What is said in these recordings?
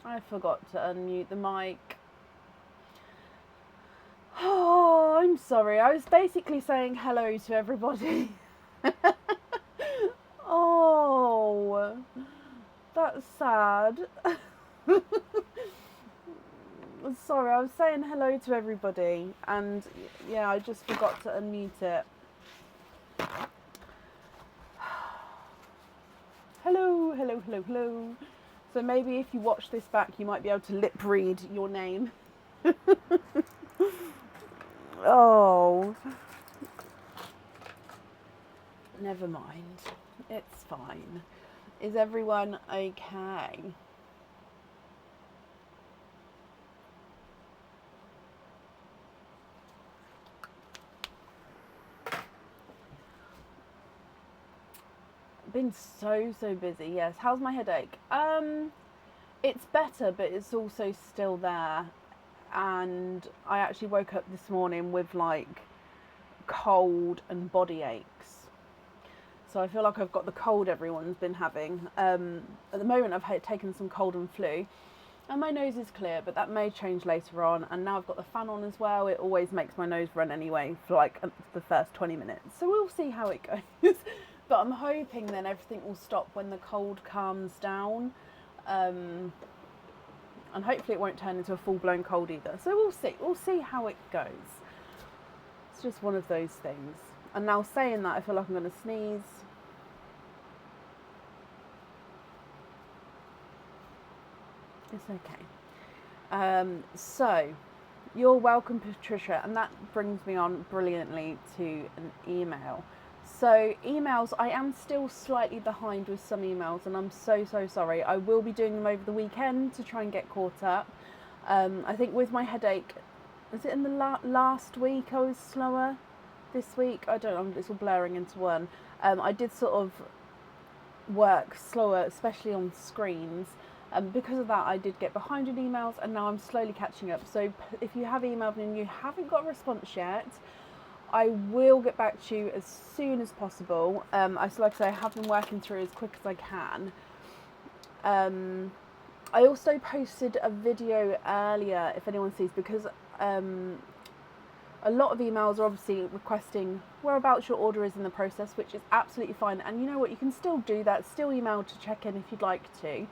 I forgot to unmute the mic. Oh, I'm sorry. I was basically saying hello to everybody. Oh, that's sad. Sorry, I was saying hello to everybody, and yeah, I just forgot to unmute it. Hello, hello, hello, hello. So maybe if you watch this back, you might be able to lip read your name. Oh, never mind. It's fine. Is everyone okay? Been so busy. Yes. How's my headache? It's better, but it's also still there. And I actually woke up this morning with like cold and body aches. So I feel like I've got the cold everyone's been having. At the moment, I've taken some cold and flu, and my nose is clear, but that may change later on. And now I've got the fan on as well. It always makes my nose run anyway for like the first 20 minutes. So we'll see how it goes. But I'm hoping then everything will stop when the cold calms down. And hopefully it won't turn into a full-blown cold either. So we'll see. We'll see how it goes. It's just one of those things. And now saying that, I feel like I'm going to sneeze. It's okay. So, you're welcome, Patricia. And that brings me on brilliantly to an email. So emails, I am still slightly behind with some emails, and I'm so sorry. I will be doing them over the weekend to try and get caught up. I think with my headache, was it in the last week I was slower? This week? I don't know, it's all blurring into one. I did sort of work slower, especially on screens. Because of that, I did get behind in emails, and now I'm slowly catching up. So if you have emailed and you haven't got a response yet, I will get back to you as soon as possible. Like I say, I have been working through as quick as I can. I also posted a video earlier, if anyone sees, because a lot of emails are obviously requesting whereabouts your order is in the process, which is absolutely fine. And you know what, you can still do that, still email to check in if you'd like to.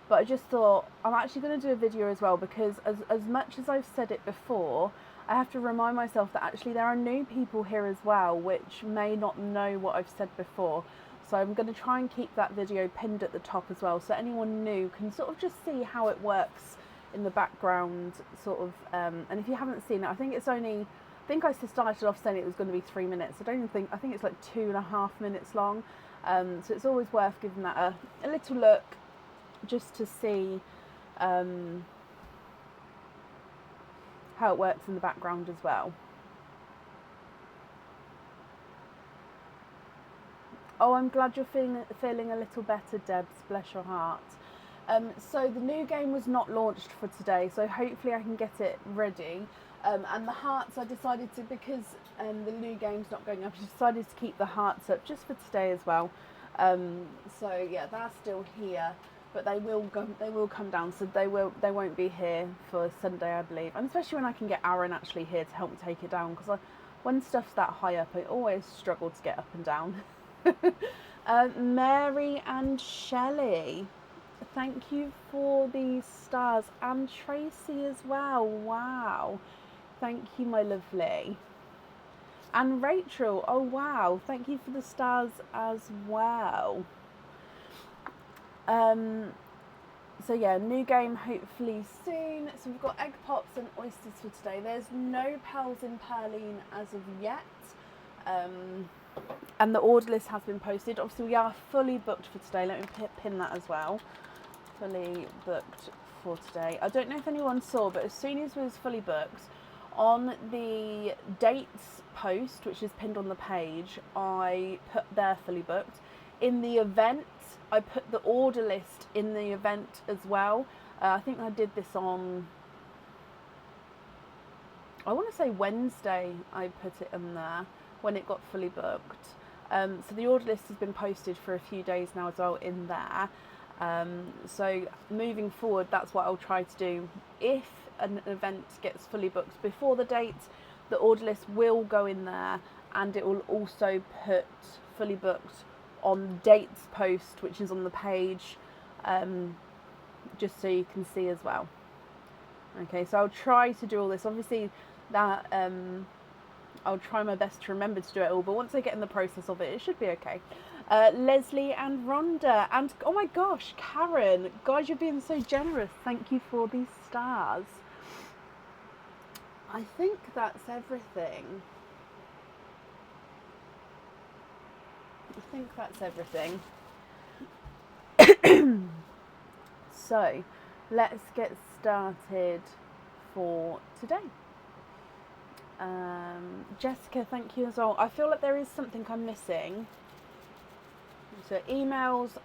But I just thought I'm actually going to do a video as well, because as much as I've said it before, I have to remind myself that actually there are new people here as well, which may not know what I've said before. So I'm going to try and keep that video pinned at the top as well, so anyone new can sort of just see how it works in the background, sort of. And if you haven't seen it, I think I started off saying it was going to be 3 minutes. I think it's like 2.5 minutes long. So it's always worth giving that a little look, just to see how it works in the background as well. Oh, I'm glad you're feeling a little better, Debs. Bless your heart. So the new game was not launched for today, so hopefully I can get it ready. And the hearts, I decided to, because the new game's not going up, I decided to keep the hearts up just for today as well. So yeah, they're still here, but they will come down. So they won't be here for Sunday, I believe. And especially when I can get Aaron actually here to help me take it down, because when stuff's that high up, I always struggle to get up and down. Mary and Shelley, thank you for the stars, and Tracy as well. Wow, thank you, my lovely. And Rachel, oh wow, thank you for the stars as well. So yeah, new game hopefully soon. So we've got egg pops and oysters for today. There's no pearls in Perline as of yet. And the order list has been posted. Obviously we are fully booked for today. Let me pin that as well. Fully booked for today. I don't know if anyone saw, but as soon as we was fully booked, on the dates post, which is pinned on the page, I put there fully booked. In the event, I put the order list in the event as well. I think I did this on, I want to say Wednesday, I put it in there when it got fully booked. So the order list has been posted for a few days now as well in there. So moving forward, that's what I'll try to do. If an event gets fully booked before the date, the order list will go in there, and it will also put fully booked on the dates post, which is on the page, just so you can see as well. Okay, so I'll try to do all this. Obviously, that I'll try my best to remember to do it all, but once I get in the process of it, it should be okay. Leslie and Rhonda, and oh my gosh, Karen, guys, you're being so generous. Thank you for these stars. I think that's everything. So let's get started for today. Jessica, thank you as well. I feel like there is something I'm missing. So emails,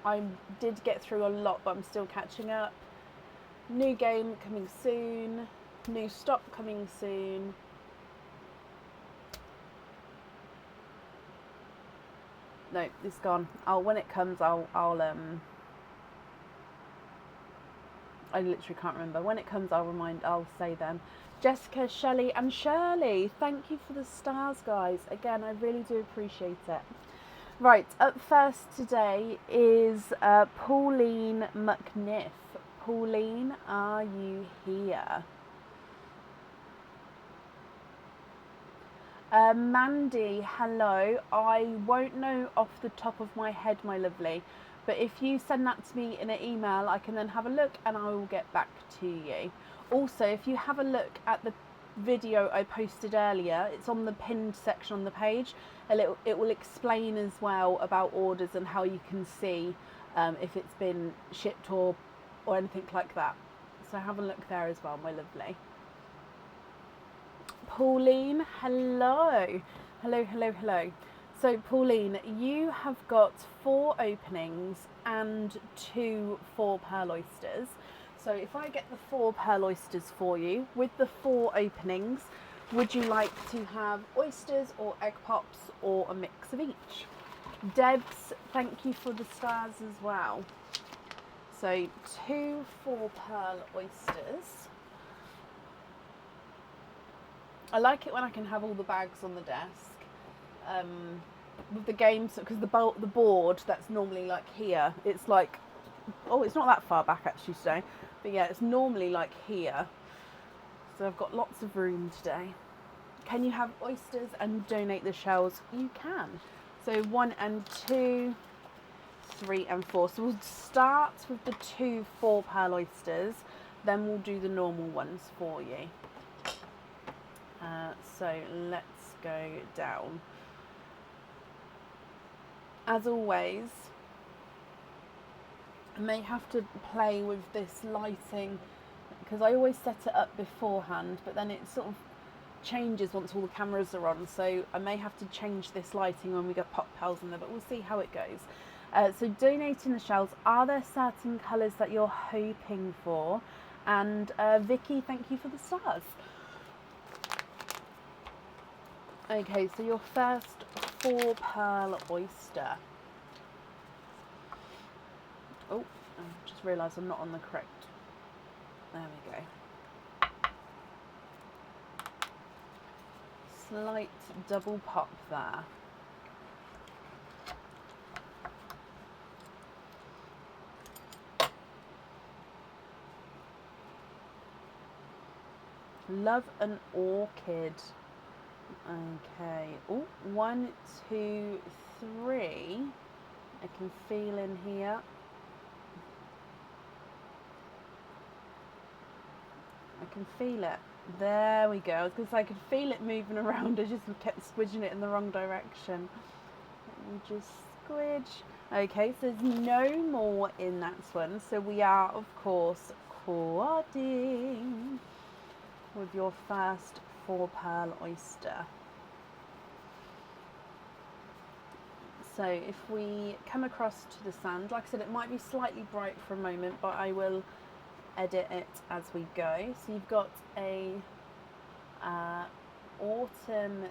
I did get through a lot, but I'm still catching up. New game coming soon. New stop coming soon. No, it's gone. When it comes, I literally can't remember. When it comes, I'll say them. Jessica, Shelley, and Shirley, thank you for the stars, guys. Again, I really do appreciate it. Right, up first today is Pauline McNiff. Pauline, are you here? Mandy, hello. I won't know off the top of my head, my lovely, but if you send that to me in an email, I can then have a look and I will get back to you. Also, if you have a look at the video I posted earlier, it's on the pinned section on the page, and it will explain as well about orders and how you can see if it's been shipped or anything like that. So have a look there as well, my lovely. Pauline, hello. Hello. So Pauline, you have got 4 openings and 2 4 pearl oysters. So if I get the 4 pearl oysters for you with the 4 openings, would you like to have oysters or egg pops or a mix of each? Debs, thank you for the stars as well. So 2 4 pearl oysters. I like it when I can have all the bags on the desk. With the games, because the board that's normally like here, it's like, oh, it's not that far back actually today, but yeah, it's normally like here. So I've got lots of room today. Can you have oysters and donate the shells? You can. So 1 and 2, 3 and 4. So we'll start with the 2 4 pearl oysters, then we'll do the normal ones for you. So let's go down. As always, I may have to play with this lighting because I always set it up beforehand, but then it sort of changes once all the cameras are on, so I may have to change this lighting when we get pop pals in there, but we'll see how it goes. So donating the shells, are there certain colours that you're hoping for? And Vicky, thank you for the stars. Okay, so your first 4 pearl oyster. Oh, I just realised I'm not on the correct. There we go. Slight double pop there. Love an orchid. Okay. Oh, 1, 2, 3. I can feel in here. I can feel it. There we go. I was going to say I could feel it moving around. I just kept squidging it in the wrong direction. Let me just squidge. Okay, so there's no more in that one. So we are, of course, quadding with your first 4 pearl oyster. So if we come across to the sand, like I said, it might be slightly bright for a moment, but I will edit it as we go. So you've got a autumn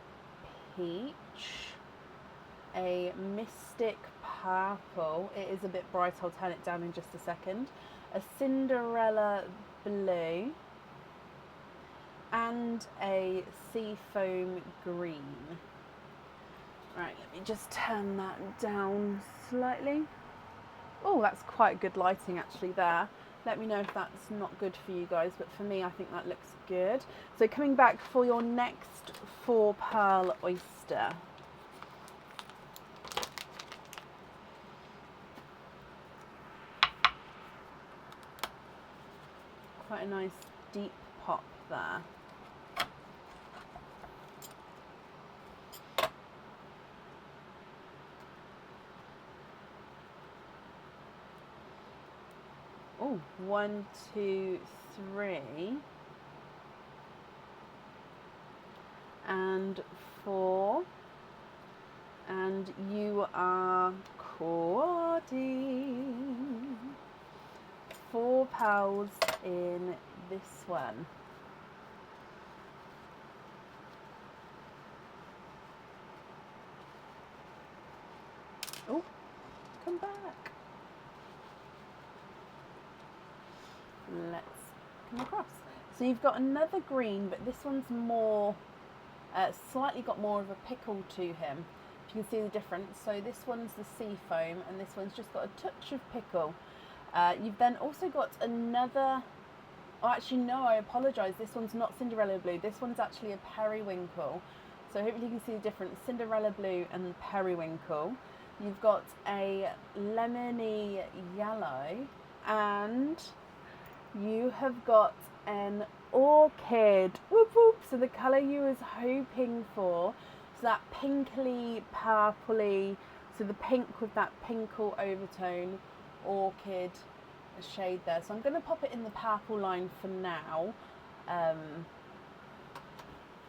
peach, a mystic purple. It is a bit bright. I'll turn it down in just a second. A Cinderella blue. And a seafoam green. Right, let me just turn that down slightly. Oh, that's quite good lighting actually there. Let me know if that's not good for you guys, but for me I think that looks good. So coming back for your next 4 pearl oyster. Quite a nice deep pop there. Oh, 1, 2, 3. And 4. And you are quadding 4 pearls in this one. Oh, come back. Let's come across. So you've got another green, but this one's more, slightly got more of a pickle to him. If you can see the difference. So this one's the sea foam, and this one's just got a touch of pickle. You've then also got another, oh actually no, I apologise, this one's not Cinderella blue, this one's actually a periwinkle. So hopefully you can see the difference, Cinderella blue and periwinkle. You've got a lemony yellow, and you have got an orchid. Whoop whoop. So the colour you was hoping for, so that pinkly purpley, so the pink with that pinkle overtone, orchid shade there. So I'm going to pop it in the purple line for now.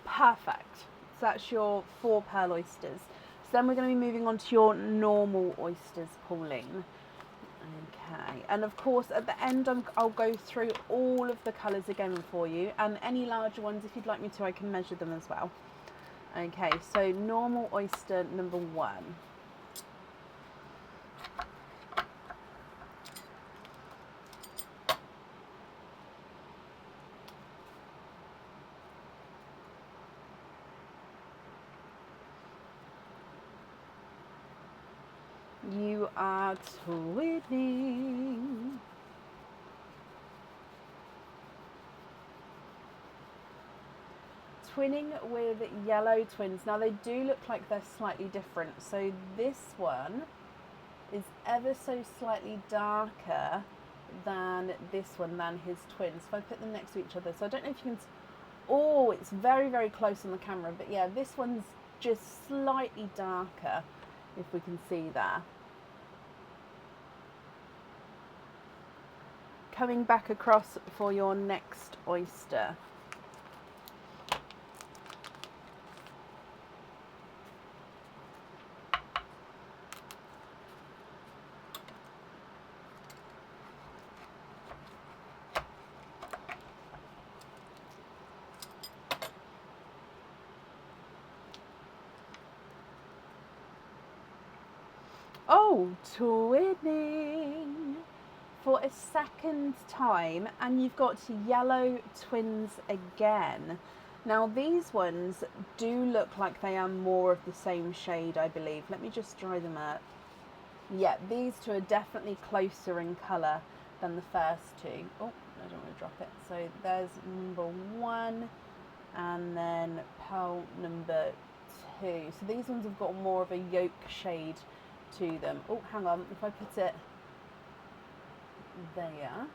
Perfect. So that's your 4 pearl oysters. So then we're going to be moving on to your normal oysters, Pauline. Okay, and of course at the end I'll go through all of the colours again for you, and any larger ones if you'd like me to, I can measure them as well. Okay, so normal oyster number 1. You are twinning. Twinning with yellow twins. Now they do look like they're slightly different. So this one is ever so slightly darker than this one, than his twins. If I put them next to each other. So I don't know if you can, oh, it's very, very close on the camera. But yeah, this one's just slightly darker, if we can see there. Coming back across for your next oyster. Oh, twinning for a second time, and you've got yellow twins again. Now these ones do look like they are more of the same shade, I believe. Let me just dry them up. Yeah, these two are definitely closer in colour than the first two. Oh, I don't want to drop it. So there's number 1, and then pearl number 2. So these ones have got more of a yolk shade to them. Oh, hang on, if I put it there.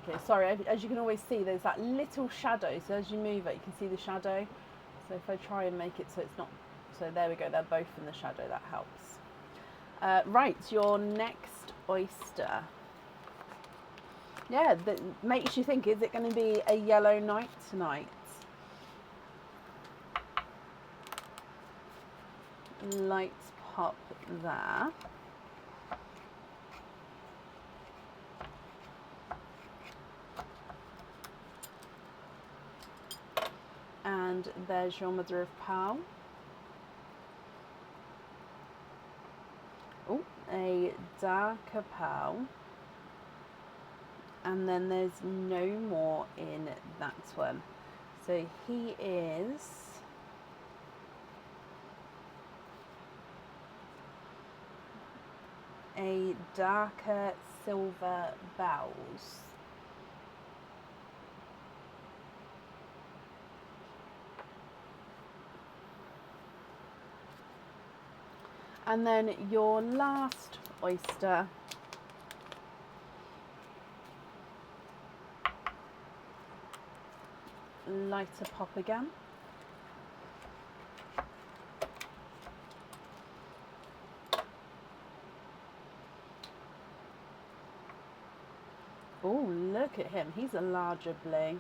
Okay, sorry, as you can always see, there's that little shadow, so as you move it you can see the shadow. So if I try and make it so it's not, so there we go, they're both in the shadow, that helps. Right, your next oyster. Yeah, that makes you think, is it going to be a yellow night tonight? Light pop there. And there's your mother of pearl. darker pearl, and then there's no more in that one. So he is a darker silver bells. And then your last oyster lighter pop again. Oh, look at him. He's a larger blue.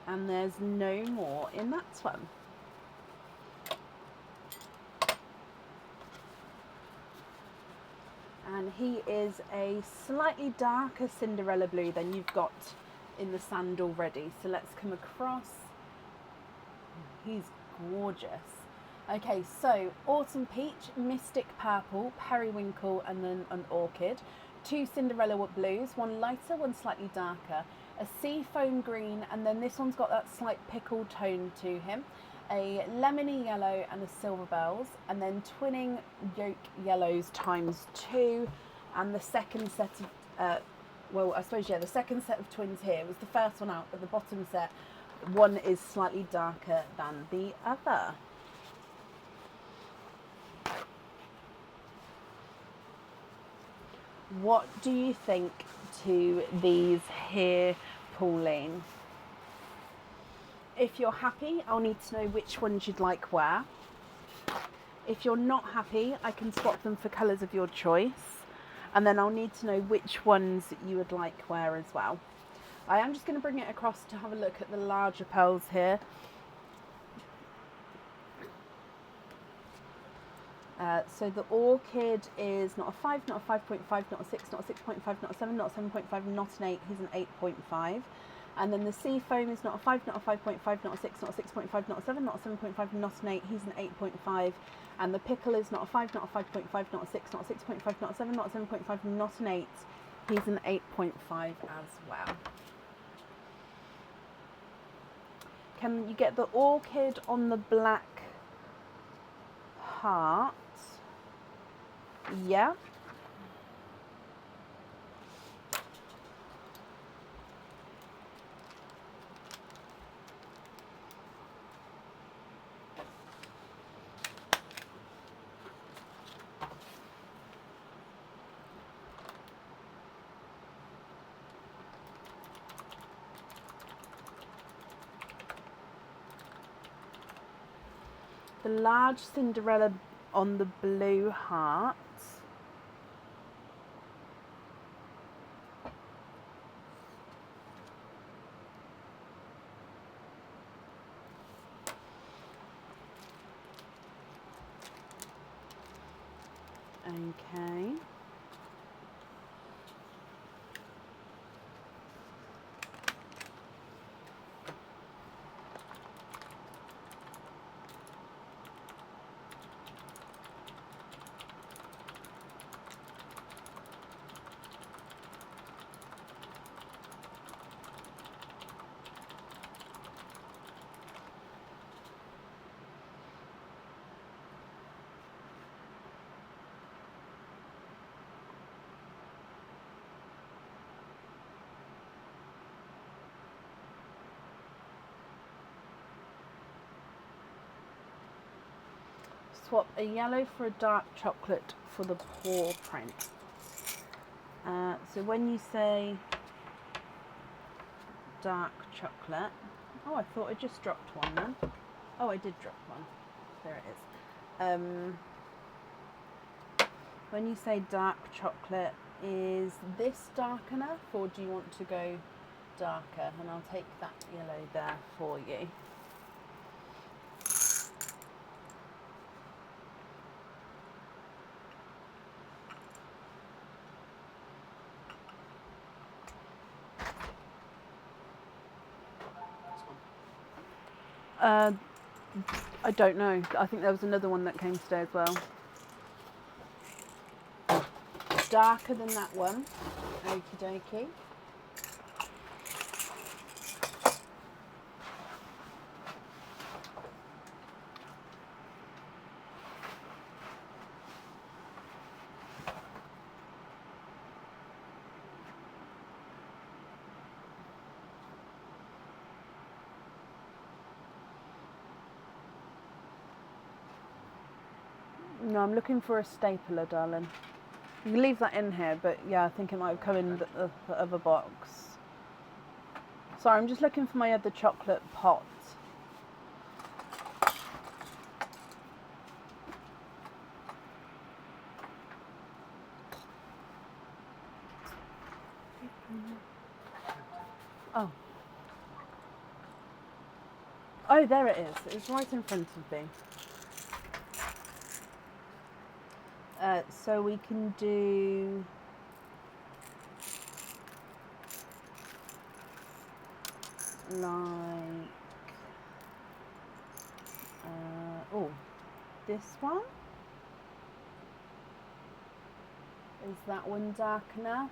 And there's no more in that one. And he is a slightly darker Cinderella blue than you've got in the sand already. So let's come across. He's gorgeous. Okay, so Autumn Peach, Mystic Purple, Periwinkle, and then an Orchid. 2 Cinderella blues, one lighter, one slightly darker. A Seafoam Green, and then this one's got that slight pickle tone to him. A Lemony Yellow and a Silver Bells, and then twinning Yolk Yellows ×2. And the second set of, the second set of twins here was the first one out, but the bottom set, one is slightly darker than the other. What do you think to these here, Pauline? If you're happy, I'll need to know which ones you'd like where. If you're not happy, I can swap them for colours of your choice. And then I'll need to know which ones you would like where as well. I am just going to bring it across to have a look at the larger pearls here. So the Orchid is not a 5, not a 5.5, not a 6, not a 6.5, not a 7, not a 7.5, not an 8. He's an 8.5. And then the Seafoam is not a 5, not a 5.5, not a 6, not a 6.5, not a 7, not a 7.5, not an 8. He's an 8.5. And the Pickle is not a 5, not a 5.5, not a 6, not a 6.5, not a 7, not a 7.5, not an 8. He's an 8.5 as well. Can you get the Orchid on the black heart? Yeah. The large Cinderella on the blue heart. Okay. Swap a yellow for a dark chocolate for the paw print. So when you say dark chocolate, oh, I thought I just dropped one then. Oh, I did drop one. There it is. When you say dark chocolate, is this dark enough, or do you want to go darker? And I'll take that yellow there for you. I don't know. I think there was another one that came today as well. darker than that one. Okie dokie. No, I'm looking for a stapler, darling. You can leave that in here, but yeah, I think it might have come in the other box. Sorry, I'm just looking for my other chocolate pot. Oh. Oh, there it is. It's right in front of me. So we can do like oh, this one. Is that one dark enough?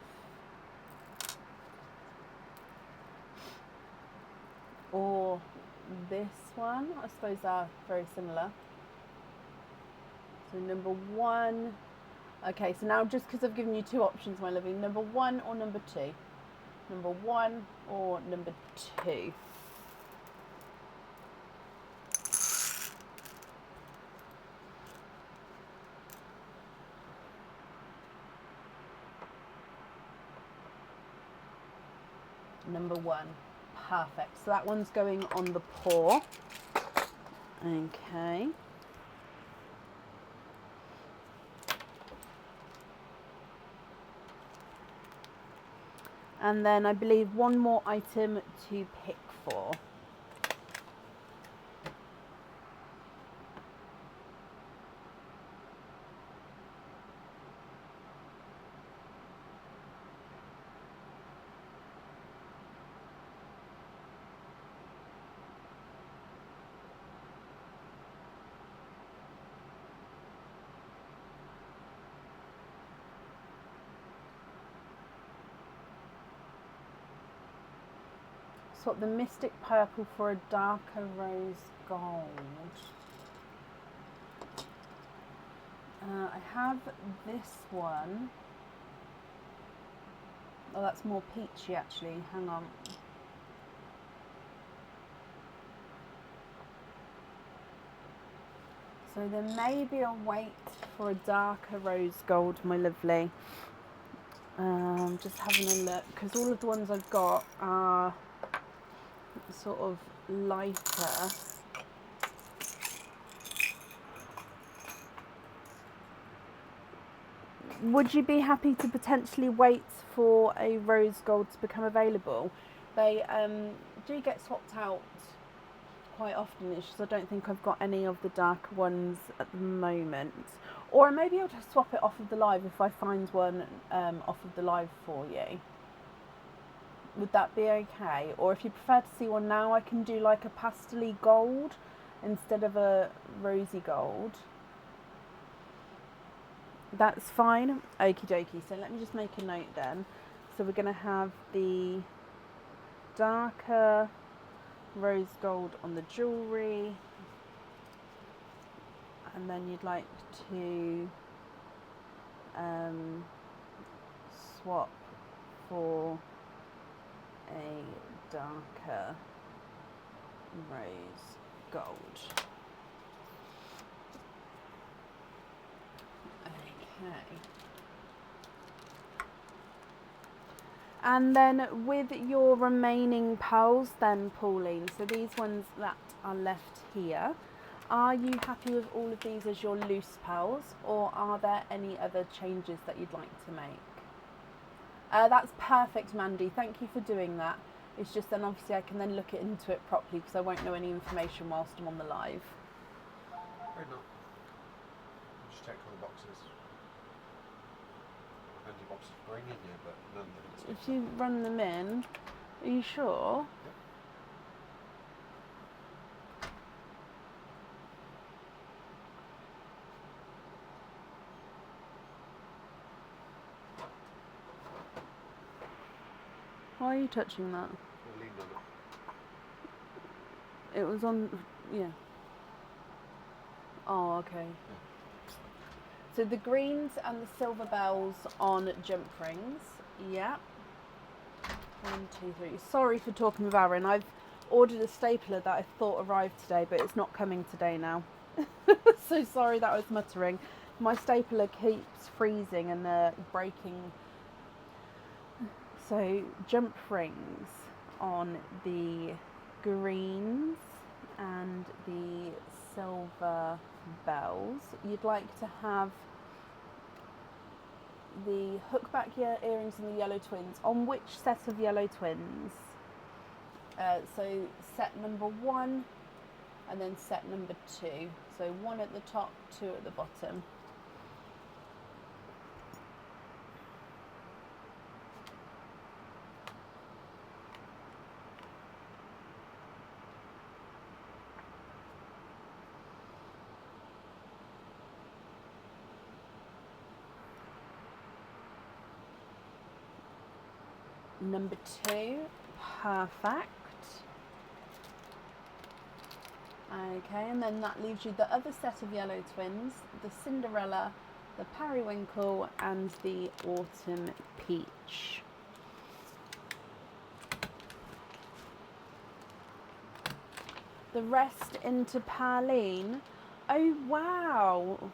Or this one? I suppose they're very similar. So number one. Okay, so now just because I've given you two options, my lovely, number one or number two? Number one or number two? Number one. Perfect. So that one's going on the pour. Okay. And then I believe one more item to pick for. Swap the Mystic Purple for a darker rose gold. I have this one. Oh, that's more peachy actually. Hang on. So there may be a wait for a darker rose gold, my lovely. Just having a look, because all of the ones I've got are sort of lighter. Would you be happy to potentially wait for a rose gold to become available? They do get swapped out quite often. It's just I don't think I've got any of the darker ones at the moment. Or maybe I'll just swap it off of the live if I find one off of the live for you. Would that be okay? Or if you prefer to see one now, I can do like a pastel-y gold instead of a rosy gold. That's fine. Okie dokie. So let me just make a note then. So we're going to have the darker rose gold on the jewellery. And then you'd like to swap for a darker rose gold. Okay. And then with your remaining pearls then, Pauline, so these ones that are left here, are you happy with all of these as your loose pearls, or are there any other changes that you'd like to make? That's perfect, Mandy. Thank you for doing that. It's just then obviously I can then look into it properly because I won't know any information whilst I'm on the live. Why not? Just check all the boxes. And your boxes bring in here, but none of them. If you run them in, are you sure? Yep. Why are you touching that? I leaned on it. It was on, yeah. Oh, okay. Yeah. So the greens and the silver bells on jump rings. Yeah. 1, 2, 3. Sorry for talking with Aaron. I've ordered a stapler that I thought arrived today, but it's not coming today now. So sorry that I was muttering. My stapler keeps freezing and breaking. So jump rings on the greens and the silver bells. You'd like to have the hookback earrings and the yellow twins. On which set of yellow twins? So set number 1 and then set number 2. So 1 at the top, 2 at the bottom. Number 2, perfect. Okay, and then that leaves you the other set of yellow twins, the Cinderella, the Periwinkle, and the Autumn Peach. The rest into Pauline. Oh wow,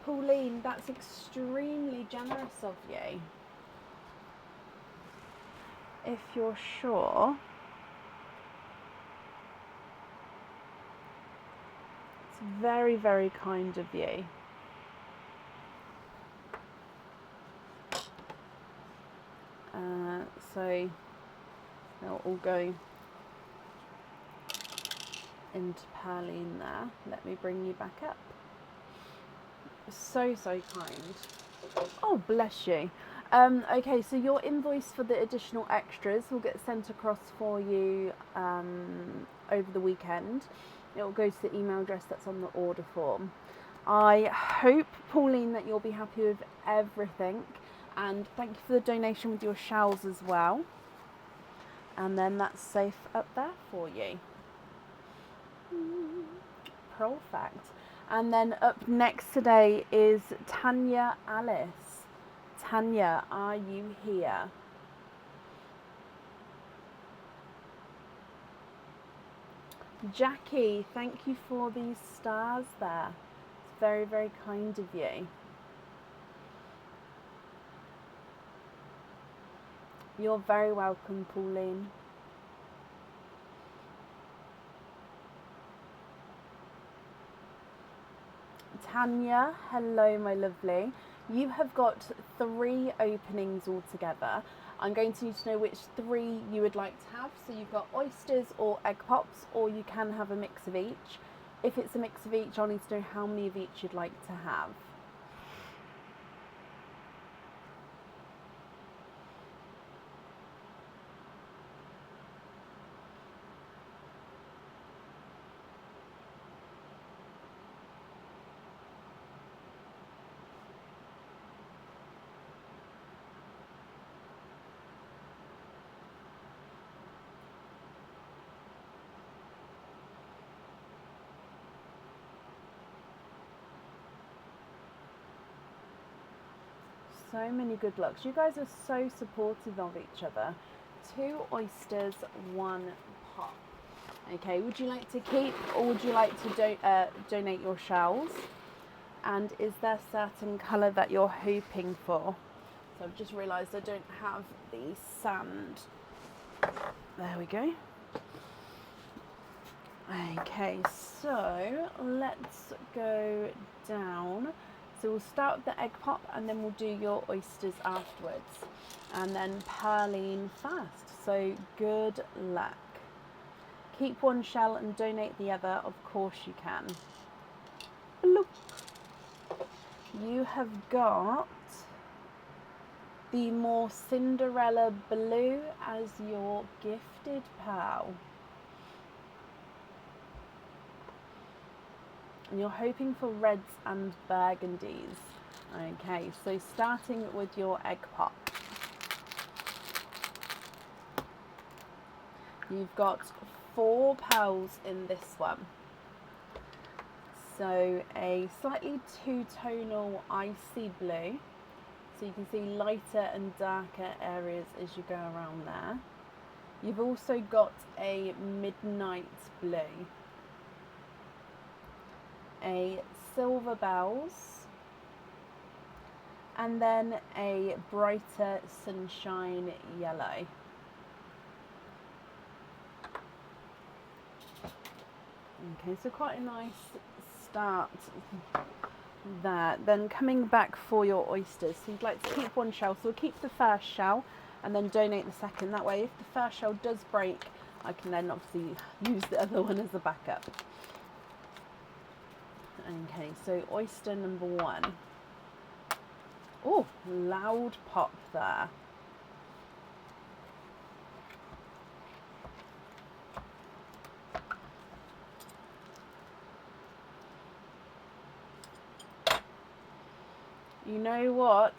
Pauline, that's extremely generous of you. If you're sure. It's very, very kind of you. So they'll all go into Pauline there. Let me bring you back up. So, so kind. Oh, bless you. Okay, so your invoice for the additional extras will get sent across for you over the weekend. It will go to the email address that's on the order form. I hope, Pauline, that you'll be happy with everything, and thank you for the donation with your shells as well. And then that's safe up there for you. Perfect. And then up next today is Tanya Alice. Tanya, are you here? Jackie, thank you for these stars there. It's very, very kind of you. You're very welcome, Pauline. Tanya, hello, my lovely. You have got 3 openings altogether. I'm going to need to know which 3 you would like to have. So you've got oysters or egg pops, or you can have a mix of each. If it's a mix of each, I'll need to know how many of each you'd like to have. So many good lucks. You guys are so supportive of each other. 2 oysters, 1 pop. Okay, would you like to keep or would you like to donate your shells? And is there certain colour that you're hoping for? So I've just realised I don't have the sand. There we go. Okay, so let's go down. So we'll start with the egg pop and then we'll do your oysters afterwards. And then Pauline first. So good luck. Keep 1 shell and donate the other. Of course you can. Bloop. You have got the more Cinderella blue as your gifted pal. And you're hoping for reds and burgundies. Okay, so starting with your egg pop. You've got 4 pearls in this one. So a slightly two-tonal icy blue. So you can see lighter and darker areas as you go around there. You've also got a midnight blue, a silver bells, and then a brighter sunshine yellow. Okay, so quite a nice start there. Then coming back for your oysters, so you'd like to keep one shell, so we'll keep the first shell and then donate the second. That way if the first shell does break, I can then obviously use the other one as a backup. Okay, so oyster number 1. Oh, loud pop there. You know what?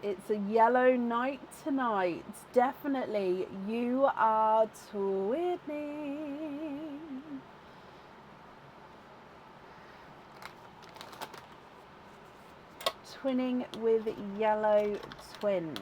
It's a yellow night tonight. Definitely, you are twinning. Twinning with yellow twins.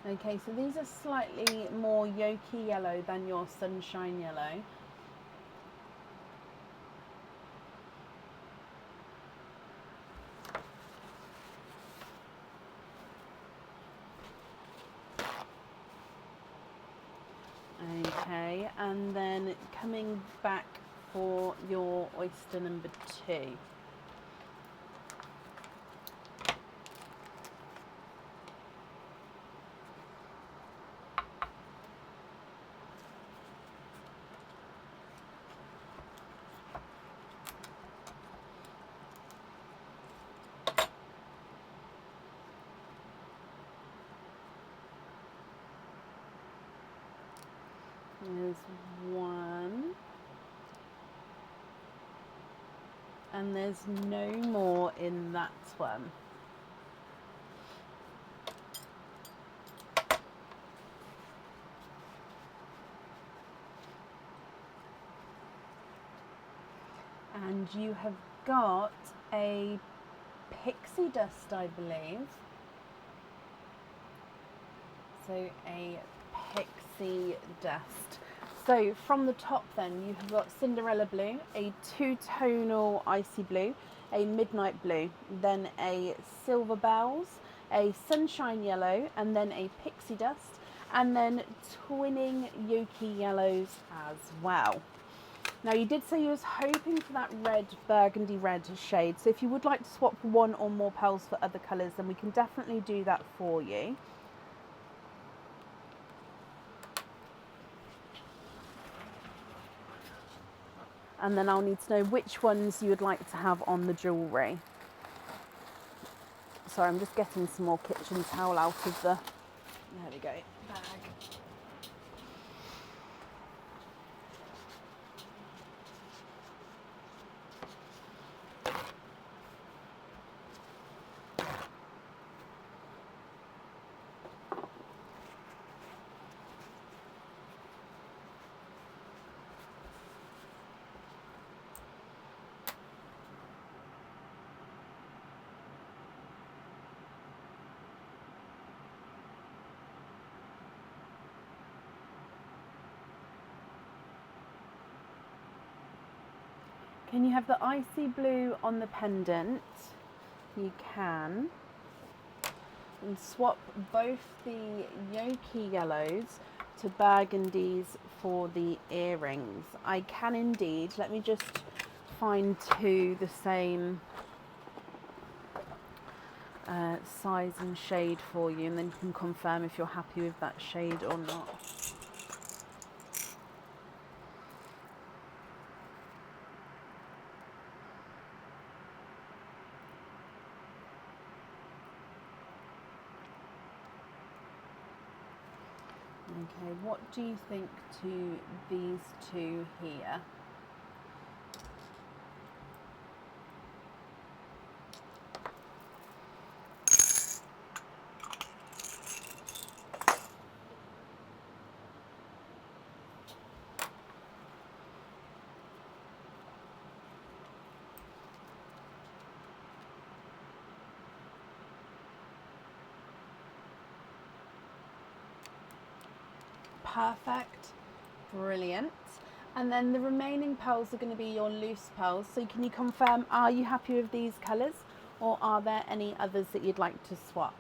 Okay, so these are slightly more yolky yellow than your sunshine yellow. Okay, and then coming back for your oyster number 2. There's 1. And there's no more in that one. And you have got a pixie dust, I believe. So a pixie dust. So from the top then, you have got Cinderella blue, a two-tonal icy blue, a midnight blue, then a silver bells, a sunshine yellow, and then a pixie dust, and then twinning yolky yellows as well. Now you did say you was hoping for that red, burgundy red shade, so if you would like to swap 1 or more pearls for other colours, then we can definitely do that for you. And then I'll need to know which ones you would like to have on the jewellery. Sorry, I'm just getting some more kitchen towel out of the, there we go, bag. Can you have the icy blue on the pendant? You can. And swap both the yolky yellows to burgundies for the earrings. I can indeed. Let me just find 2 the same size and shade for you, and then you can confirm if you're happy with that shade or not. Okay, what do you think to these two here? Perfect, brilliant. And then the remaining pearls are going to be your loose pearls. So can you confirm, are you happy with these colours, or are there any others that you'd like to swap?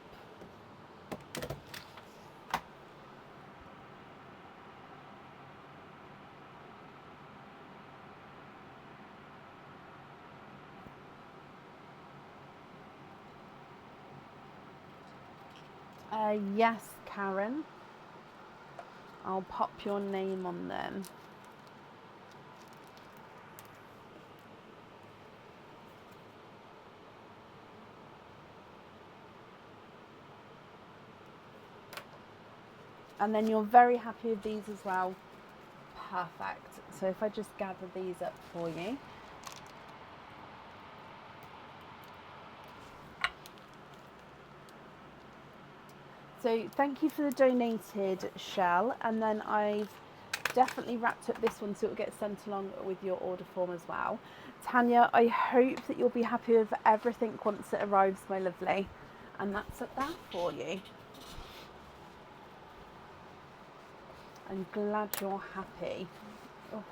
Yes, Karen. I'll pop your name on them. And then you're very happy with these as well. Perfect. So if I just gather these up for you. So thank you for the donated shell, and then I've definitely wrapped up this one so it will get sent along with your order form as well. Tanya, I hope that you'll be happy with everything once it arrives, my lovely. And that's up there for you. I'm glad you're happy. Oh,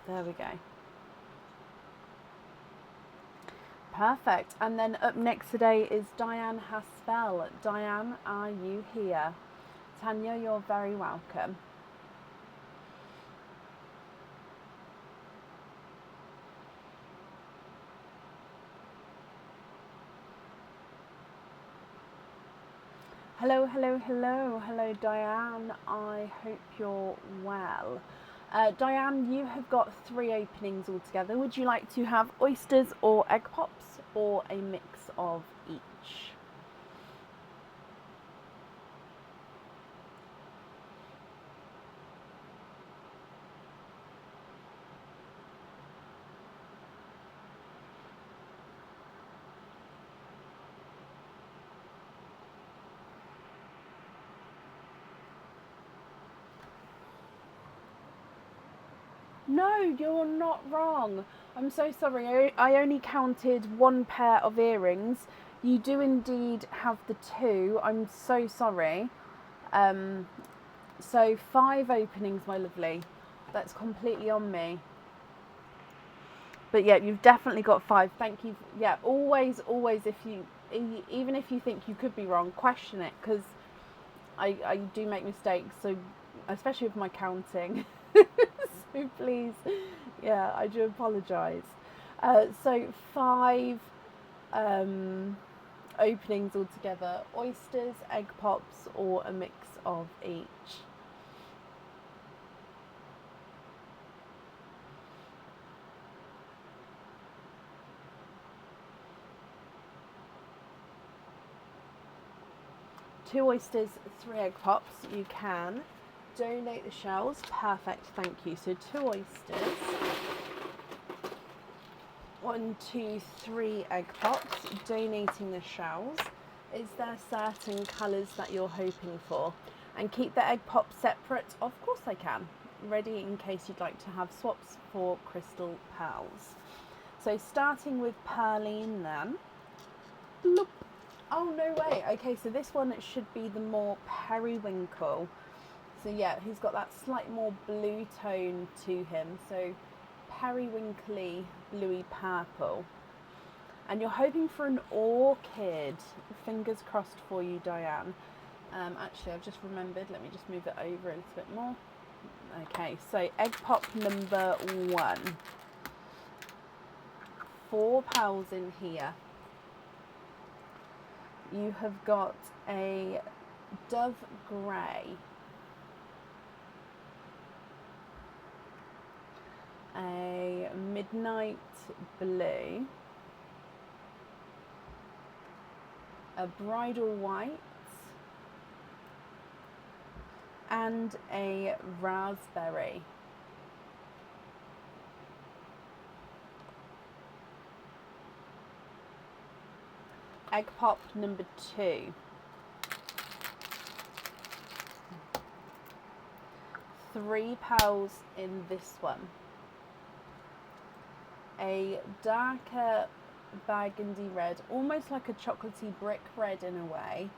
there we go. Perfect. And then up next today is Diane Haspel. Diane, are you here? Tanya, you're very welcome. Hello, hello, hello. Hello, Diane. I hope you're well. Diane, you have got 3 openings altogether. Would you like to have oysters or egg pops, or a mix of each? No, you're not wrong. I'm so sorry. I only counted 1 pair of earrings. You do indeed have the 2. I'm so sorry. So 5 openings, my lovely. That's completely on me. But yeah, you've definitely got 5. Thank you. Yeah, always, even if you think you could be wrong, question it, because I do make mistakes. So especially with my counting. So please, yeah, I do apologise. So 5 openings altogether: oysters, egg pops, or a mix of each. Two oysters, 3 egg pops. You can donate the shells. Perfect, thank you. So 2 oysters, 1, 2, 3 egg pops, donating the shells. Is there certain colours that you're hoping for? And keep the egg pop separate? Of course I can. Ready in case you'd like to have swaps for crystal pearls. So starting with Pearline then. Bloop. Oh, no way. Okay, so this one should be the more periwinkle. So yeah, he's got that slightly more blue tone to him. So periwinkly, bluey purple. And you're hoping for an orchid. Fingers crossed for you, Diane. Actually, I've just remembered. Let me just move it over a little bit more. Okay, so egg pop number 1. 4 pearls in here. You have got a dove grey, a midnight blue, a bridal white, and a raspberry. Egg pop number 2. 3 pals in this one. A darker burgundy red, almost like a chocolatey brick red in a way.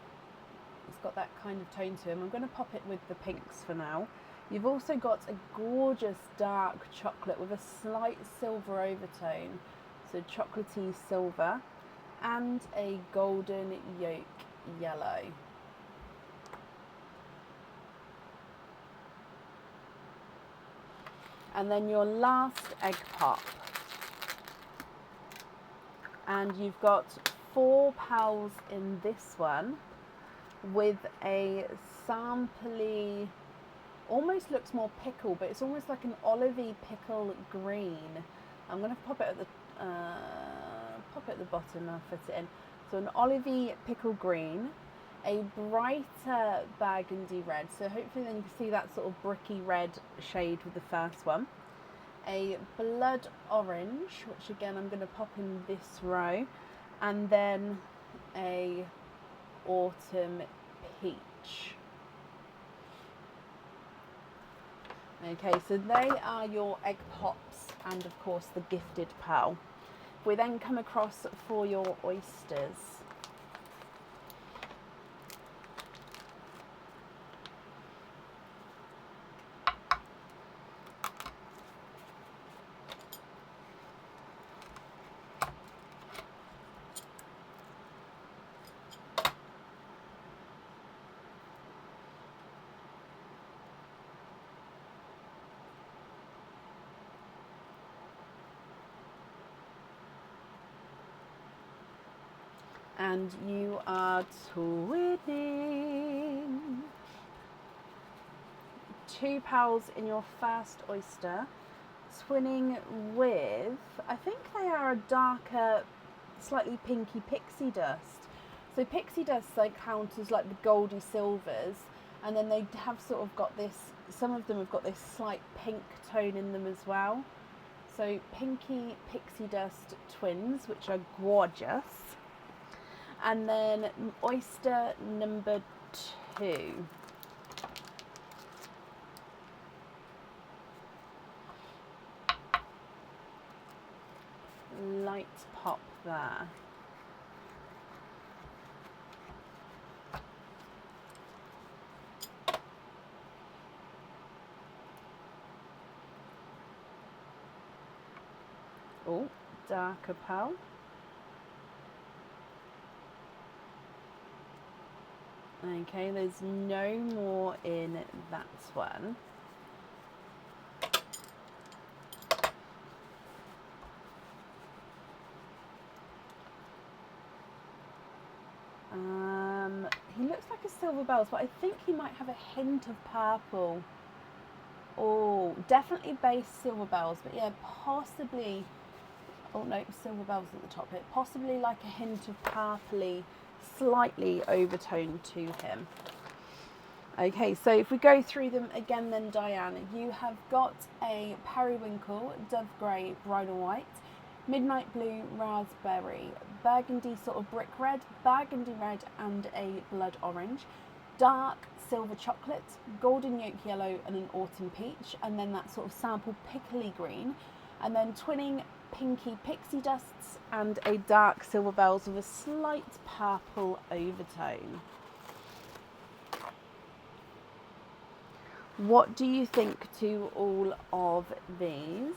It's got that kind of tone to him. I'm going to pop it with the pinks for now. You've also got a gorgeous dark chocolate with a slight silver overtone, so chocolatey silver, and a golden yolk yellow. And then your last egg pop. And you've got 4 pals in this one with a sampley, almost looks more pickle, but it's almost like an olivey pickle green. I'm going to pop it at the bottom, I'll fit it in. So an olivey pickle green, a brighter burgundy red, so hopefully then you can see that sort of bricky red shade with the first one. A blood orange, which again I'm going to pop in this row, and then a autumn peach. Okay, so they are your egg pops and of course the gifted pal. We then come across for your oysters. And you are twinning. 2 pals in your first oyster, twinning with, I think they are a darker, slightly pinky pixie dust. So pixie dust, they count as like the goldy silvers, and then they have sort of got this, some of them have got this slight pink tone in them as well. So pinky pixie dust twins, which are gorgeous. And then oyster number 2. Light pop there. Oh, darker pearl. Okay, there's no more in that one. He looks like a silver bells, but I think he might have a hint of purple. Oh, definitely base silver bells, but yeah, possibly, oh no, silver bells at the top here, possibly like a hint of purpley, slightly overtone to him. Okay, so if we go through them again then, Diane, you have got a periwinkle, dove grey, bridal white, midnight blue, raspberry, burgundy sort of brick red, burgundy red and a blood orange, dark silver chocolate, golden yolk yellow and an autumn peach, and then that sort of sample pickly green, and then twinning pinky pixie dusts and a dark silver bells with a slight purple overtone. What do you think to all of these?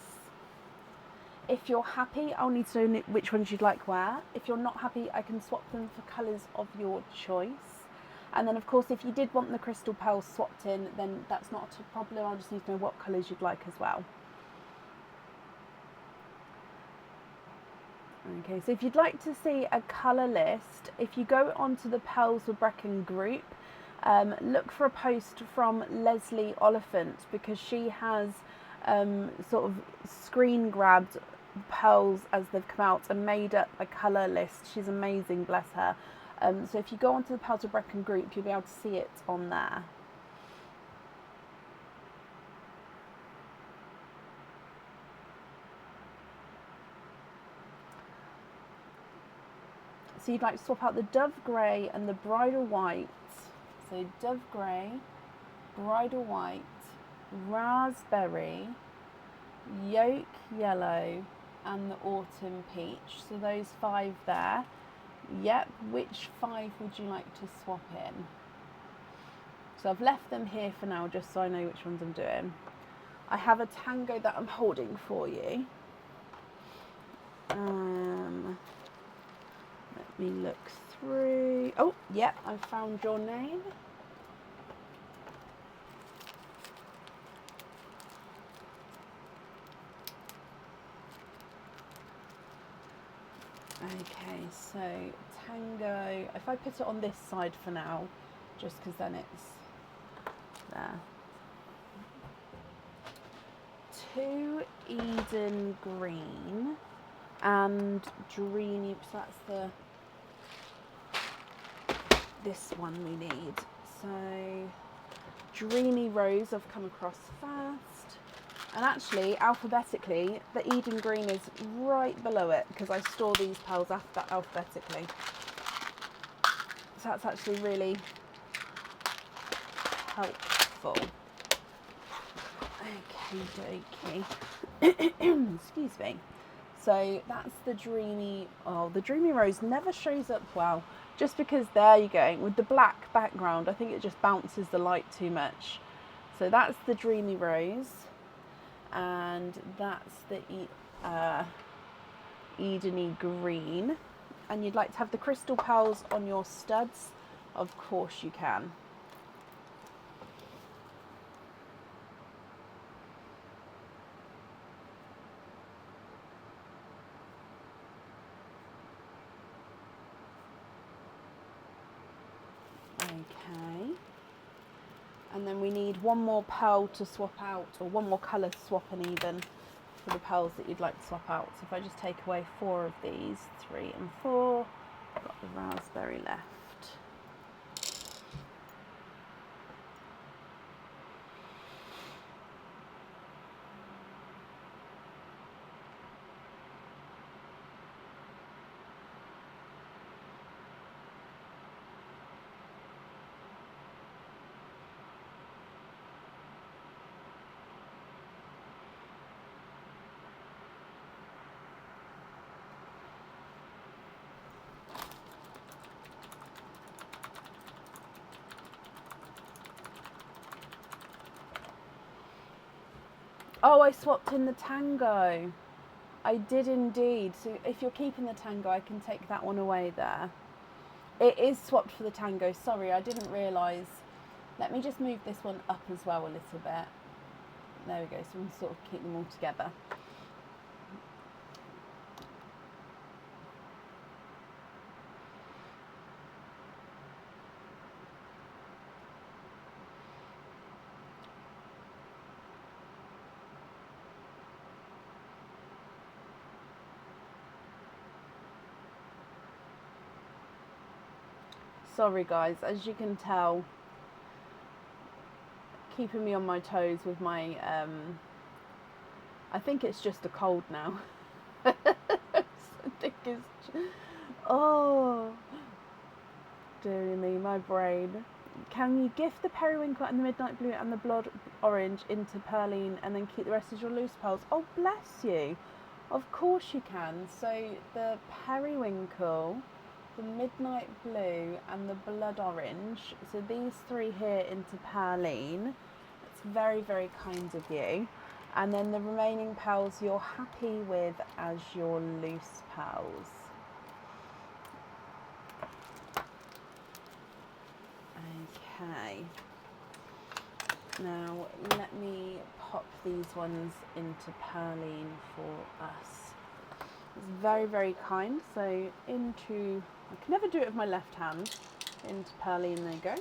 If you're happy, I'll need to know which ones you'd like where. If you're not happy, I can swap them for colours of your choice. And then of course, if you did want the crystal pearls swapped in, then that's not a problem. I'll just need to know what colours you'd like as well. Okay, so if you'd like to see a colour list, if you go onto the Pearls with Brecon group, look for a post from Leslie Oliphant, because she has sort of screen grabbed pearls as they've come out and made up a colour list. She's amazing, bless her. So if you go onto the Pearls with Brecon group, you'll be able to see it on there. So you'd like to swap out the Dove Grey and the Bridal White. So Dove Grey, Bridal White, Raspberry, Yolk Yellow, and the Autumn Peach. So those 5 there. Yep, which 5 would you like to swap in? So I've left them here for now just so I know which ones I'm doing. I have a tango that I'm holding for you. Let me look through. Oh, yep, I found your name. Okay, so tango, if I put it on this side for now, just because then it's there. 2 Eden Green and Dreamy, so that's this one we need. So Dreamy Rose I've come across first. And actually, alphabetically, the Eden Green is right below it because I store these pearls alphabetically. So that's actually really helpful. Okie dokie. Excuse me. So that's the Dreamy. Oh, the Dreamy Rose never shows up well. Just because, there you go, with the black background, I think it just bounces the light too much. So that's the Dreamy Rose. And that's the Edeny Green. And you'd like to have the crystal pearls on your studs? Of course you can. Okay. And then we need one more pearl to swap out, or one more colour to swap in even for the pearls that you'd like to swap out. So if I just take away 4 of these, 3 and 4, I've got the raspberry left. Oh, I swapped in the tango. I did indeed. So if you're keeping the tango, I can take that one away there. It is swapped for the tango. Sorry, I didn't realise. Let me just move this one up as well a little bit. There we go. So we can sort of keep them all together. Sorry guys, as you can tell, keeping me on my toes with my, I think it's just a cold now. I think it's, oh, dearie me, my brain. Can you gift the periwinkle and the midnight blue and the blood orange into Perline and then keep the rest as your loose pearls? Oh, bless you. Of course you can. So the periwinkle, the midnight blue and the blood orange, so these 3 here into Perline. It's very, very kind of you. And then the remaining pearls you're happy with as your loose pearls. Okay. Now let me pop these ones into Perline for us. It's very, very kind. So into, I can never do it with my left hand. Into Perline, there you go.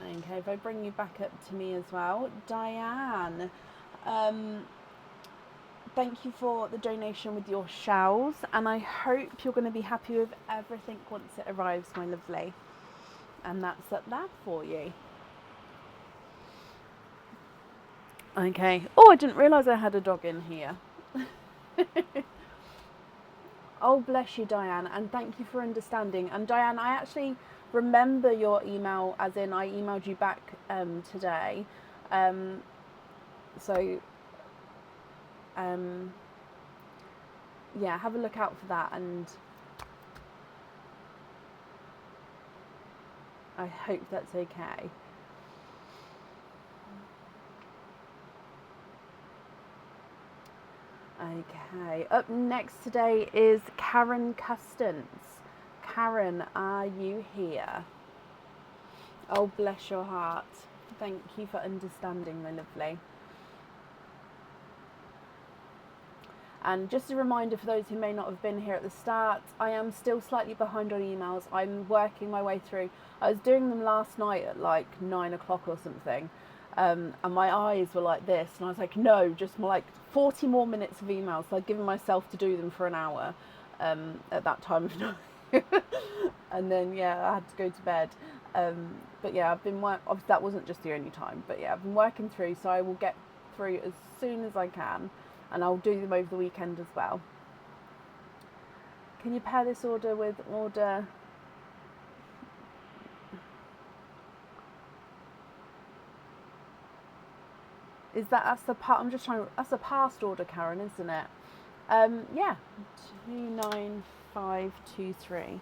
Okay, if I bring you back up to me as well. Diane, thank you for the donation with your shells, and I hope you're going to be happy with everything once it arrives, my lovely. And that's up there for you. Okay. Oh, I didn't realise I had a dog in here. Oh, bless you, Diane, and thank you for understanding. And Diane, I actually remember your email, as in I emailed you back today. So yeah, have a look out for that, and I hope that's okay. Okay, up next today is Karen Custance. Karen, are you here? Oh, bless your heart. Thank you for understanding, my lovely. And just a reminder for those who may not have been here at the start, I am still slightly behind on emails. I'm working my way through. I was doing them last night at like 9 o'clock or something. And my eyes were like this. And I was like, no, just more like 40 more minutes of emails. So I'd given myself to do them for an hour at that time of night. And then, yeah, I had to go to bed. But yeah, I've been obviously that wasn't just the only time. But yeah, I've been working through. So I will get through as soon as I can. And I'll do them over the weekend as well. Can you pair this order with order? Is that's the part? I'm just trying. That's a past order, Karen, isn't it? Yeah, 29523.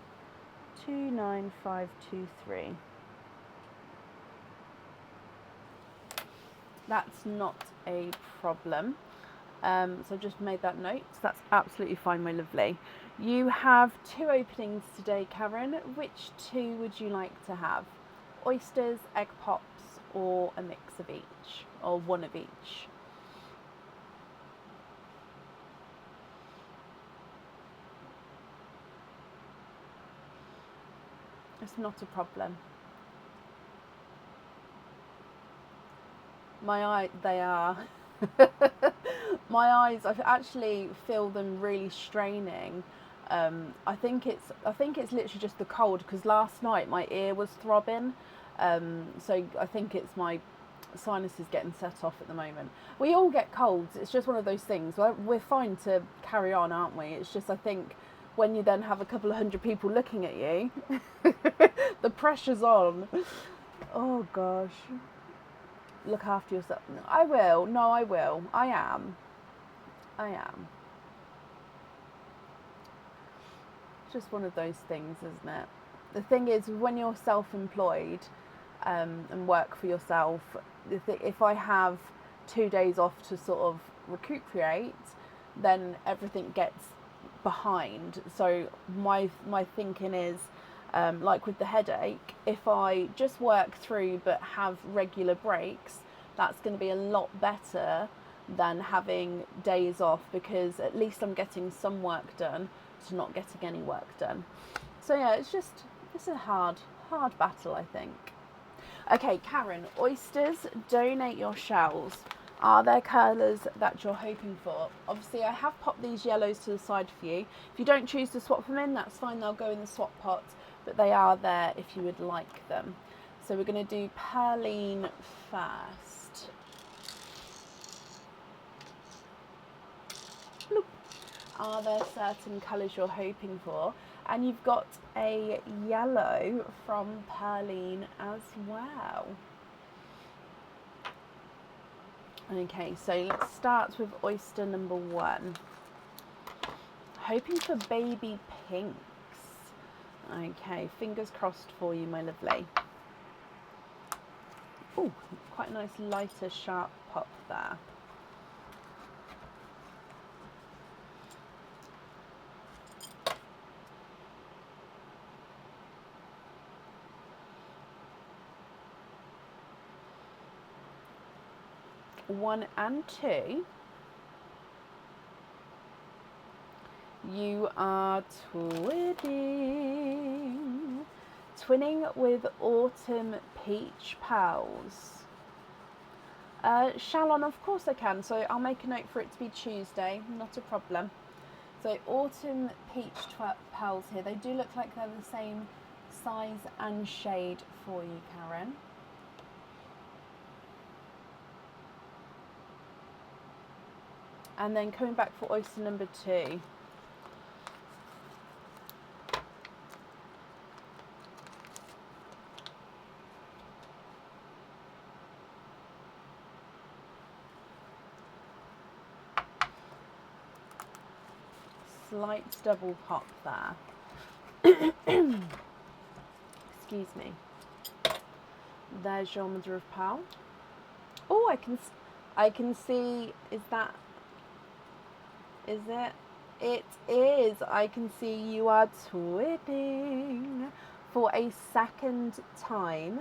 29523. That's not a problem. So I've just made that note. So that's absolutely fine, my lovely. You have 2 openings today, Karen. Which 2 would you like to have? Oysters, egg pops, or a mix of each? Or one of each? It's not a problem. They are. My eyes, I actually feel them really straining. I think it's literally just the cold, because last night my ear was throbbing. So I think it's my sinuses getting set off at the moment. We all get colds. It's just one of those things. We're fine to carry on, aren't we? It's just, I think, when you then have a couple of hundred people looking at you, the pressure's on. Oh gosh. Look after yourself. I will. No, I will. I am. It's just one of those things, isn't it? The thing is, when you're self-employed and work for yourself, if I have 2 days off to sort of recuperate, then everything gets behind. So my thinking is, like with the headache, if I just work through but have regular breaks, that's going to be a lot better than having days off, because at least I'm getting some work done to not getting any work done. So yeah, it's a hard battle, I think. Okay, Karen, oysters, donate your shells. Are there colours that you're hoping for? Obviously, I have popped these yellows to the side for you. If you don't choose to swap them in, that's fine, they'll go in the swap pot, but they are there if you would like them. So we're going to do Perline first. Bloop. Are there certain colours you're hoping for? And you've got a yellow from Perline as well. Okay, so let's start with oyster number 1. Hoping for baby pinks. Okay, fingers crossed for you, my lovely. Oh, quite a nice lighter, sharp pop there. One and 2. You are twinning with Autumn Peach Pals. Shalon, of course I can, so I'll make a note for it to be Tuesday, not a problem. So Autumn Peach Pals here, they do look like they're the same size and shade for you, Karen. And then coming back for oyster number 2. slight double hop there. Excuse me. There's your mother of pearl. Oh, I can see, is it? It is. I can see you are twinning for a second time,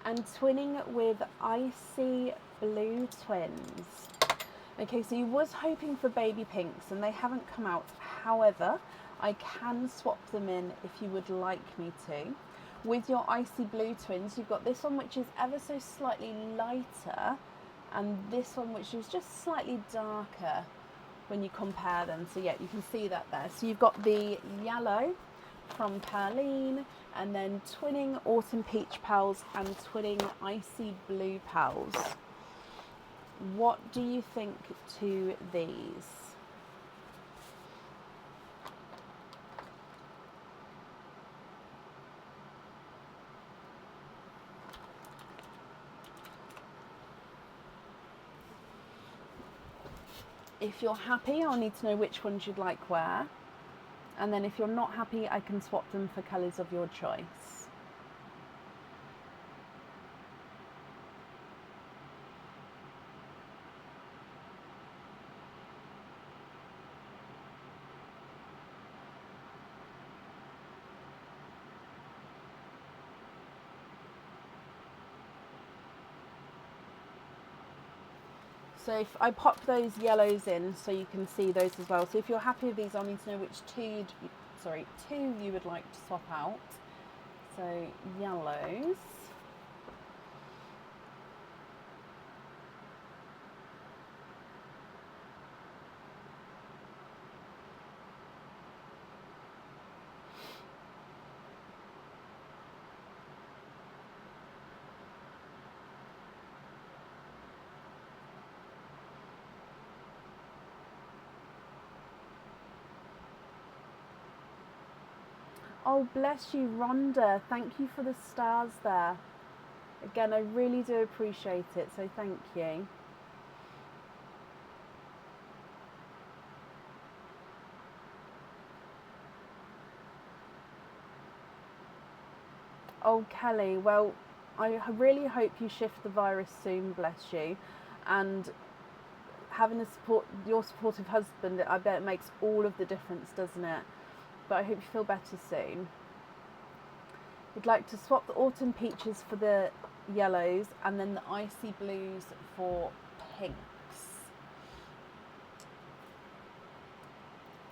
and twinning with icy blue twins. Okay, so you was hoping for baby pinks and they haven't come out. However, I can swap them in if you would like me to. With your icy blue twins, you've got this one which is ever so slightly lighter, and this one which is just slightly darker when you compare them. So yeah, you can see that there. So you've got the yellow from Perline, and then twinning autumn peach pals and twinning icy blue pals. What do you think to these? If you're happy, I'll need to know which ones you'd like where. And then if you're not happy, I can swap them for colours of your choice. So if I pop those yellows in so you can see those as well. So if you're happy with these, I'll need to know which two you would like to swap out. So yellows. Oh, bless you, Rhonda. Thank you for the stars there. Again, I really do appreciate it, so thank you. Oh, Kelly, well, I really hope you shift the virus soon, bless you. And having your supportive husband, I bet it makes all of the difference, doesn't it? But I hope you feel better soon. You'd like to swap the autumn peaches for the yellows and then the icy blues for pinks.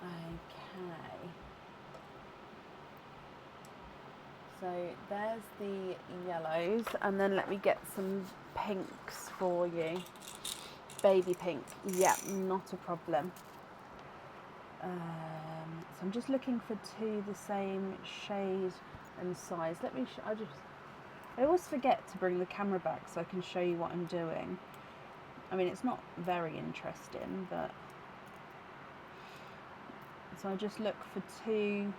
Okay. So there's the yellows, and then let me get some pinks for you. Baby pink, yeah, not a problem. So I'm just looking for two the same shade and size. I always forget to bring the camera back so I can show you what I'm doing. I mean, it's not very interesting, but so I just look for two.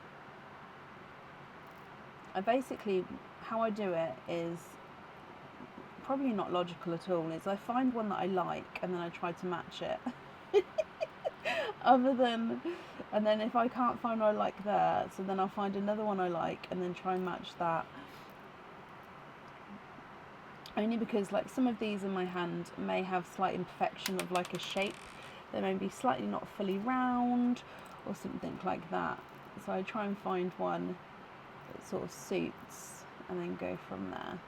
How I do it is probably not logical at all, is I find one that I like and then I try to match it. And then if I can't find what I like there, so then I'll find another one I like and then try and match that. Only because like some of these in my hand may have slight imperfection of like a shape. They may be slightly not fully round or something like that. So I try and find one that sort of suits and then go from there.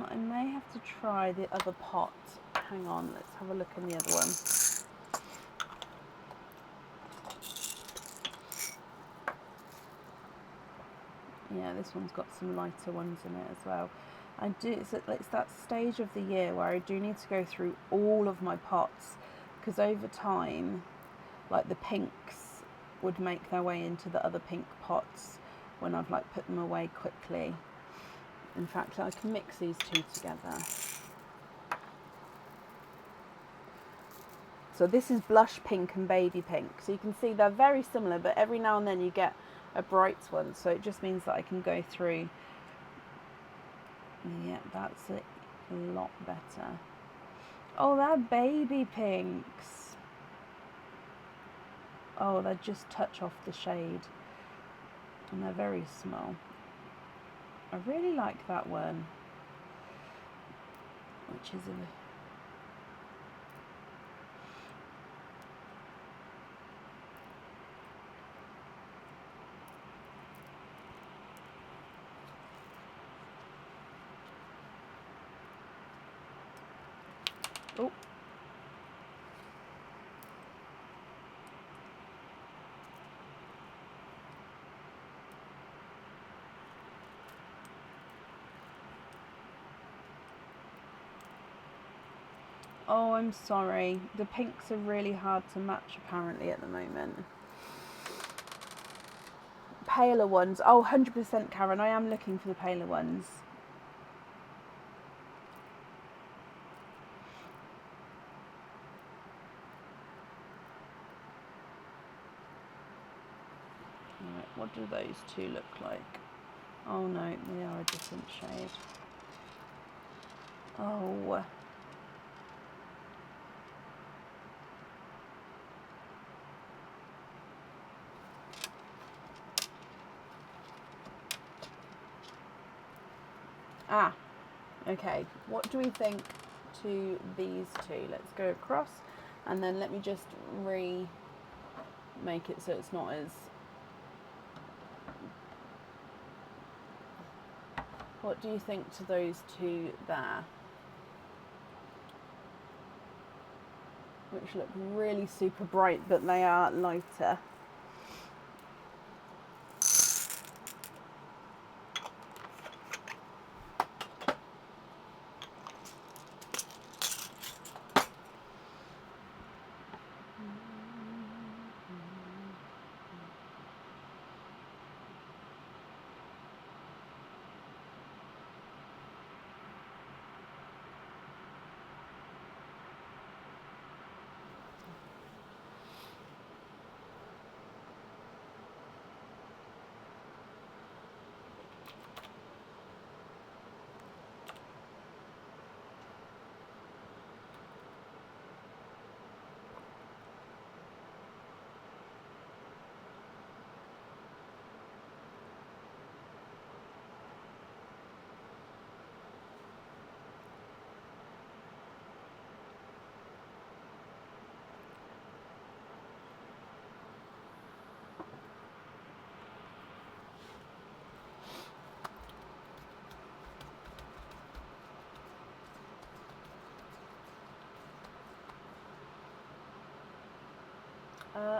I may have to try the other pot. Hang on, let's have a look in the other one. Yeah, this one's got some lighter ones in it as well. It's that stage of the year where I do need to go through all of my pots, because over time, like the pinks would make their way into the other pink pots when I've like put them away quickly. In fact, I can mix these two together. So this is blush pink and baby pink. So you can see they're very similar, but every now and then you get a bright one. So it just means that I can go through. Yeah, that's a lot better. Oh, they're baby pinks. Oh, they just touch off the shade. And they're very small. I really like that one. Which is a... Oh. Oh, I'm sorry. The pinks are really hard to match apparently at the moment. Paler ones. Oh, 100% Karen. I am looking for the paler ones. Right, what do those two look like? Oh no, they are a different shade. Oh. Ah, okay. What do we think to these two? Let's go across and then let me just remake it so it's not as... What do you think to those two there? Which look really super bright, but they are lighter.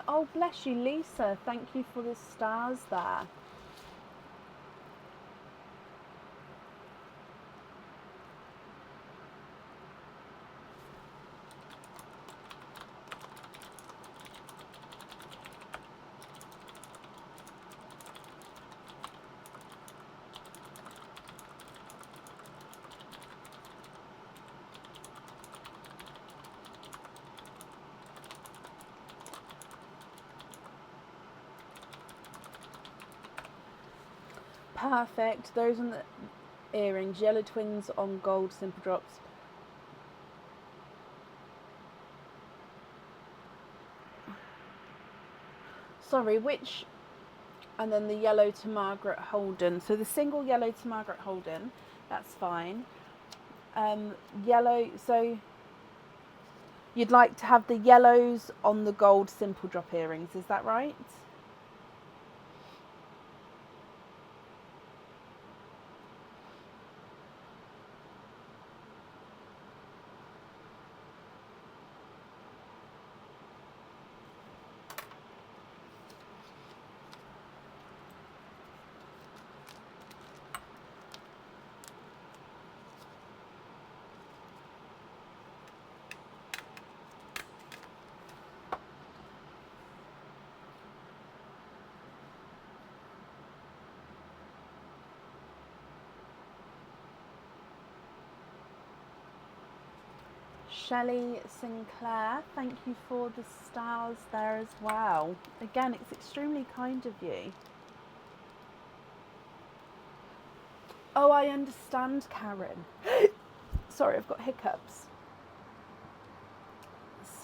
Oh, bless you, Lisa. Thank you for the stars there. Perfect. Those on the earrings. Yellow twins on gold simple drops. Sorry, which... And then the yellow to Margaret Holden. So the single yellow to Margaret Holden, that's fine. Yellow, so you'd like to have the yellows on the gold simple drop earrings, is that right? Shelley Sinclair, thank you for the stars there as well. Again, it's extremely kind of you. Oh, I understand, Karen. Sorry, I've got hiccups.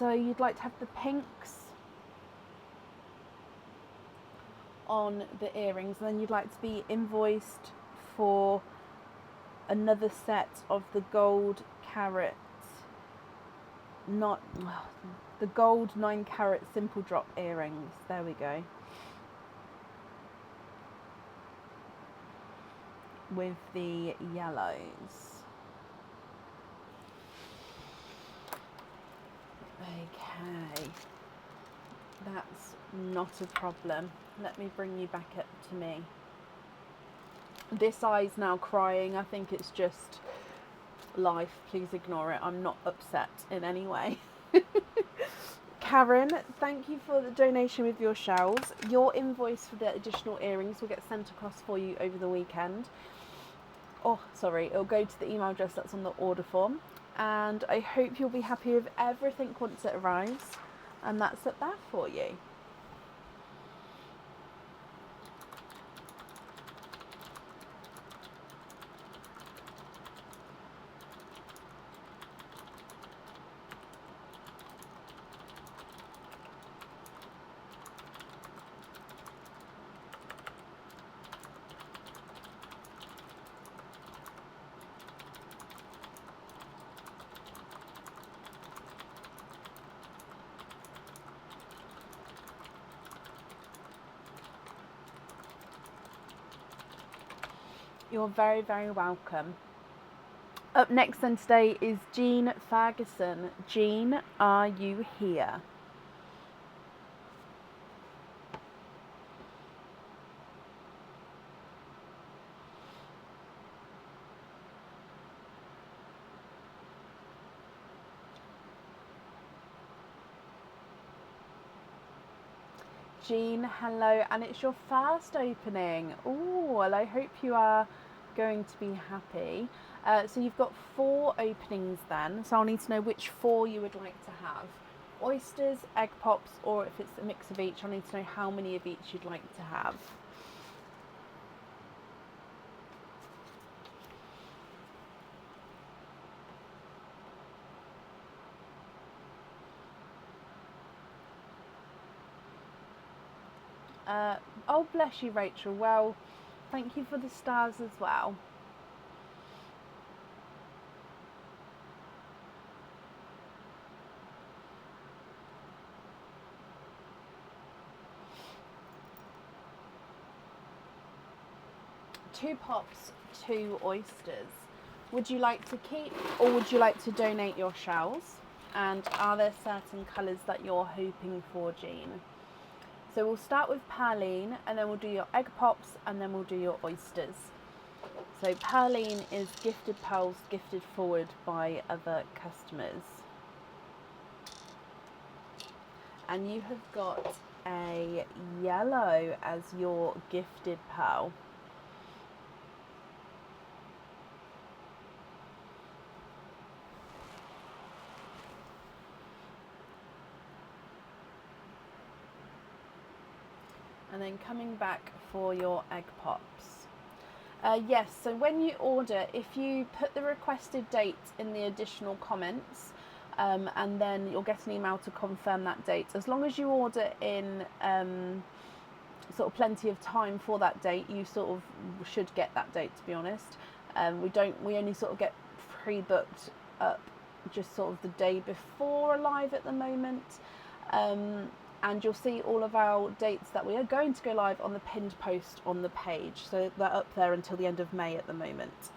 So you'd like to have the pinks on the earrings, and then you'd like to be invoiced for another set of the gold carat, not the gold 9 carat simple drop earrings. There we go. With the yellows. Okay, that's not a problem. Let me bring you back up to me. This eye's now crying. I think it's just life. Please ignore it. I'm not upset in any way. Karen, thank you for the donation with your shells. Your invoice for the additional earrings will get sent across for you over the weekend. Oh, sorry, it'll go to the email address that's on the order form. And I hope you'll be happy with everything once it arrives. And that's up there for you. You're very, very welcome. Up next then today is Jean Ferguson. Jean, are you here? Jean, hello, and it's your first opening. Oh, well, I hope you are going to be happy. So you've got 4 openings then, so I'll need to know which 4 you would like to have. Oysters, egg pops, or if it's a mix of each, I'll need to know how many of each you'd like to have. Oh, bless you, Rachel. Well, thank you for the stars as well. Two pops, 2 oysters. Would you like to keep or would you like to donate your shells? And are there certain colours that you're hoping for, Jean? So we'll start with Perline, and then we'll do your egg pops, and then we'll do your oysters. So Perline is gifted pearls gifted forward by other customers. And you have got a yellow as your gifted pearl. And then coming back for your egg pops. Yes, so when you order, if you put the requested date in the additional comments, and then you'll get an email to confirm that date. As long as you order in sort of plenty of time for that date, you sort of should get that date, to be honest. We only sort of get pre-booked up just sort of the day before live at the moment. And you'll see all of our dates that we are going to go live on the pinned post on the page. So they're up there until the end of May at the moment.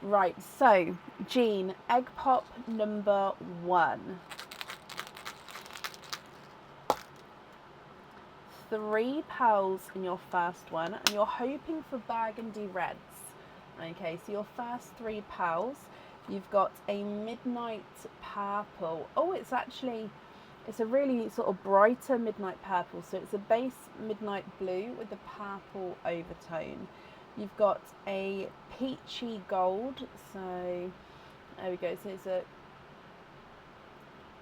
Right, so Jean, egg pop number 1. 3 pearls in your first one, and you're hoping for burgundy reds. Okay, so your first 3 pearls, you've got a midnight purple. Oh, it's a really sort of brighter midnight purple. So it's a base midnight blue with a purple overtone. You've got a peachy gold. So there we go. So it's a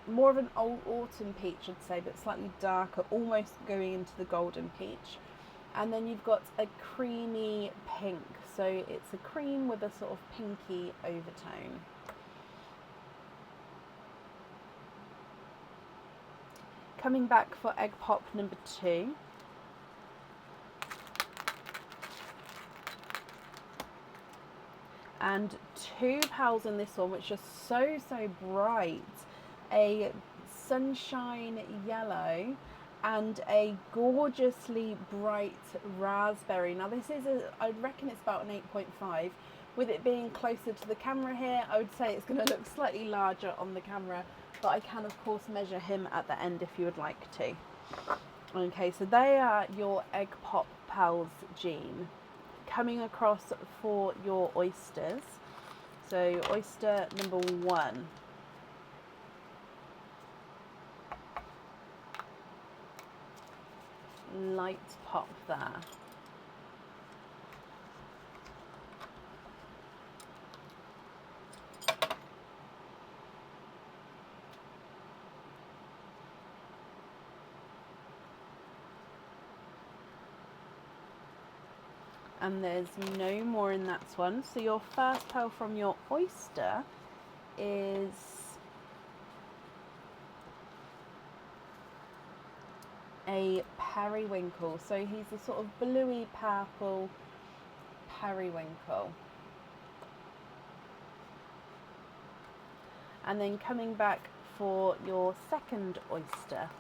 more of an old autumn peach, I'd say, but slightly darker, almost going into the golden peach. And then you've got a creamy pink. So it's a cream with a sort of pinky overtone. Coming back for egg pop number 2. And 2 pals in this one, which are so bright. A sunshine yellow and a gorgeously bright raspberry. Now this is I reckon it's about an 8.5. With it being closer to the camera here, I would say it's going to look slightly larger on the camera, but I can of course measure him at the end if you would like to. Okay, so they are your egg pop pals, Jean. Coming across for your oysters. So oyster number 1. Light pop there. And there's no more in that one. So your first pearl from your oyster is a periwinkle. So he's a sort of bluey purple periwinkle. And then coming back for your second oyster.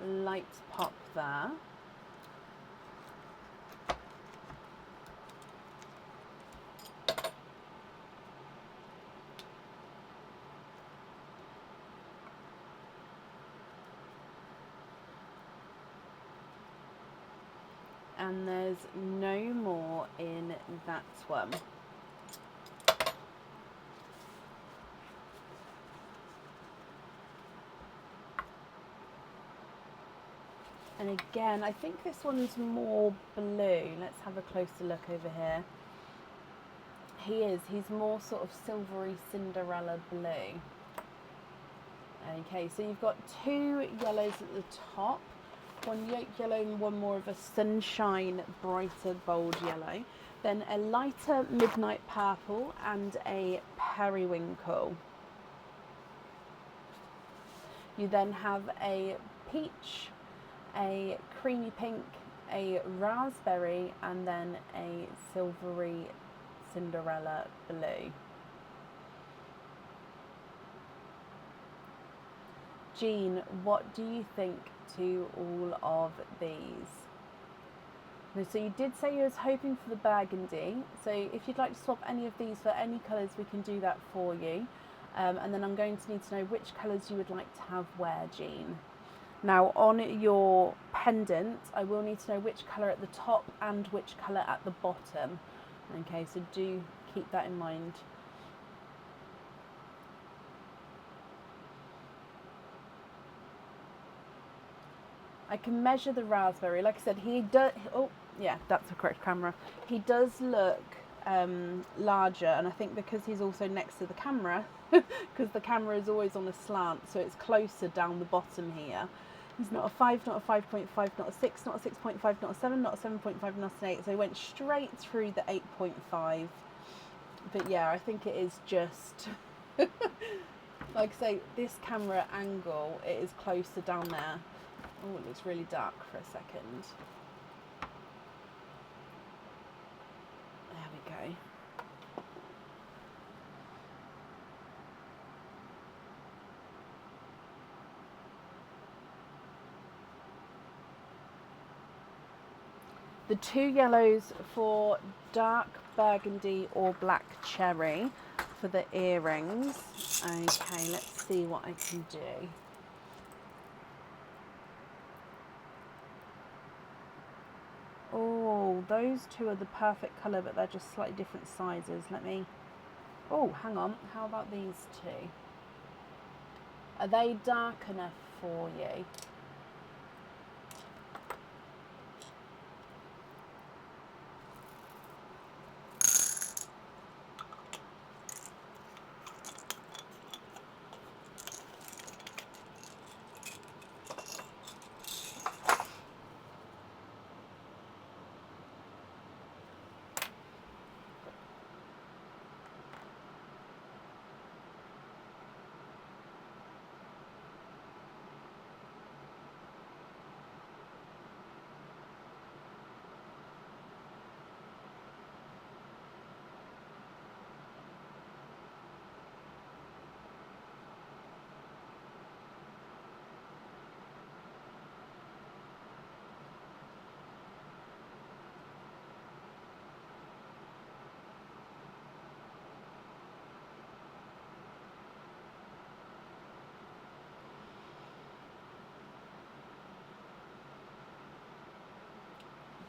Light pop there. And there's no more in that one. And again, I think this one's more blue. Let's have a closer look over here. He's more sort of silvery Cinderella blue. Okay, so you've got 2 yellows at the top. One yolk yellow and one more of a sunshine, brighter, bold yellow. Then a lighter midnight purple and a periwinkle. You then have a peach, a creamy pink, a raspberry, and then a silvery Cinderella blue. Jean, what do you think to all of these? So you did say you was hoping for the burgundy. So if you'd like to swap any of these for any colours, we can do that for you. And then I'm going to need to know which colours you would like to have where, Jean. Now on your pendant, I will need to know which colour at the top and which colour at the bottom. Okay, so do keep that in mind. I can measure the raspberry. Like I said, he does. Oh, yeah, that's the correct camera. He does look larger, and I think because he's also next to the camera, because the camera is always on a slant, so it's closer down the bottom here. He's not a 5, not a 5.5, not a 6, not a 6.5, not a 7, not a 7.5, not an 8. So he went straight through the 8.5. But yeah, I think it is just, like I say, this camera angle, it is closer down there. Oh, it looks really dark for a second. There we go. The 2 yellows for dark burgundy or black cherry for the earrings. Okay, let's see what I can do. Oh, those 2 are the perfect colour, but they're just slightly different sizes. Let me... Oh, hang on. How about these 2? Are they dark enough for you?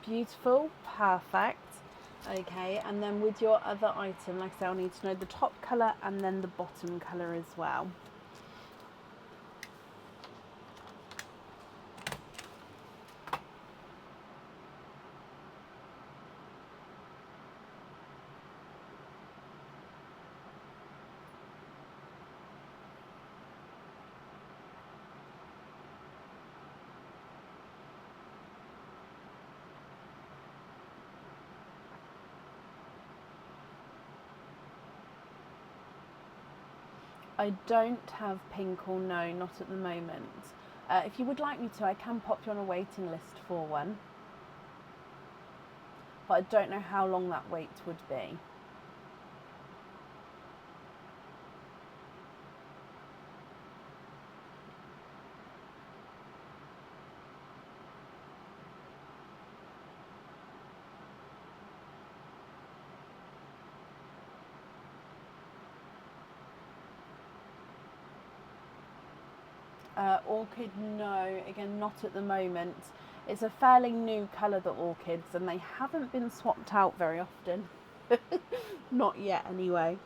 Beautiful, perfect. Okay, and then with your other item, like I say, I'll need to know the top colour and then the bottom colour as well. I don't have pink, or no, not at the moment. If you would like me to, I can pop you on a waiting list for one. But I don't know how long that wait would be. Orchid, no, again, not at the moment. It's a fairly new colour, the orchids, and they haven't been swapped out very often. Not yet, anyway.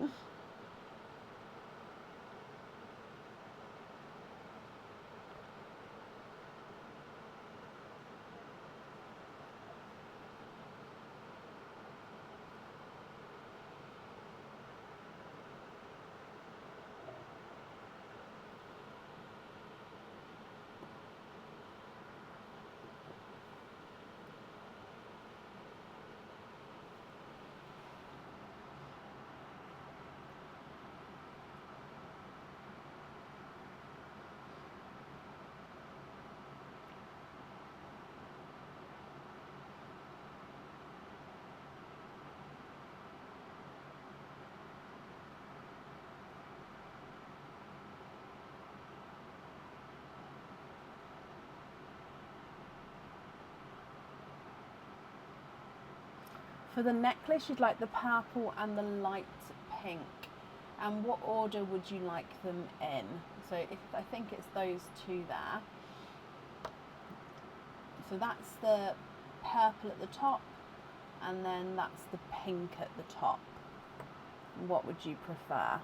For the necklace, you'd like the purple and the light pink. And what order would you like them in? So I think it's those two there. So that's the purple at the top, and then that's the pink at the top. What would you prefer?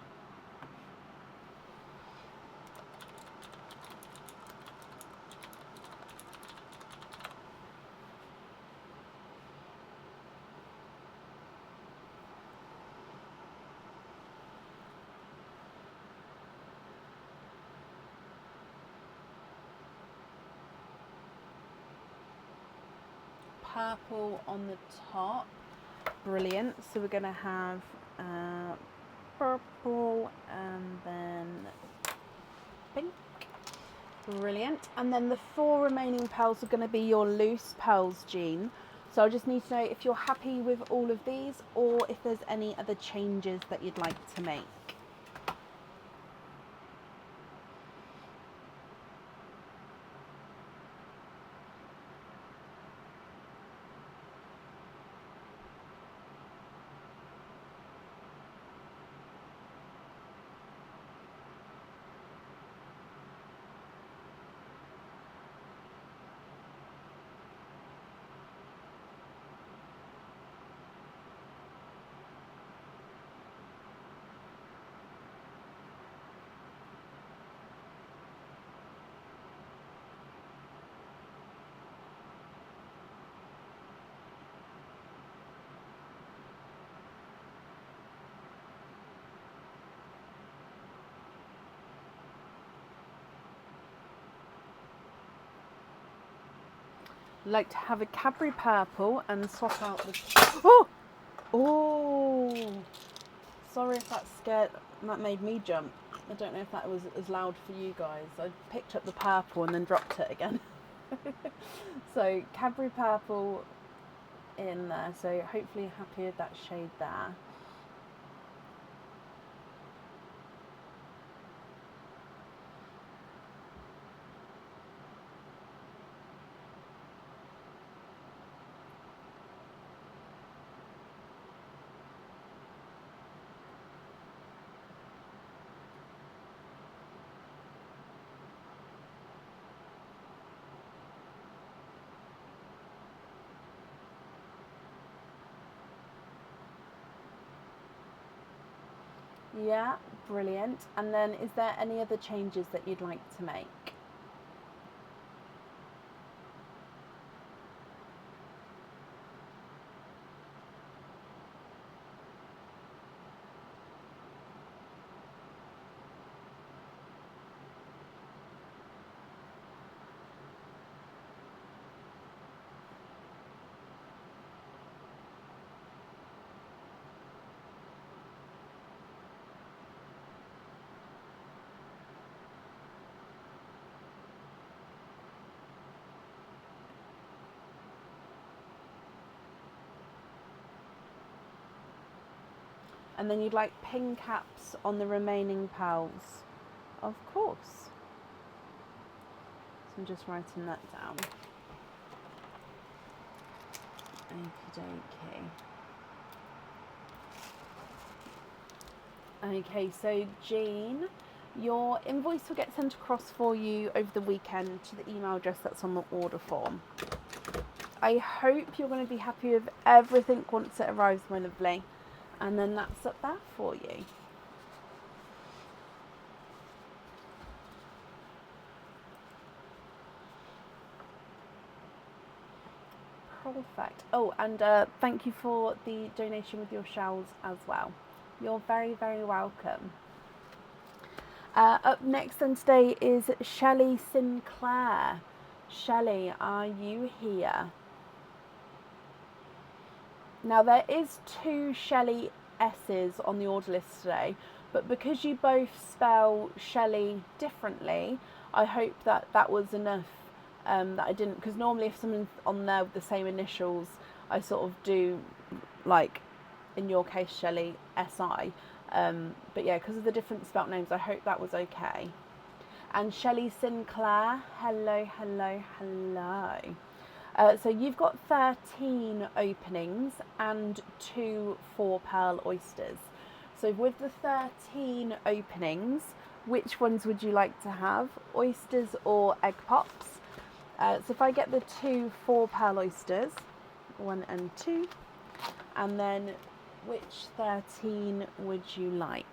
Purple on the top, brilliant. So we're going to have purple and then pink, brilliant. And then the 4 remaining pearls are going to be your loose pearls, Jean. So I just need to know if you're happy with all of these, or if there's any other changes that you'd like to make. Like to have a Cadbury purple and swap out the... Oh! Sorry if that scared... That made me jump. I don't know if that was as loud for you guys. I picked up the purple and then dropped it again. So Cadbury purple in there. So hopefully happy with that shade there. Yeah, brilliant. And then is there any other changes that you'd like to make? And then you'd like pin caps on the remaining pearls. Of course. So I'm just writing that down. Okie dokie. Okay, so Jean, your invoice will get sent across for you over the weekend to the email address that's on the order form. I hope you're going to be happy with everything once it arrives, my lovely. And then that's up there for you. Perfect. Oh, and thank you for the donation with your shells as well. You're very, very welcome. Up next then today is Shelley Sinclair. Shelley, are you here? Now there is 2 Shelley S's on the order list today, but because you both spell Shelley differently, I hope that that was enough that I didn't, because normally if someone's on there with the same initials, I sort of do, like in your case Shelley SI, but yeah, because of the different spelt names, I hope that was okay. And Shelley Sinclair, hello, hello, hello. So you've got 13 openings and 2 4-pearl oysters. So with the 13 openings, which ones would you like to have? Oysters or egg pops? So if I get the 2 4-pearl oysters, 1 and 2, and then which 13 would you like?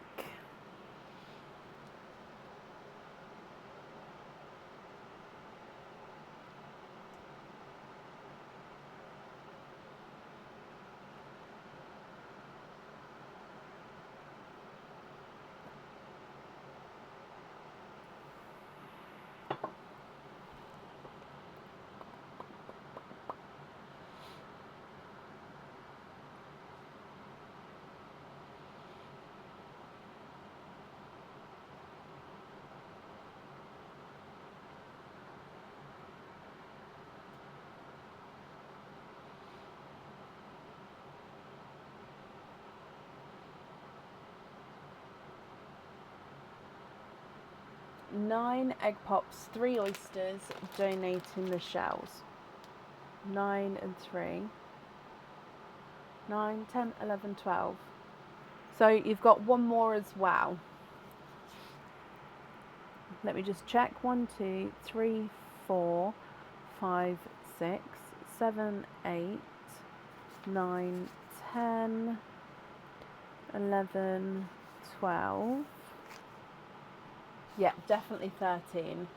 Nine egg pops, 3 oysters, donating the shells. 9 and 3. 9, 10, 11, 12. So you've got one more as well. Let me just check. 1, 2, 3, 4, 5, 6, 7, 8, 9, 10, 11, 12. Yeah, definitely 13.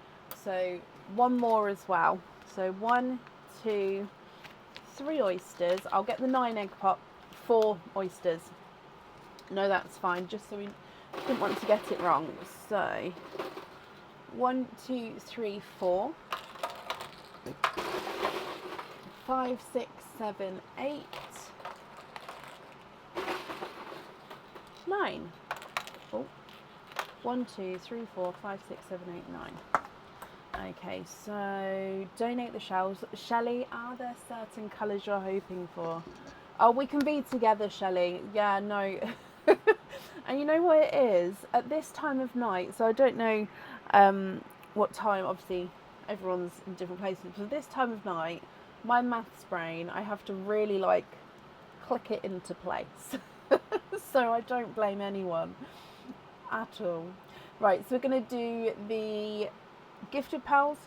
So one more as well. So 1, 2, 3 oysters. I'll get the 9 egg pop, 4 oysters. No, that's fine. Just so we didn't want to get it wrong. So 1, 2, 3, 4, 5, 6, 7, 8, 9. Oh. 1, 2, 3, 4, 5, 6, 7, 8, 9. Okay, so donate the shells. Shelley, are there certain colours you're hoping for? Oh, we can be together, Shelley. Yeah, no. And you know what it is? At this time of night, so I don't know what time, obviously everyone's in different places, but this time of night, my maths brain, I have to really like click it into place. So I don't blame anyone at all. Right, so we're going to do the gifted pearls,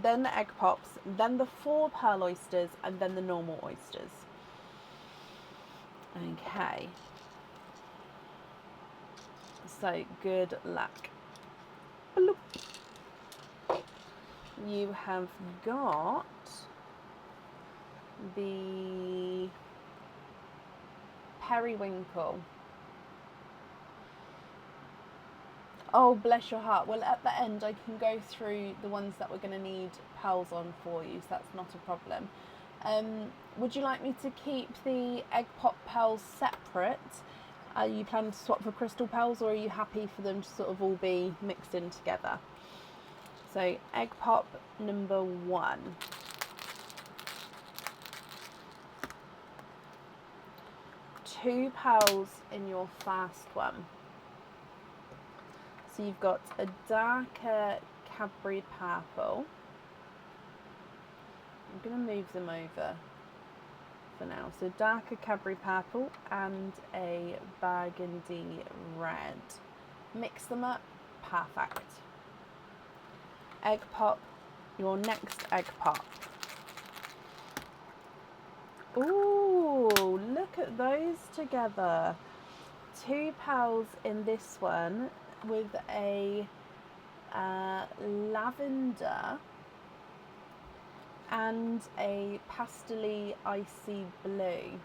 then the egg pops, then the 4-pearl oysters, and then the normal oysters. Okay. So good luck. Bloop. You have got the periwinkle. Oh, bless your heart. Well, at the end, I can go through the ones that we're going to need pals on for you, so that's not a problem. Would you like me to keep the egg pop pals separate? Are you planning to swap for crystal pals, or are you happy for them to sort of all be mixed in together? So, egg pop number 1. Two pals in your fast one. So you've got a darker Cadbury purple. I'm going to move them over for now. So darker Cadbury purple and a burgundy red. Mix them up. Perfect. Egg pop. Your next egg pop. Ooh, look at those together. Two pals in this one with a lavender and a pastel-y icy blue,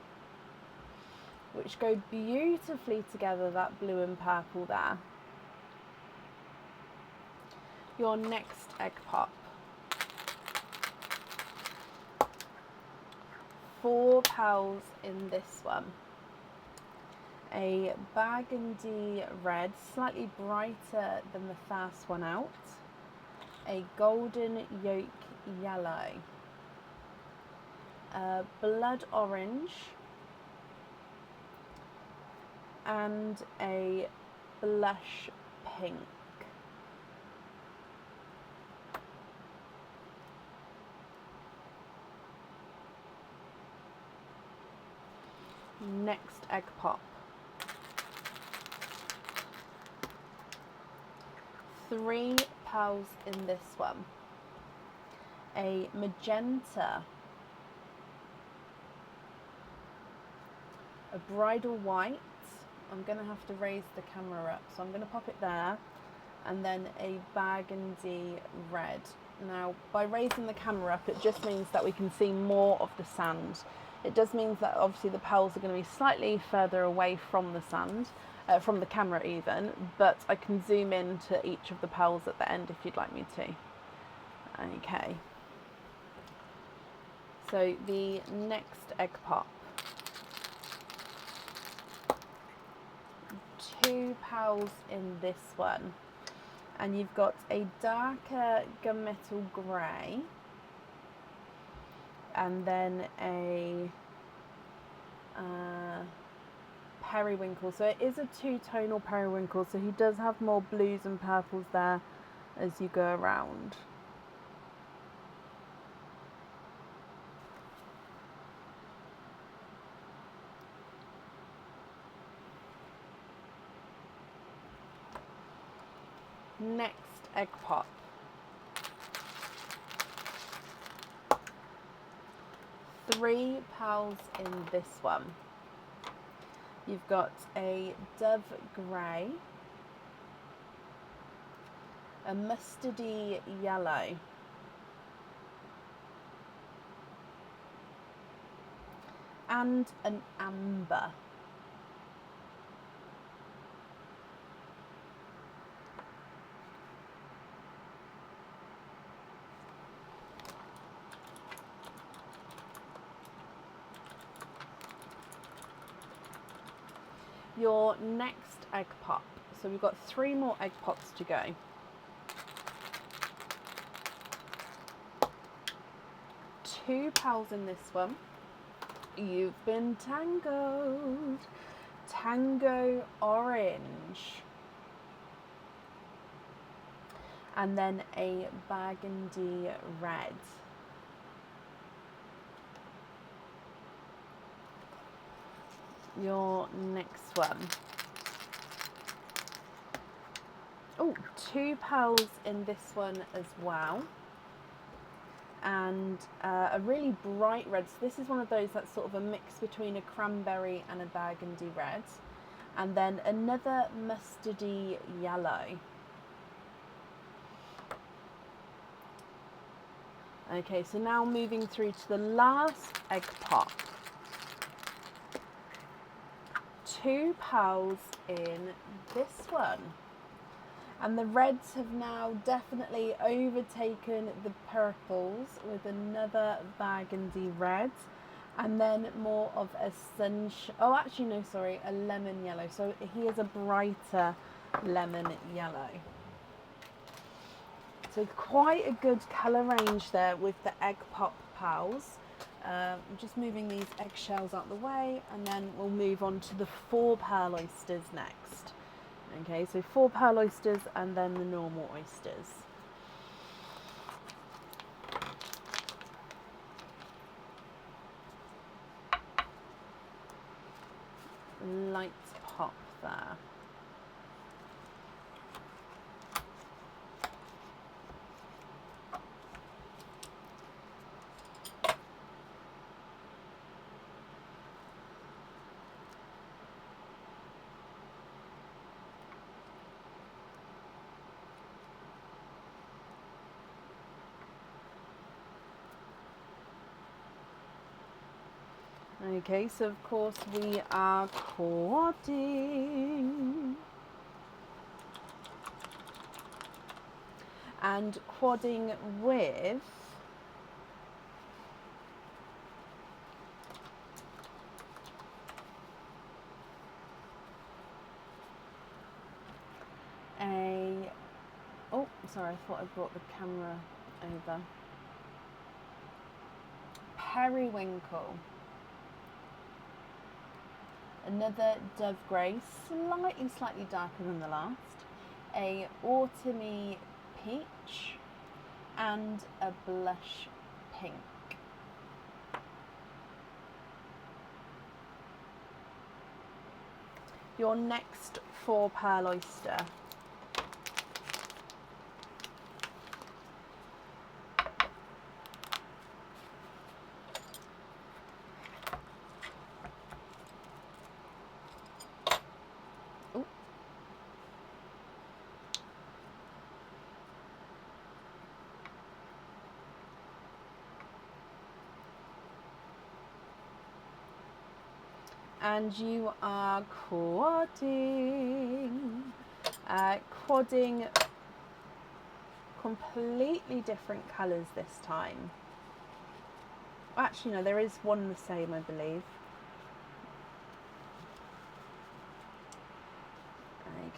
which go beautifully together, that blue and purple there. Your next egg pop. 4 pals in this one. A burgundy red, slightly brighter than the first one out. A golden yolk yellow. A blood orange. And a blush pink. Next egg pop. 3 pals in this one. A magenta, a bridal white. I'm going to have to raise the camera up, so I'm going to pop it there, and then a burgundy red. Now, by raising the camera up, it just means that we can see more of the sand. It does mean that obviously the pals are going to be slightly further away from the sand, from the camera even, but I can zoom in to each of the pals at the end if you'd like me to. Okay. So the next egg pop. 2 pals in this one. And you've got a darker gunmetal grey. And then a periwinkle. So it is a 2-tonal periwinkle, so he does have more blues and purples there as you go around. Next egg pop. 3 pals in this one. You've got a dove grey, a mustardy yellow, and an amber. Your next egg pop. So we've got 3 more egg pops to go. 2 pals in this one. You've been tangoed. Tango orange. And then a burgundy red. Your next one. Oh, 2 pals in this one as well. And a really bright red. So this is one of those that's sort of a mix between a cranberry and a burgundy red. and then another mustardy yellow. Okay, so now moving through to the last egg pop. 2 pearls in this one. And the reds have now definitely overtaken the purples with another burgundy red. And then more of a a lemon yellow. So here's a brighter lemon yellow. So quite a good colour range there with the egg pop pearls. I'm just moving these eggshells out the way, and then we'll move on to the 4 pearl oysters next. Okay, so 4 pearl oysters and then the normal oysters. Light pop there. Okay, so of course we are quadding. And quadding with oh, sorry, I thought I brought the camera over. Periwinkle. Another dove grey, slightly darker than the last. A autumny peach and a blush pink. Your next 4 pearl oyster. And you are quadding. Quadding completely different colours this time. Actually, no, there is one the same, I believe.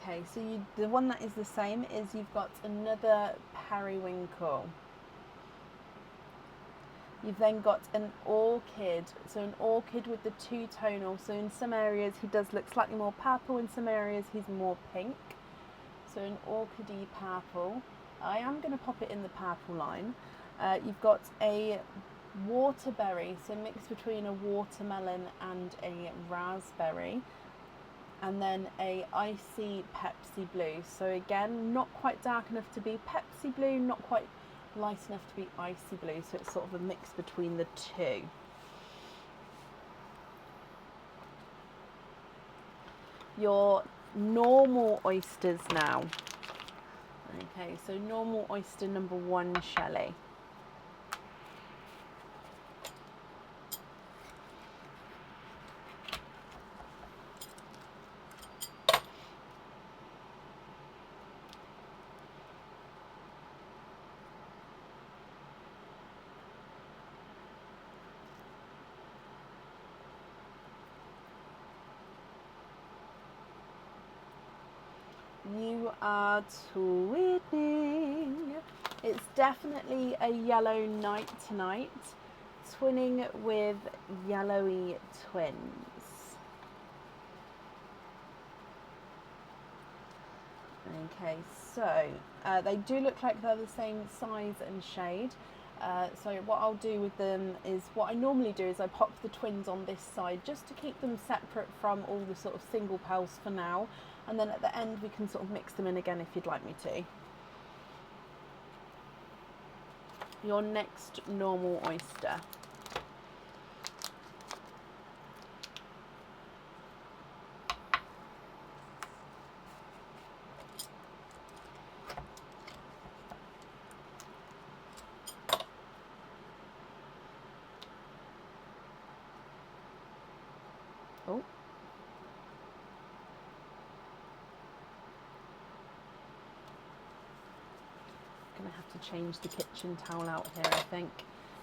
Okay, so the one that is the same is you've got another periwinkle. You've then got an orchid, so an orchid with the 2-tonal. So in some areas he does look slightly more purple, in some areas he's more pink. So an orchidy purple. I am going to pop it in the purple line. You've got a waterberry, so mixed between a watermelon and a raspberry. And then a icy Pepsi blue. So again, not quite dark enough to be Pepsi blue, not quite light enough to be icy blue, so it's sort of a mix between the two. Your normal oysters now. Okay, so normal oyster number 1, Shelley. You are twinning. It's definitely a yellow night tonight, twinning with yellowy twins. Okay, so they do look like they're the same size and shade. So what I'll do with them is, what I normally do is I pop the twins on this side just to keep them separate from all the sort of single pearls for now. And then at the end we can sort of mix them in again if you'd like me to. Your next normal oyster. Oh. Gonna have to change the kitchen towel out here, I think.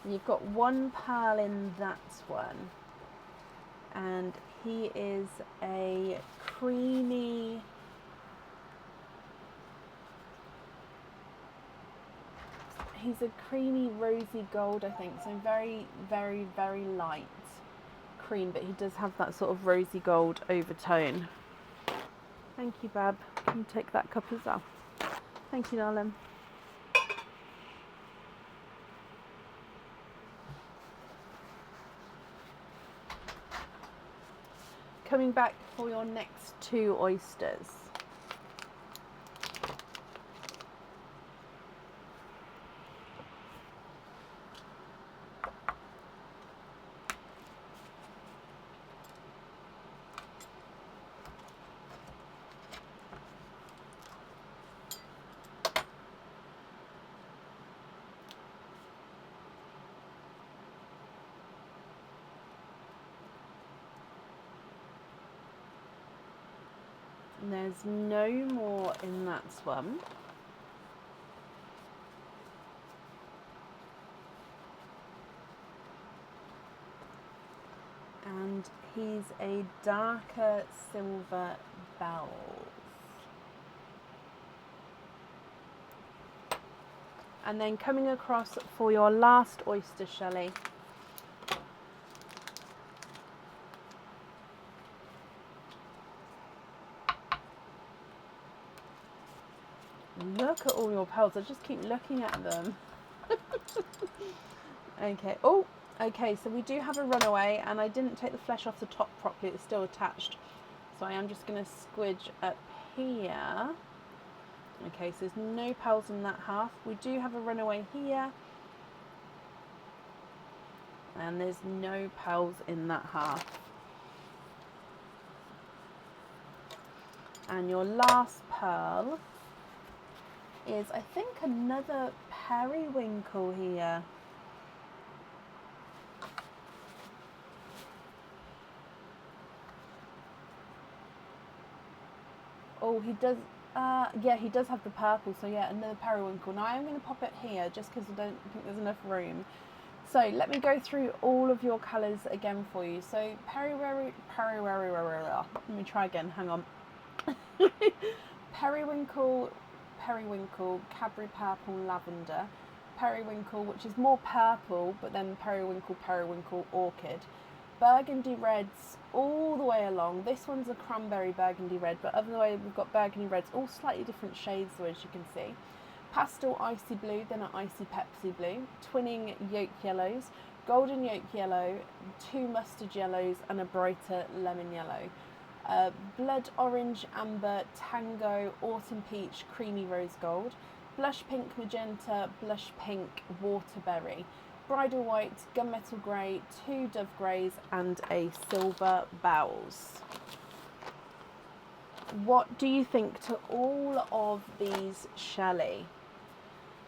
And you've got one pearl in that one, and he is a creamy, he's a creamy rosy gold, I think, so very, very, very light cream, but he does have that sort of rosy gold overtone. Thank you, Bab. Can you take that cup as well? Thank you, darling. Coming back for your next 2 oysters. And there's no more in that one. And he's a darker silver bells. And then coming across for your last oyster, Shelley. Look at all your pearls. I just keep looking at them. Okay. Oh, okay. So we do have a runaway, and I didn't take the flesh off the top properly. It's still attached. So I am just going to squidge up here. Okay, so there's no pearls in that half. We do have a runaway here. And there's no pearls in that half. And your last pearl is, I think, another periwinkle here. Oh, he does, yeah, he does have the purple, so yeah, another periwinkle. Now I am going to pop it here just because I don't think there's enough room. So let me go through all of your colours again for you. So let me try again, hang on. Periwinkle, Cadbury purple, lavender, periwinkle, which is more purple, but then periwinkle, orchid, burgundy reds all the way along. This one's a cranberry burgundy red, but other way we've got burgundy reds, all slightly different shades though, as you can see. Pastel icy blue, then an icy Pepsi blue, twinning yolk yellows, golden yolk yellow, 2 mustard yellows, and a brighter lemon yellow. Blood orange, amber, tango, autumn peach, creamy rose gold, blush pink magenta, blush pink waterberry, bridal white, gunmetal grey, 2 dove greys, and a silver bowls. What do you think to all of these, Shelley?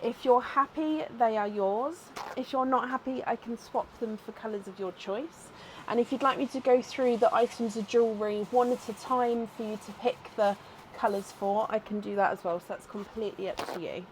If you're happy, they are yours. If you're not happy, I can swap them for colours of your choice. And if you'd like me to go through the items of jewellery one at a time for you to pick the colours for, I can do that as well. So that's completely up to you.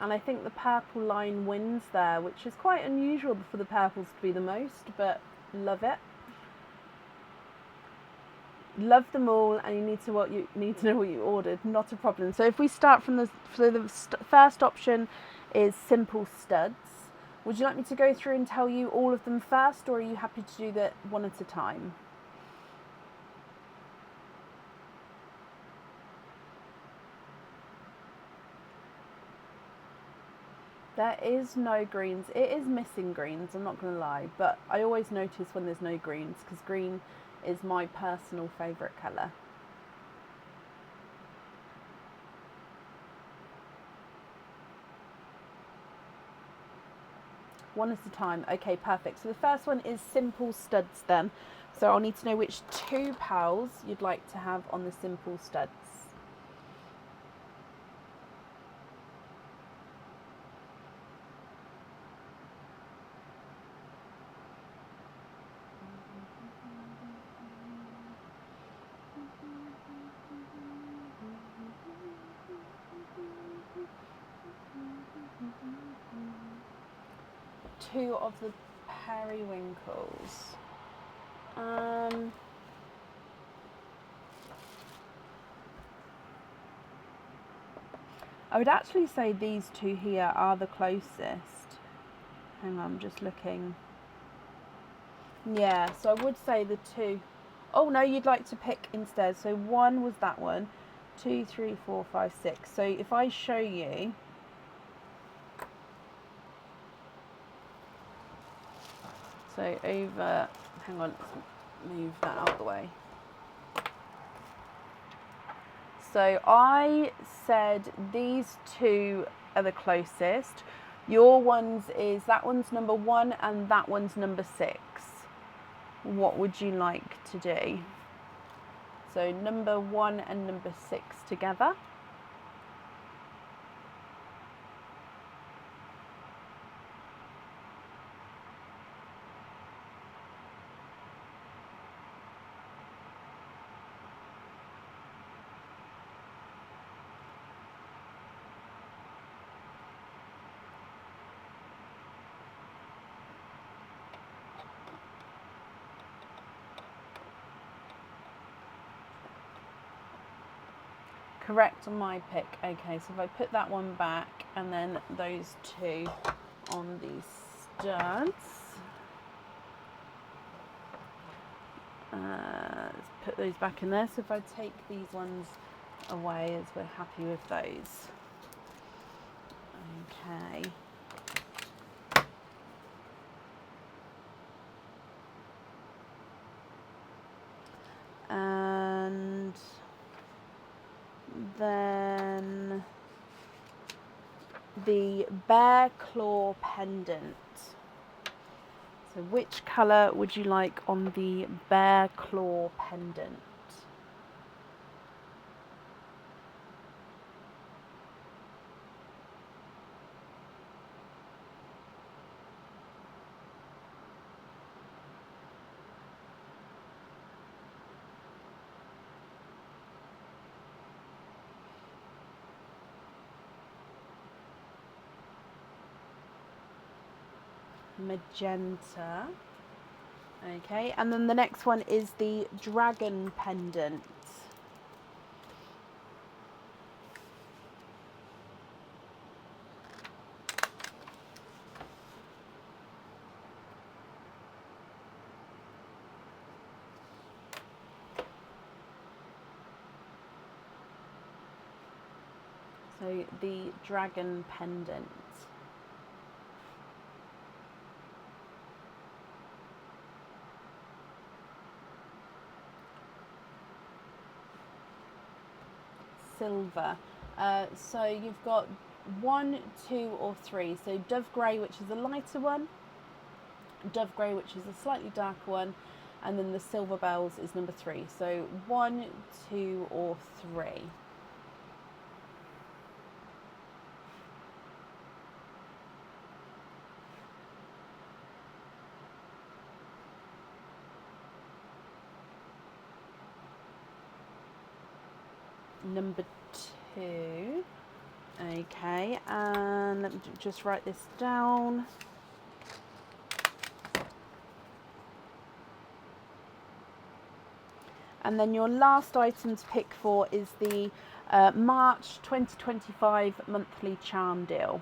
And I think the purple line wins there, which is quite unusual for the purples to be the most, but love it. Love them all, and you need to know what you ordered. Not a problem. So if we start from the first option is simple studs. Would you like me to go through and tell you all of them first, or are you happy to do that one at a time? There is no greens. It is missing greens, I'm not going to lie, but I always notice when there's no greens because green is my personal favourite colour. One at a time. Okay, perfect. So the first one is simple studs then. So I'll need to know which 2 pals you'd like to have on the simple studs. Two of the periwinkles. I would actually say these 2 here are the closest. Hang on, I'm just looking. Yeah, so I would say the 2. Oh no, you'd like to pick instead. So 1 was that one. 2, 3, 4, 5, 6. So if I show you, so over, hang on, let's move that out of the way. So I said these 2 are the closest. Your ones is, that one's number 1 and that one's number 6. What would you like to do? So number 1 and number 6 together. Correct on my pick. Okay, so if I put that one back and then those 2 on the studs. Let's put those back in there. So if I take these ones away, as we're happy with those. Okay. And then the bear claw pendant. So which colour would you like on the bear claw pendant? Magenta. Okay, and then the next one is the dragon pendant. So the dragon pendant. Silver. So you've got 1, 2 or 3. So dove grey, which is a lighter one, dove grey, which is a slightly darker one, and then the silver bells is number 3. So 1, 2 or 3. Number 2. Okay, and let me just write this down. And then your last item to pick for is the March 2025 monthly charm deal.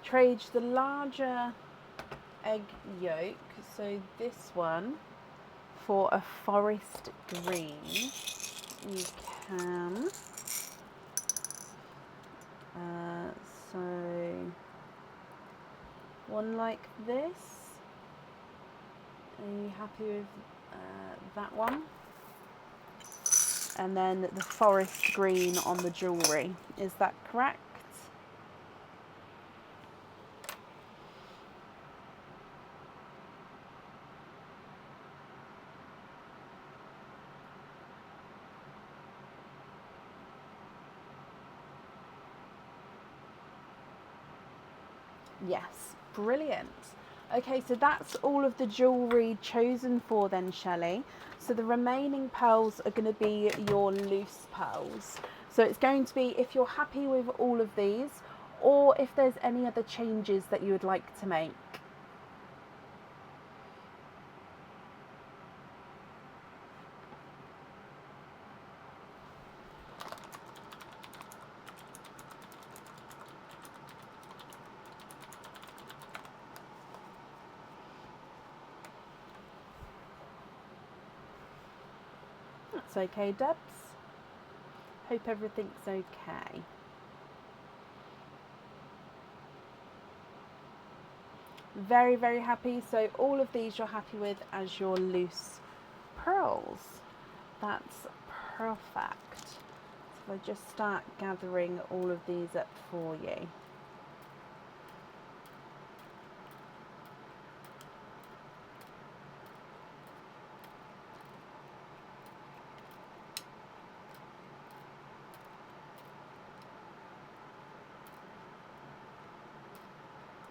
trade the larger egg yolk, so this one, for a forest green. You can. So one like this. Are you happy with that one? And then the forest green on the jewellery. Is that correct? Yes, brilliant. Okay, so that's all of the jewellery chosen for then, Shelley. So the remaining pearls are going to be your loose pearls. So it's going to be if you're happy with all of these, or if there's any other changes that you would like to make. That's okay, Debs. Hope everything's okay. Very, very happy. So all of these you're happy with as your loose pearls. That's perfect. So I just start gathering all of these up for you.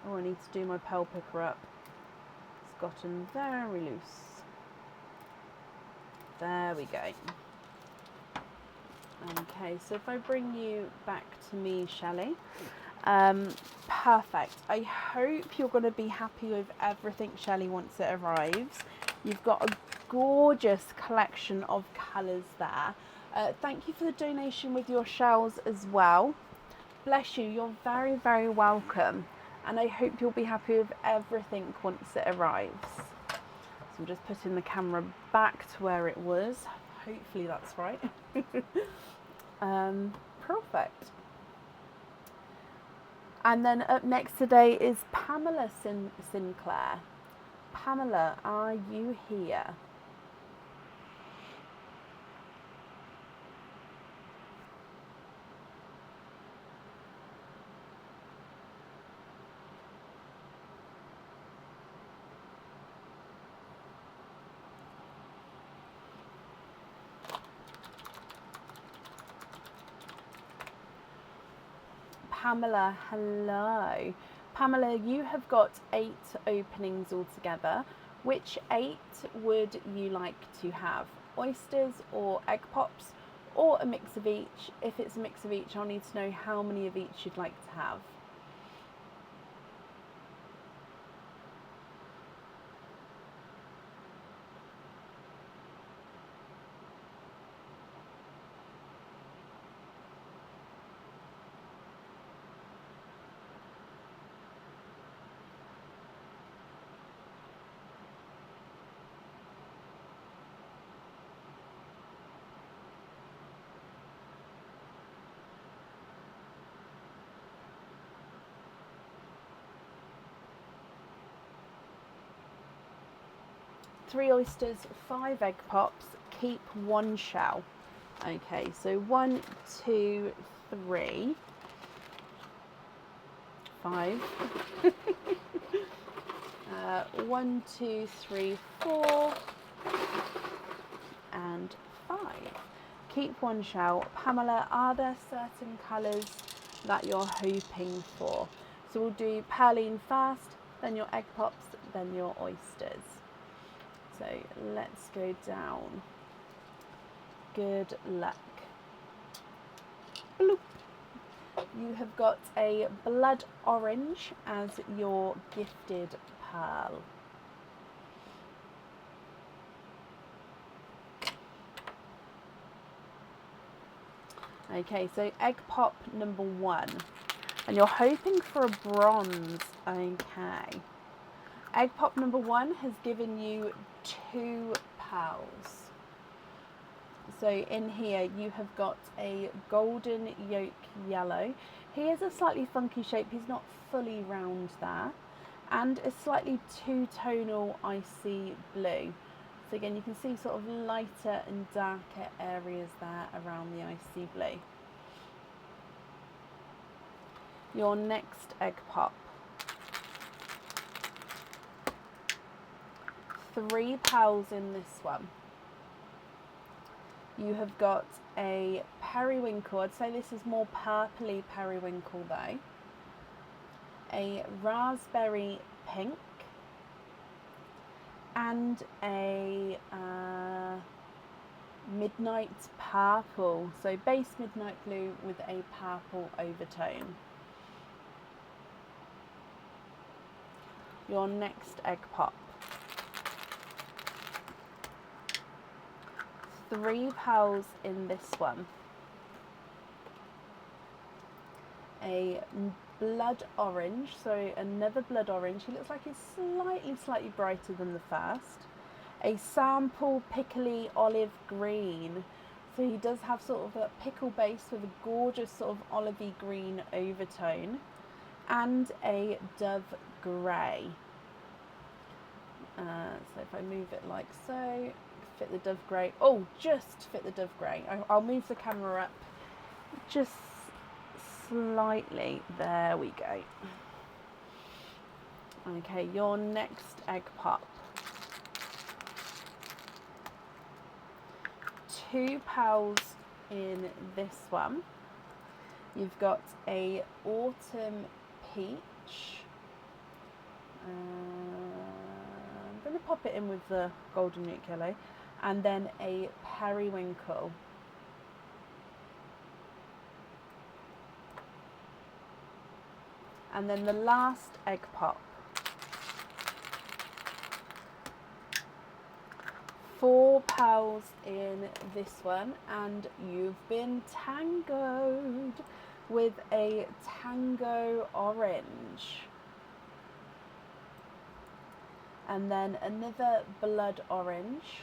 Oh, I need to do my pearl picker up. It's gotten very loose. There we go. Okay, so if I bring you back to me, Shelley. Perfect. I hope you're going to be happy with everything, Shelley, once it arrives. You've got a gorgeous collection of colours there. Thank you for the donation with your shells as well. Bless you. You're very, very welcome. And I hope you'll be happy with everything once it arrives. So I'm just putting the camera back to where it was. Hopefully that's right. Perfect. And then up next today is Pamela Sinclair. Pamela, are you here? Pamela, hello. Pamela, you have got 8 openings altogether. Which 8 would you like to have? Oysters or egg pops, or a mix of each? If it's a mix of each, I'll need to know how many of each you'd like to have. Three oysters, 5 egg pops, keep 1 shell. Okay, so 1, 2, 3, 5. 1, 2, 3, 4, and 5. Keep 1 shell. Pamela, are there certain colours that you're hoping for? So we'll do perline first, then your egg pops, then your oysters. So let's go down. Good luck. Bloop. You have got a blood orange as your gifted pearl. Okay, so egg pop number 1. And you're hoping for a bronze. Okay. Egg pop number 1 has given you 2 pals. So in here you have got a golden yolk yellow. He is a slightly funky shape, he's not fully round there. And a slightly two-tonal icy blue. So again, you can see sort of lighter and darker areas there around the icy blue. Your next egg pop. 3 pals in this one. You have got a periwinkle. I'd say this is more purpley periwinkle though. A raspberry pink. And a midnight purple. So base midnight blue with a purple overtone. Your next egg pop. 3 pals in this one. A blood orange, so another blood orange. He looks like he's slightly brighter than the first. A sample pickly olive green. So he does have sort of a pickle base with a gorgeous sort of olivey green overtone. And a dove grey. So if I move it like so, fit the dove grey. Oh, just fit the dove grey. I'll move the camera up just slightly. There we go. Okay, your next egg pop. 2 pals in this one. You've got a autumn peach. I'm going to pop it in with the golden yolk yellow. And then a periwinkle. And then the last egg pop. 4 pals in this one, and you've been tangoed with a tango orange. And then another blood orange.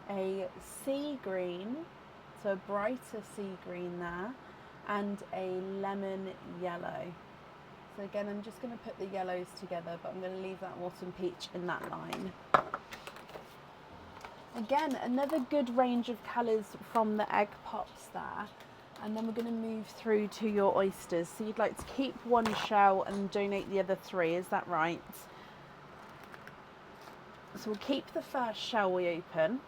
A sea green, so a brighter sea green there, and a lemon yellow. So again, I'm just going to put the yellows together, but I'm going to leave that autumn peach in that line. Again, another good range of colours from the egg pops there. And then we're going to move through to your oysters. So you'd like to keep 1 shell and donate the other 3, is that right? So we'll keep the first shell we open.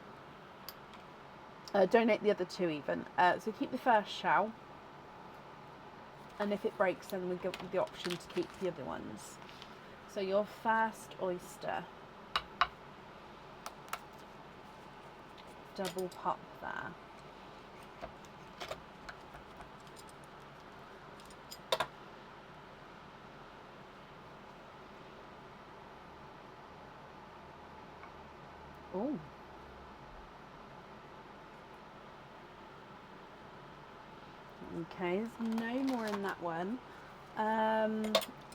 Donate the other 2 even. So keep the first shell. And if it breaks, then we give the option to keep the other ones. So your first oyster. Double pop there. Oh. Okay, there's no more in that one.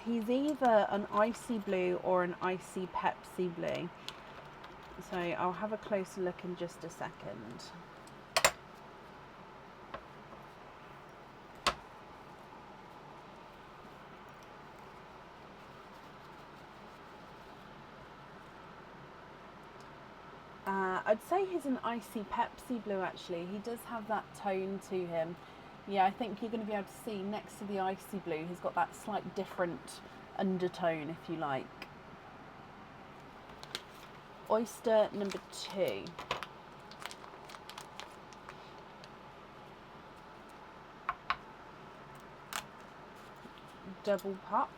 He's either an icy blue or an icy Pepsi blue. So I'll have a closer look in just a second. I'd say he's an icy Pepsi blue actually. He does have that tone to him. Yeah, I think you're going to be able to see next to the icy blue, he's got that slight different undertone, if you like. Oyster number 2. Double pop.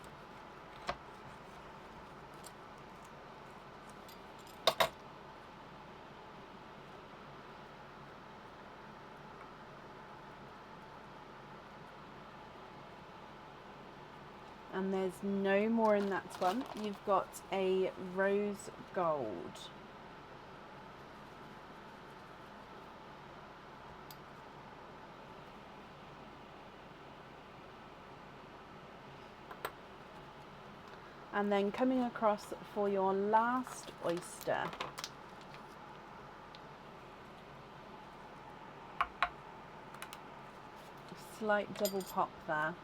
And there's no more in that one. You've got a rose gold. And then coming across for your last oyster. Slight double pop there.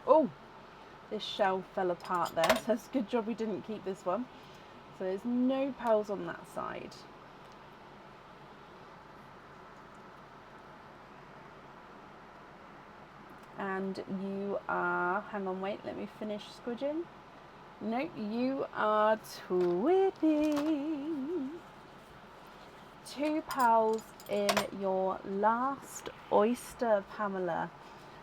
Oh, this shell fell apart there, so it's a good job we didn't keep this one. So there's no pearls on that side. And you are, hang on, wait, let me finish squidging. No, you are twipping. 2 pearls in your last oyster, Pamela.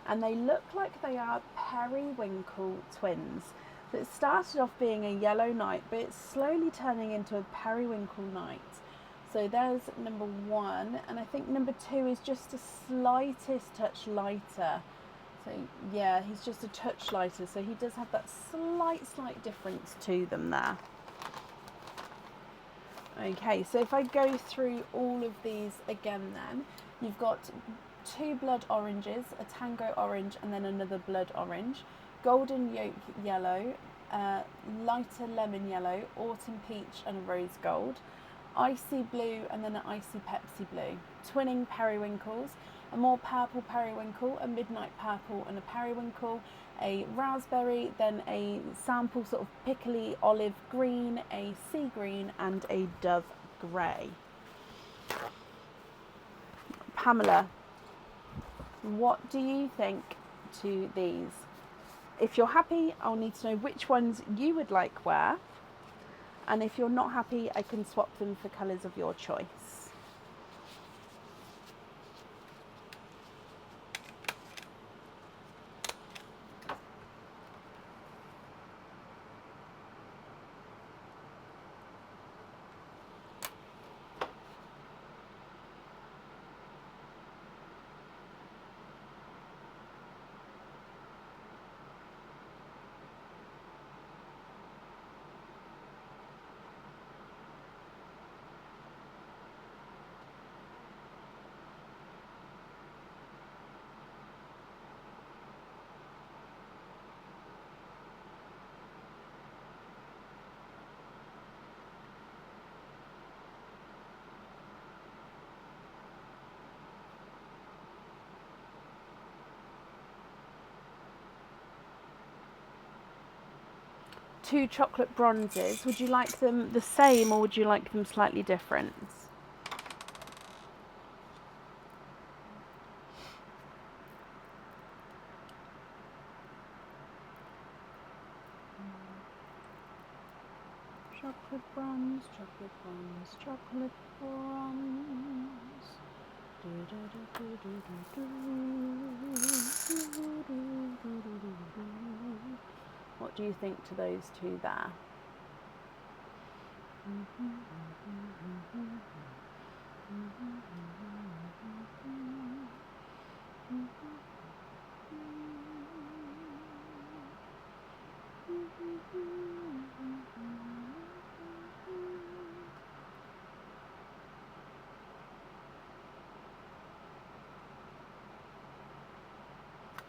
And they look like they are periwinkle twins. So it started off being a yellow knight, but it's slowly turning into a periwinkle knight. So there's number 1, and I think number 2 is just the slightest touch lighter. So yeah, he's just a touch lighter, so he does have that slight difference to them there. Okay, so if I go through all of these again then, you've got 2 blood oranges, a tango orange and then another blood orange, golden yolk yellow, lighter lemon yellow, autumn peach and a rose gold, icy blue and then an icy Pepsi blue, twinning periwinkles, a more purple periwinkle, a midnight purple and a periwinkle, a raspberry, then a sample sort of pickly olive green, a sea green and a dove grey. Pamela, what do you think to these? If you're happy, I'll need to know which ones you would like where, and if you're not happy, I can swap them for colours of your choice. Two chocolate bronzes, would you like them the same or would you like them slightly different? Chocolate bronze, chocolate bronze, chocolate bronze. What do you think to those two there?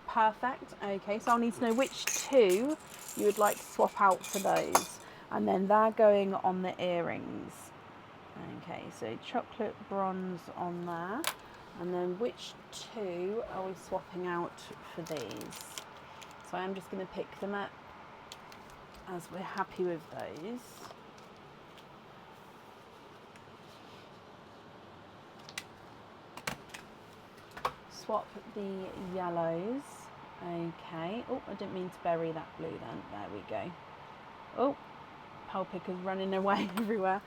Perfect. Okay, so I'll need to know which two you would like to swap out for those, and then they're going on the earrings. Okay, so chocolate bronze on there, and then which two are we swapping out for these? So I'm just going to pick them up as we're happy with those. Swap the yellows. Okay. Oh, I didn't mean to bury that blue then. There we go. Oh, pole picker's running away everywhere.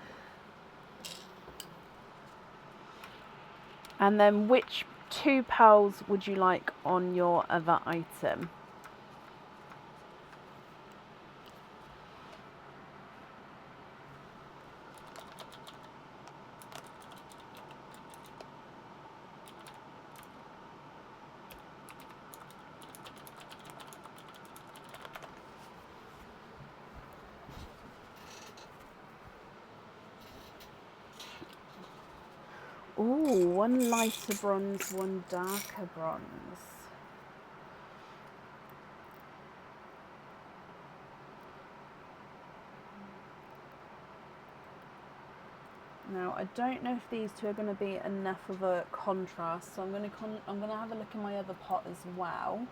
And then which two pearls would you like on your other item? Ooh, one lighter bronze, one darker bronze. Now I don't know if these two are going to be enough of a contrast, so I'm going to have a look in my other pot as well.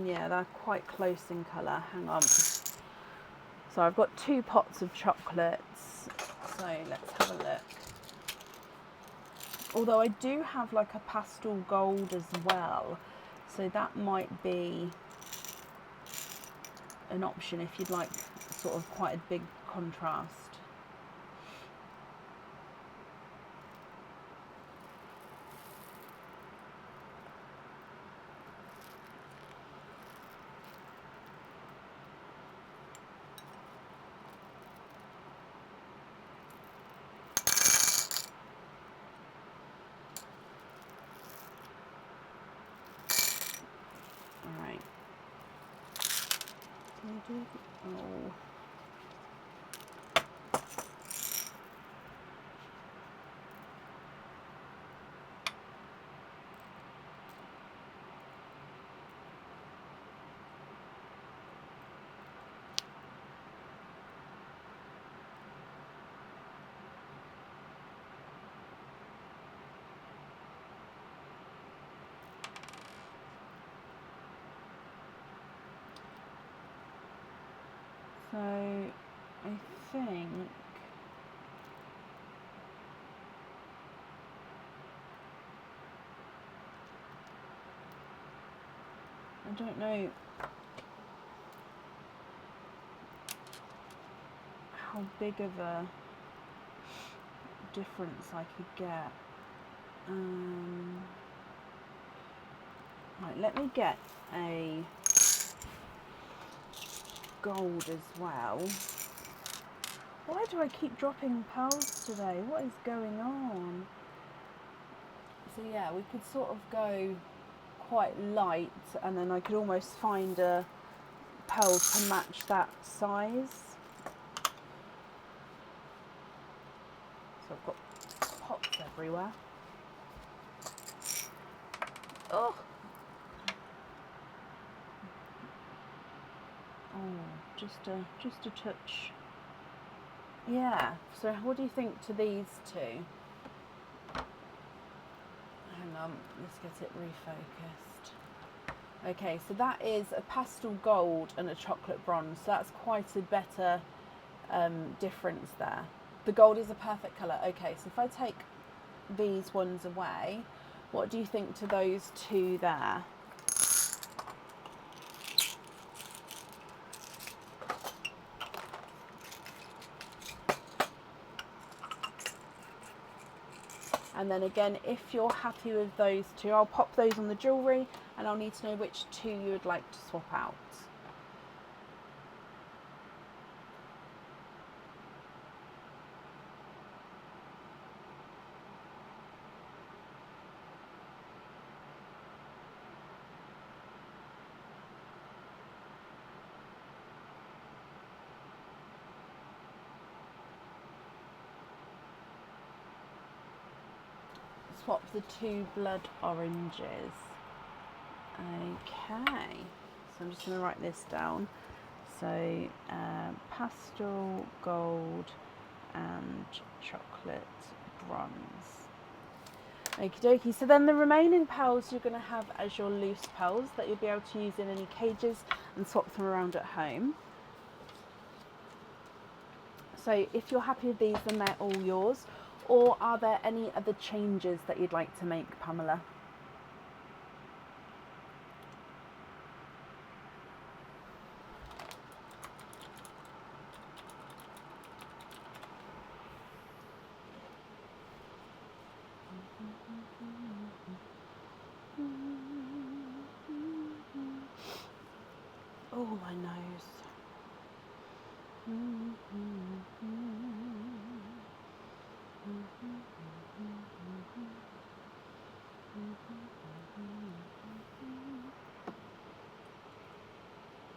Yeah, they're quite close in colour. Hang on. So I've got 2 pots of chocolates. So let's have a look. Although I do have like a pastel gold as well, so that might be an option if you'd like sort of quite a big contrast. Alright. Oh. So I think I don't know how big of a difference I could get. Right, let me get a gold as well. Why do I keep dropping pearls today? What is going on? So yeah, we could sort of go quite light, and then I could almost find a pearl to match that size. So I've got pots everywhere. Oh! Oh, just a touch. Yeah, so what do you think to these two? Hang on, let's get it refocused. Okay, so that is a pastel gold and a chocolate bronze, so that's quite a better difference there. The gold is a perfect colour. Okay, so if I take these ones away, what do you think to those two there? And then again, if you're happy with those two, I'll pop those on the jewellery, and I'll need to know which two you would like to swap out. Swap the 2 blood oranges. Okay, so I'm just going to write this down. So pastel gold and chocolate bronze. Okie dokie, so then the remaining pearls you're going to have as your loose pearls that you'll be able to use in any cages and swap them around at home. So if you're happy with these, then they're all yours. Or are there any other changes that you'd like to make, Pamela? Oh, my nose.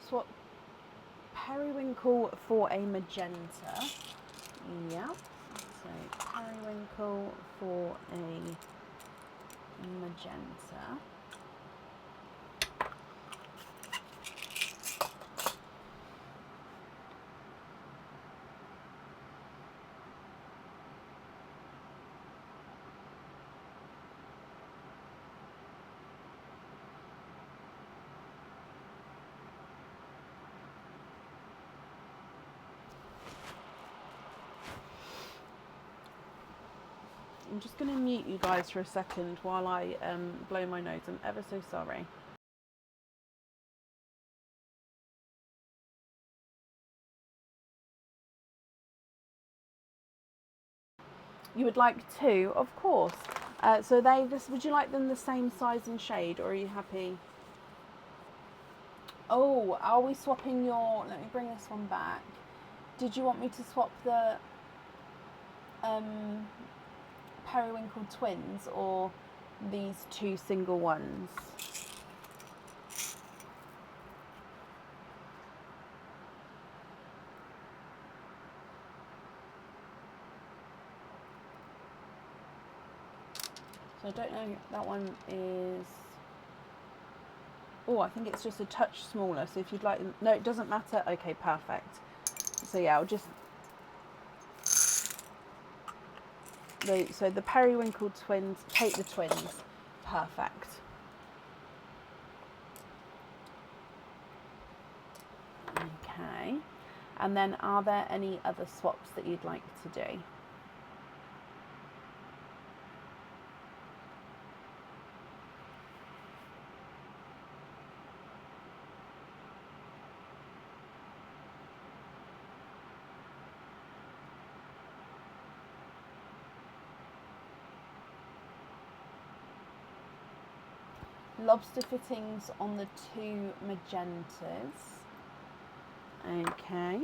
Swap periwinkle for a magenta. Yeah. So periwinkle for a magenta. I'm just going to mute you guys for a second while I blow my nose. I'm ever so sorry. You would like two, of course. So would you like them the same size and shade, or are you happy? Oh, are we swapping your... Let me bring this one back. Did you want me to swap the periwinkle twins or these two single ones? So I don't know, that one is... Oh, I think it's just a touch smaller. So if you'd like... No, it doesn't matter. Okay, perfect. So yeah, I'll just... So the periwinkle twins, take the twins. Perfect. Okay. And then are there any other swaps that you'd like to do? Lobster fittings on the two magentas. Okay.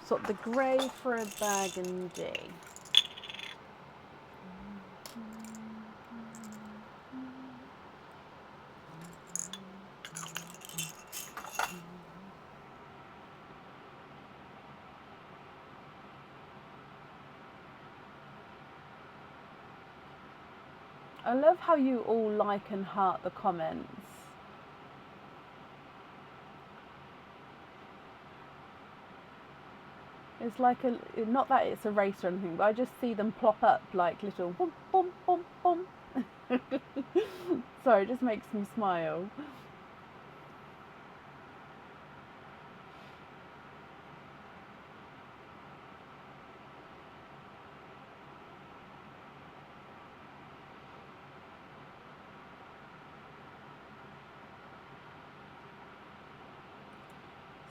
Swap the grey for a burgundy. I love how you all like and heart the comments. It's like not that it's a race or anything, but I just see them plop up like little boom, boom, boom, boom. Sorry, it just makes me smile.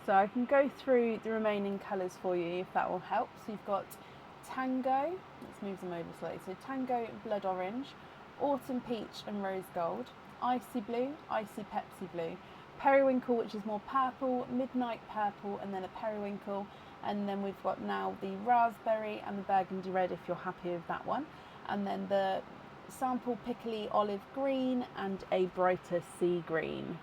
So I can go through the remaining colours for you if that will help. So you've got Tango, let's move them over slightly. So Tango, Blood Orange, Autumn Peach and Rose Gold, Icy Blue, Icy Pepsi Blue, Periwinkle, which is more purple, Midnight Purple, and then a Periwinkle. And then we've got now the Raspberry and the Burgundy Red if you're happy with that one. And then the Sample Pickly Olive Green and a brighter Sea Green.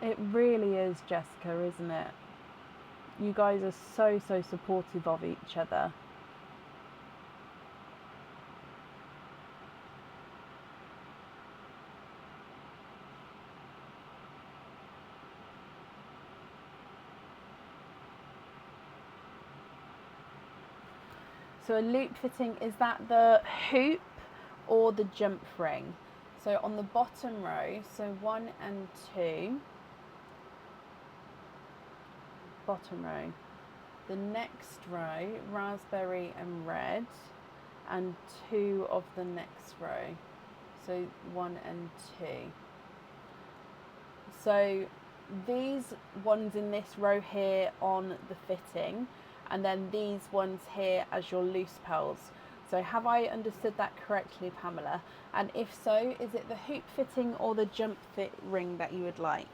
It really is, Jessica, isn't it? You guys are so, so supportive of each other. So a loop fitting, is that the hoop or the jump ring? So on the bottom row, so 1 and 2, bottom row. The next row, raspberry and red, and 2 of the next row. So 1 and 2. So these ones in this row here on the fitting, and then these ones here as your loose pearls. So have I understood that correctly, Pamela? And if so, is it the hoop fitting or the jump fit ring that you would like?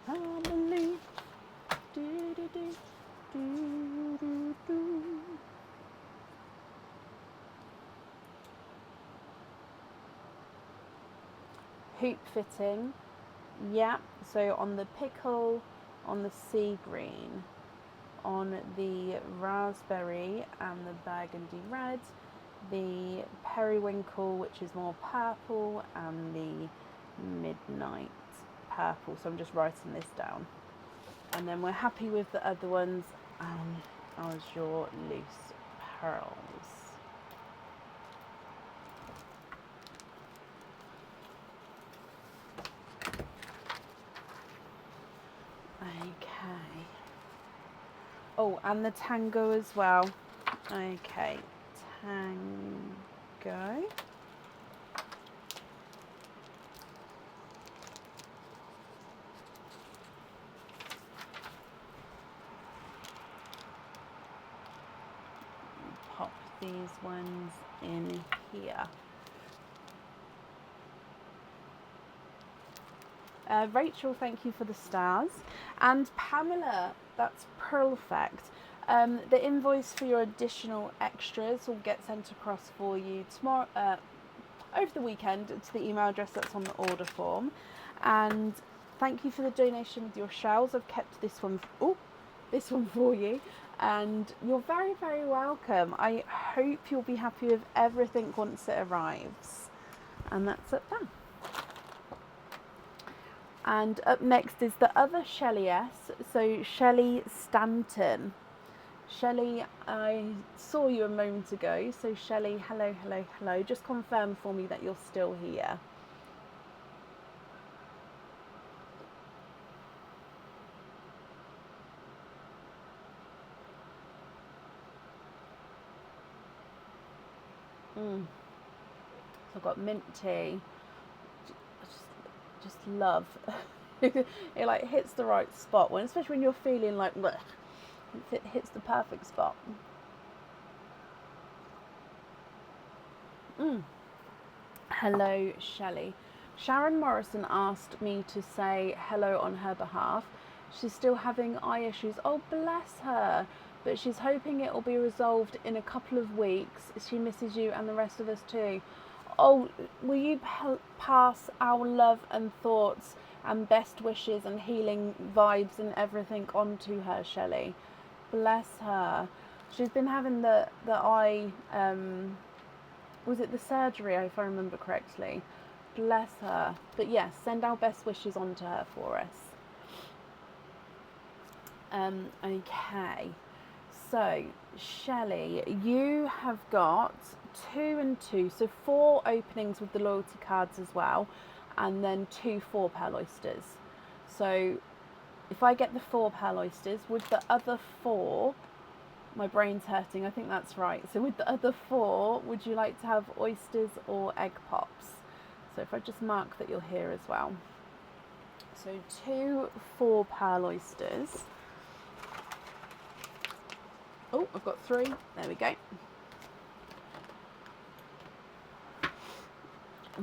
I believe. Do, do, do, do, do, do. Hoop fitting, yeah. So on the pickle, on the sea green, on the raspberry and the burgundy red, the periwinkle, which is more purple, and the midnight purple. So I'm just writing this down. And then we're happy with the other ones as your loose pearls. Okay. Oh, and the tango as well. Okay, tango. Pop these ones in here. Rachel, thank you for the stars. And Pamela, that's perfect. The invoice for your additional extras will get sent across for you tomorrow, over the weekend, to the email address that's on the order form. And thank you for the donation with your shells. I've kept this one for you. And you're very, very welcome. I hope you'll be happy with everything once it arrives. And that's it done. And up next is the other Shelley S. So Shelley Stanton. Shelley, I saw you a moment ago. So Shelley, hello, hello, hello. Just confirm for me that you're still here. So I've got mint tea. Just love. It like hits the right spot when, especially when you're feeling like bleh, it hits the perfect spot. Hello, Shelley. Sharon Morrison asked me to say hello on her behalf. She's still having eye issues. Oh, bless her. But she's hoping it will be resolved in a couple of weeks. She misses you and the rest of us too. Oh, will you pass our love and thoughts and best wishes and healing vibes and everything on to her, Shelley? Bless her. She's been having the eye, was it the surgery, if I remember correctly? Bless her. But yes, send our best wishes on to her for us. Okay. So, Shelley, you have got 2 and 2, so 4 openings with the loyalty cards as well, and then 2 4 pearl oysters. So, if I get the 4 pearl oysters, with the other 4, my brain's hurting, I think that's right. So, with the other 4, would you like to have oysters or egg pops? So, if I just mark that you're here as well. So, 2 4 pearl oysters. Oh, I've got 3. There we go.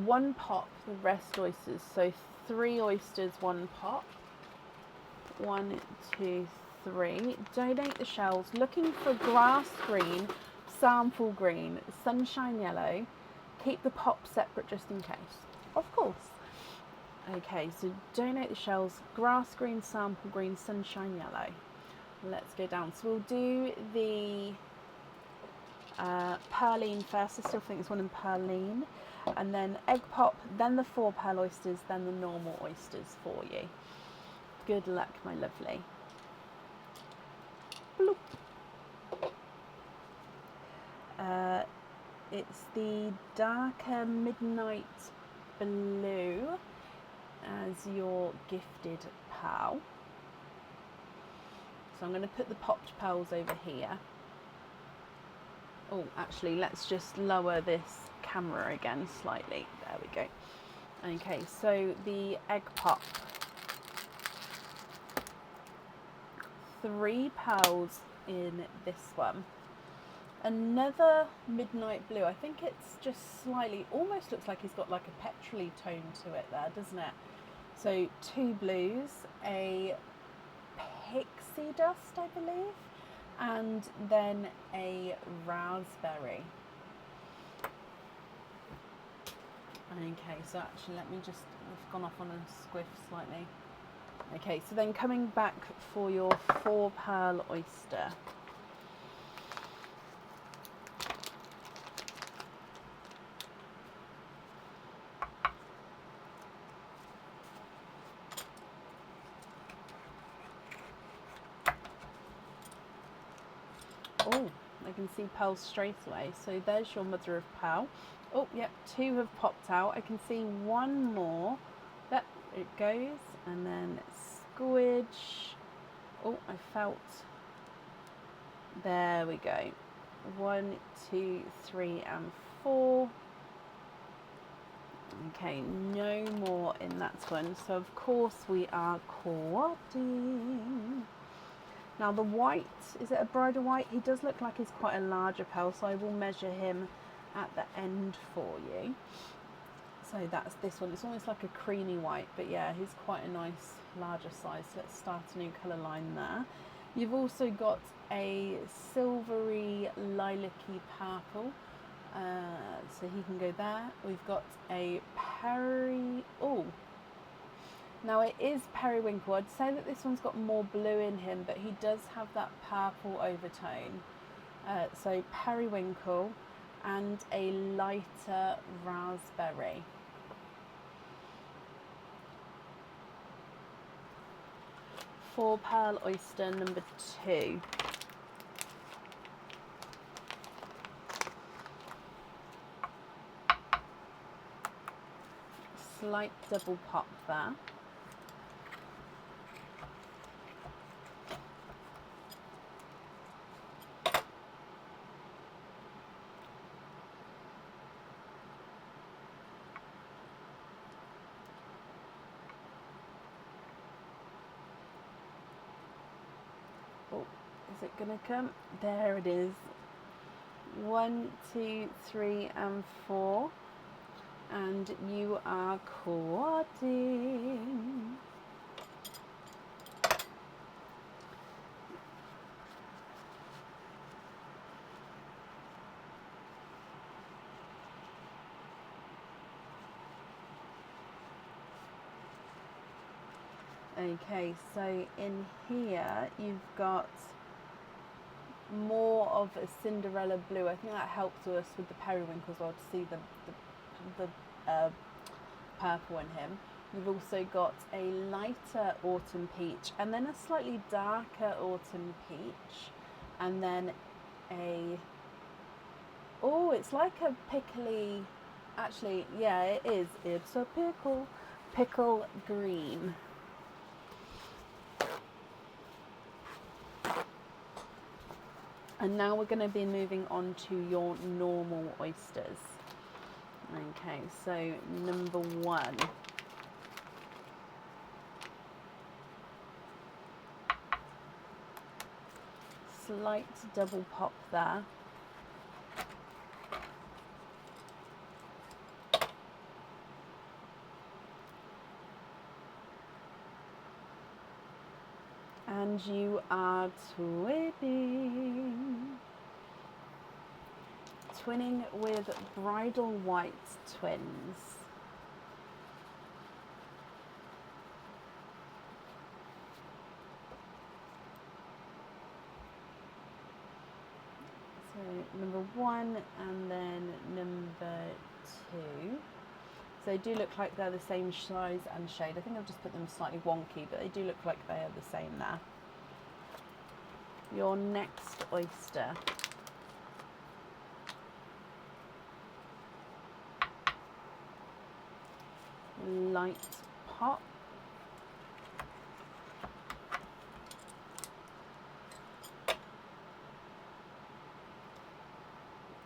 1 pop, the rest oysters. So 3 oysters, 1 pop. 1, 2, 3. Donate the shells. Looking for grass green, sample green, sunshine yellow. Keep the pop separate just in case. Of course. Okay, so donate the shells, grass green, sample green, sunshine yellow. Let's go down. So we'll do the Perline first. I still think it's one in Perline. And then egg pop, then the 4 pearl oysters, then the normal oysters for you. Good luck, my lovely. Bloop. It's the darker midnight blue as your gifted pearl. So I'm going to put the popped pearls over here. Oh, actually, let's just lower this camera again slightly. There we go. Okay, so the egg pop. 3 pearls in this one. Another midnight blue. I think it's just slightly, almost looks like he's got like a petrol-y tone to it there, doesn't it? So 2 blues, a pixie dust, I believe, and then a raspberry. Okay, so actually let me just, I've gone off on a squiff slightly. Okay, so then coming back for your 4 pearl oyster. Oh, I can see pearls straight away. So there's your mother of pearl. Oh, yep, 2 have popped out. I can see 1 more. There it goes. And then Squidge. Oh, I felt. There we go. 1, 2, 3, and 4. Okay, no more in that one. So of course we are co-opting. Now the white, is it a bridal white? He does look like he's quite a larger pearl, so I will measure him at the end for you. So that's this one. It's almost like a creamy white, but yeah, he's quite a nice larger size. So let's start a new colour line there. You've also got a silvery lilac-y purple, so he can go there. We've got a now it is periwinkle. I'd say that this one's got more blue in him, but he does have that purple overtone. So periwinkle and a lighter raspberry. For pearl oyster number 2. Slight double pop there. Oh, is it gonna come? There it is. 1, 2, 3, and 4. And you are courting. Okay, so in here you've got more of a Cinderella blue. I think that helps us with the periwinkle as well to see the purple in him. You've also got a lighter autumn peach and then a slightly darker autumn peach, and then it's like a pickly, actually, yeah, it is. It's a pickle green. And now we're going to be moving on to your normal oysters. Okay, so number 1. Slight double pop there. And you are twinning with bridal white twins. number 1 and then number 2. So they do look like they're the same size and shade. I think I've just put them slightly wonky, but they do look like they are the same there. Your next oyster. Light pop.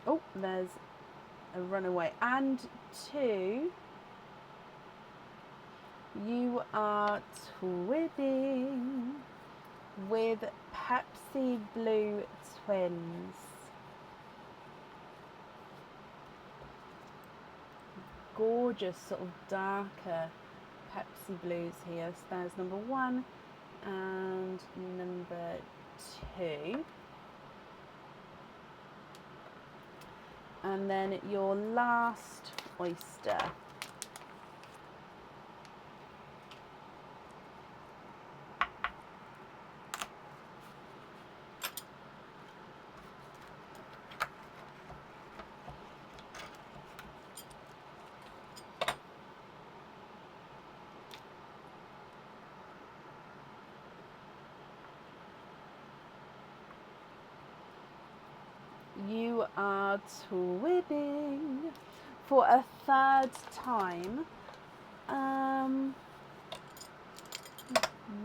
Oh, there's a runaway. And 2, you are twibbing with Pepsi Blue Twins. Gorgeous sort of darker Pepsi blues here. So there's number 1 and number 2. And then your last oyster. You are twibbing for a 3rd time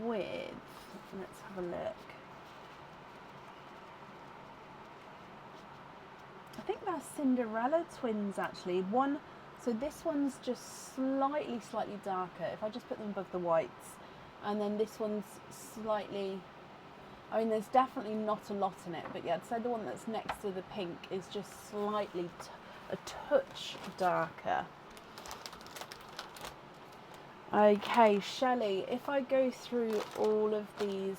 with, let's have a look. I think they're Cinderella twins actually. So this one's just slightly darker. If I just put them above the whites, and then this one's slightly, I mean, there's definitely not a lot in it, but yeah, I'd say the one that's next to the pink is just slightly a touch darker. Okay, Shelley, if I go through all of these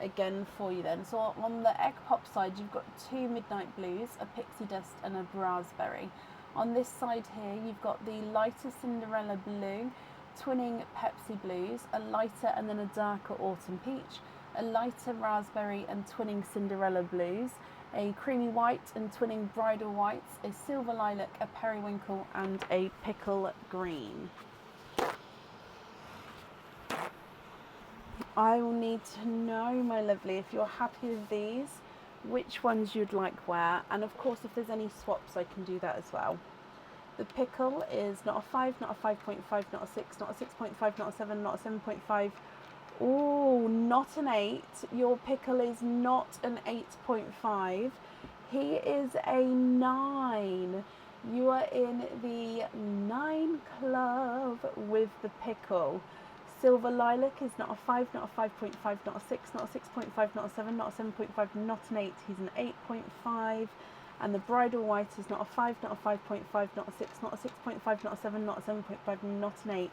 again for you then. So on the egg pop side, you've got 2 midnight blues, a pixie dust and a raspberry. On this side here, you've got the lighter Cinderella blue, twinning Pepsi blues, a lighter and then a darker autumn peach, a lighter raspberry and twinning Cinderella blues, a creamy white and twinning bridal whites, a silver lilac, a periwinkle and a pickle green. I will need to know, my lovely, if you're happy with these, which ones you'd like where, and of course if there's any swaps I can do that as well. The pickle is not a 5, not a 5.5, not a 6, not a 6.5, not a 7, not a 7.5. Oh, not an 8. Your pickle is not an 8.5. He is a 9. You are in the 9 club with the pickle. Silver lilac is not a 5, not a 5.5, not a 6, not a 6.5, not a 7, not a 7.5, not an 8. He's an 8.5. And the bridal white is not a 5, not a 5.5, not a 6, not a 6.5, not a 7, not a 7.5, not an 8.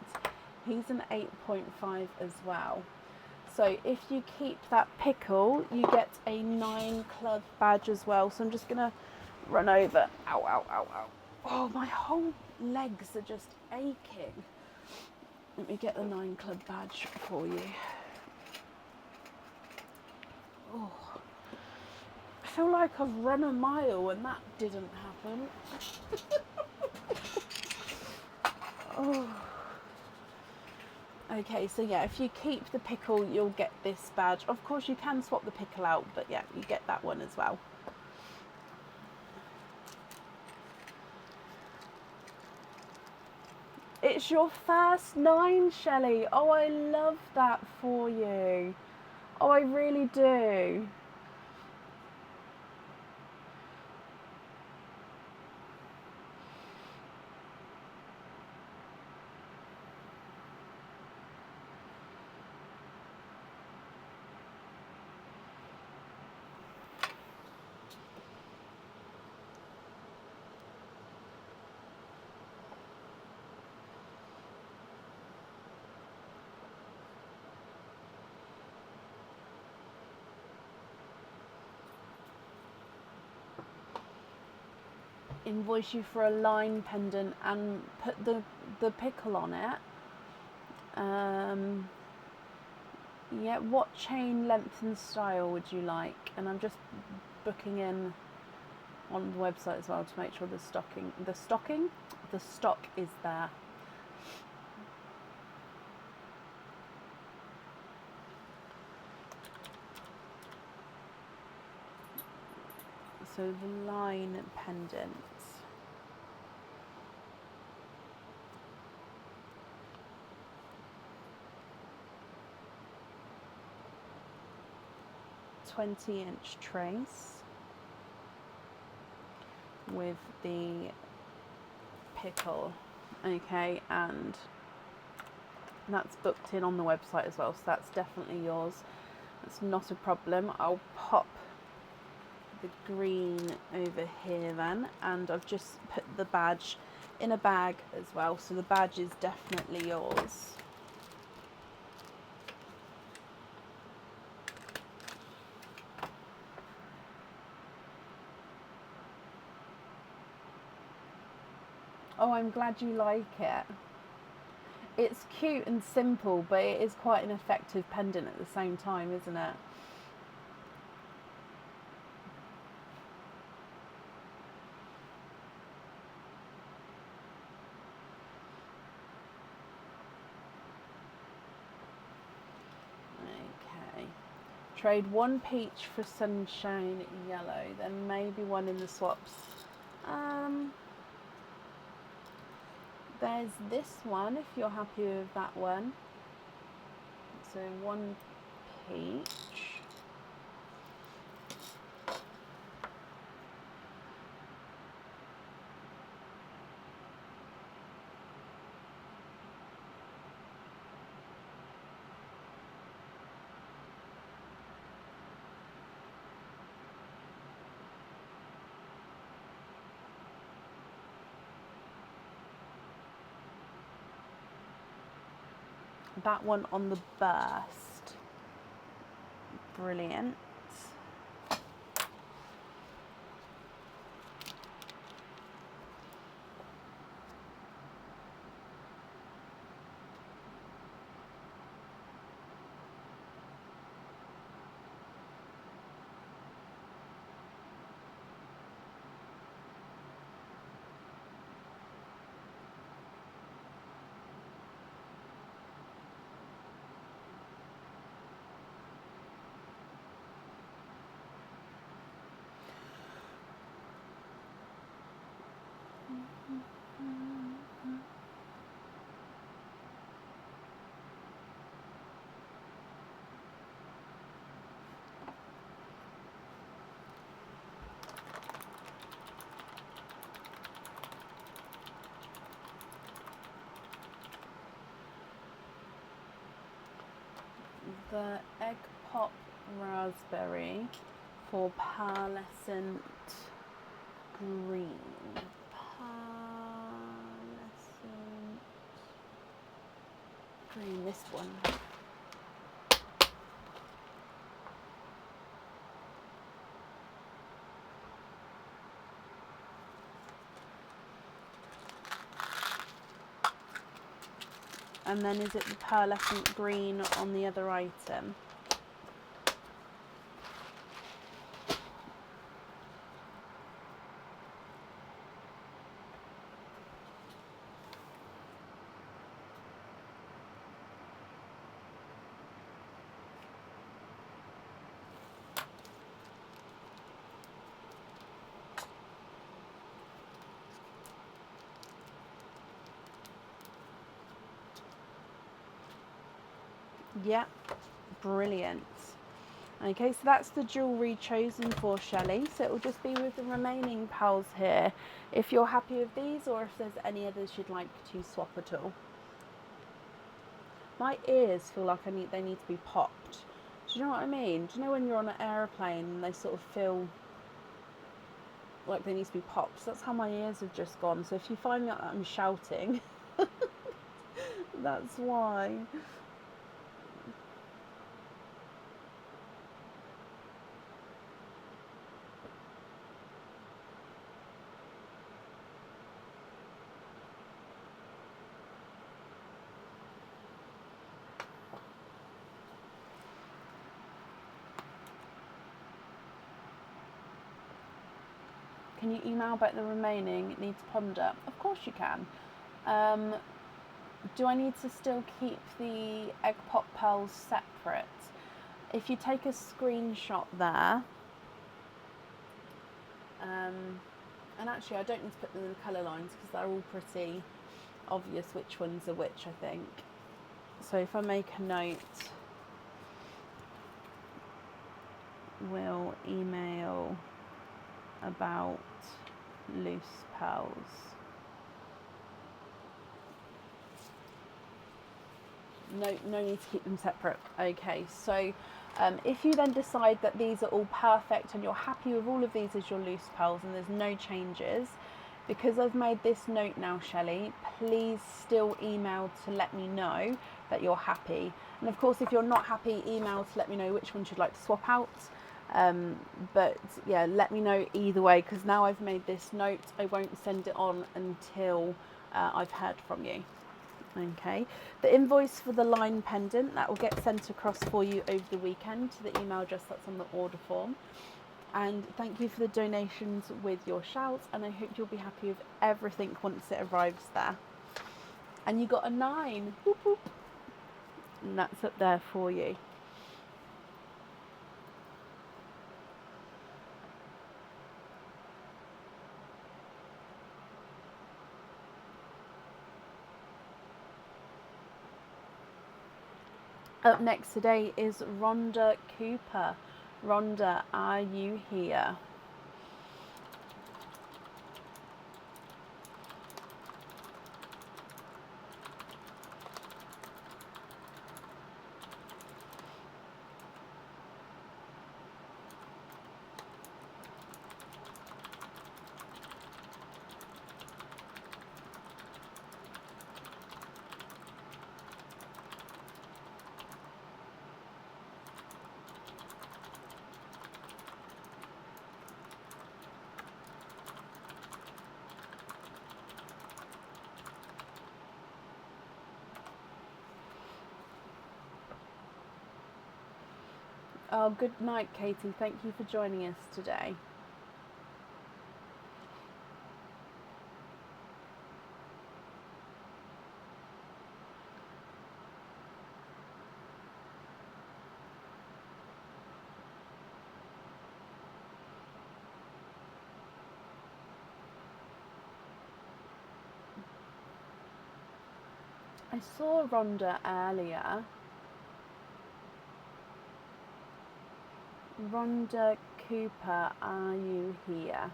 He's an 8.5 as well. So if you keep that pickle, you get a 9 club badge as well. So I'm just going to run over. Ow, ow, ow, ow. Oh, my whole legs are just aching. Let me get the 9 club badge for you. Oh, I feel like I've run a mile and that didn't happen. Oh. Okay, so yeah, if you keep the pickle, you'll get this badge. Of course, you can swap the pickle out, but yeah, you get that one as well. It's your first 9, Shelley. Oh, I love that for you. Oh, I really do. Invoice you for a line pendant and put the pickle on it. Yeah, what chain length and style would you like? And I'm just booking in on the website as well to make sure the stock is there. So the line pendants. "20-inch trace with the pickle." Okay, and that's booked in on the website as well, so that's definitely yours. That's not a problem. I'll pop the green over here then, and I've just put the badge in a bag as well, so the badge is definitely yours. Oh, I'm glad you like it. It's cute and simple, but it is quite an effective pendant at the same time, isn't it? Okay. Trade one peach for sunshine yellow, then maybe one in the swaps. There's this one, if you're happy with that one. So one peach. That one on the burst. Brilliant. The egg pop raspberry for pearlescent green. Pearlescent green, this one. And then is it the pearlescent green on the other item? Yeah, brilliant. Okay, so that's the jewellery chosen for Shelley. So it will just be with the remaining pals here. If you're happy with these, or if there's any others you'd like to swap at all. My ears feel like they need to be popped. Do you know what I mean? Do you know when you're on an aeroplane and they sort of feel like they need to be popped? So that's how my ears have just gone. So if you find that I'm shouting, that's why. can you email back the remaining? Need to ponder. Of course you can. Do I need to still keep the egg pop pearls separate? If you take a screenshot there, and actually I don't need to put them in the colour lines because they're all pretty obvious which ones are which, I think. So if I make a note, we'll email about loose pearls. No need to keep them separate. Okay, so if you then decide that these are all perfect and you're happy with all of these as your loose pearls and there's no changes, because I've made this note now, Shelley, please still email to let me know that you're happy. And of course, if you're not happy, email to let me know which ones you'd like to swap out. But yeah, let me know either way, because now I've made this note, I won't send it on until I've heard from you. Okay, the invoice for the line pendant, that will get sent across for you over the weekend to the email address that's on the order form. And thank you for the donations with your shouts, and I hope you'll be happy with everything once it arrives there. And you got a 9, whoop, whoop. And that's up there for you. Up next today is Rhonda Cooper. Rhonda, are you here? Oh, good night, Katie. Thank you for joining us today. I saw Rhonda earlier. Rhonda Cooper, are you here?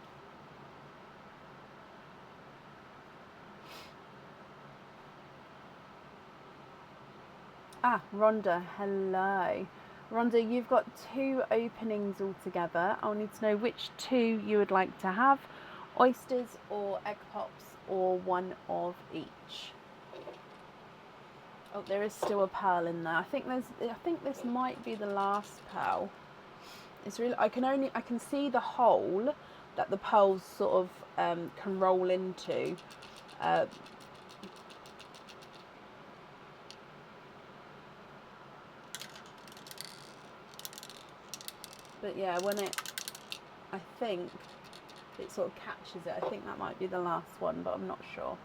Ah, Rhonda, hello. Rhonda, you've got 2 openings altogether. I'll need to know which 2 you would like to have. Oysters or egg pops, or one of each. Oh, there is still a pearl in there. I think this might be the last pearl. It's really, I can see the hole that the pearls sort of can roll into. But yeah, I think it sort of catches it. I think that might be the last one, but I'm not sure.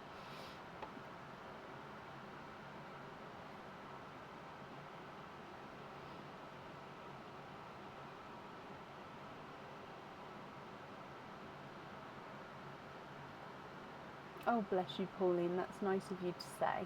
Oh, bless you, Pauline. That's nice of you to say.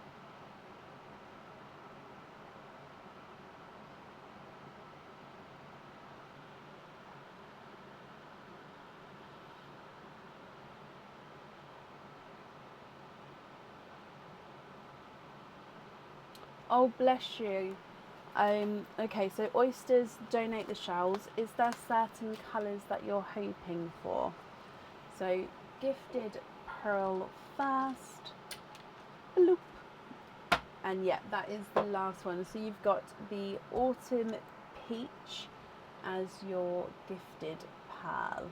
Oh, bless you. Okay, so oysters, donate the shells. Is there certain colours that you're hoping for? So, gifted pearl first. Bloop. And yeah, that is the last one. So you've got the autumn peach as your gifted pearl.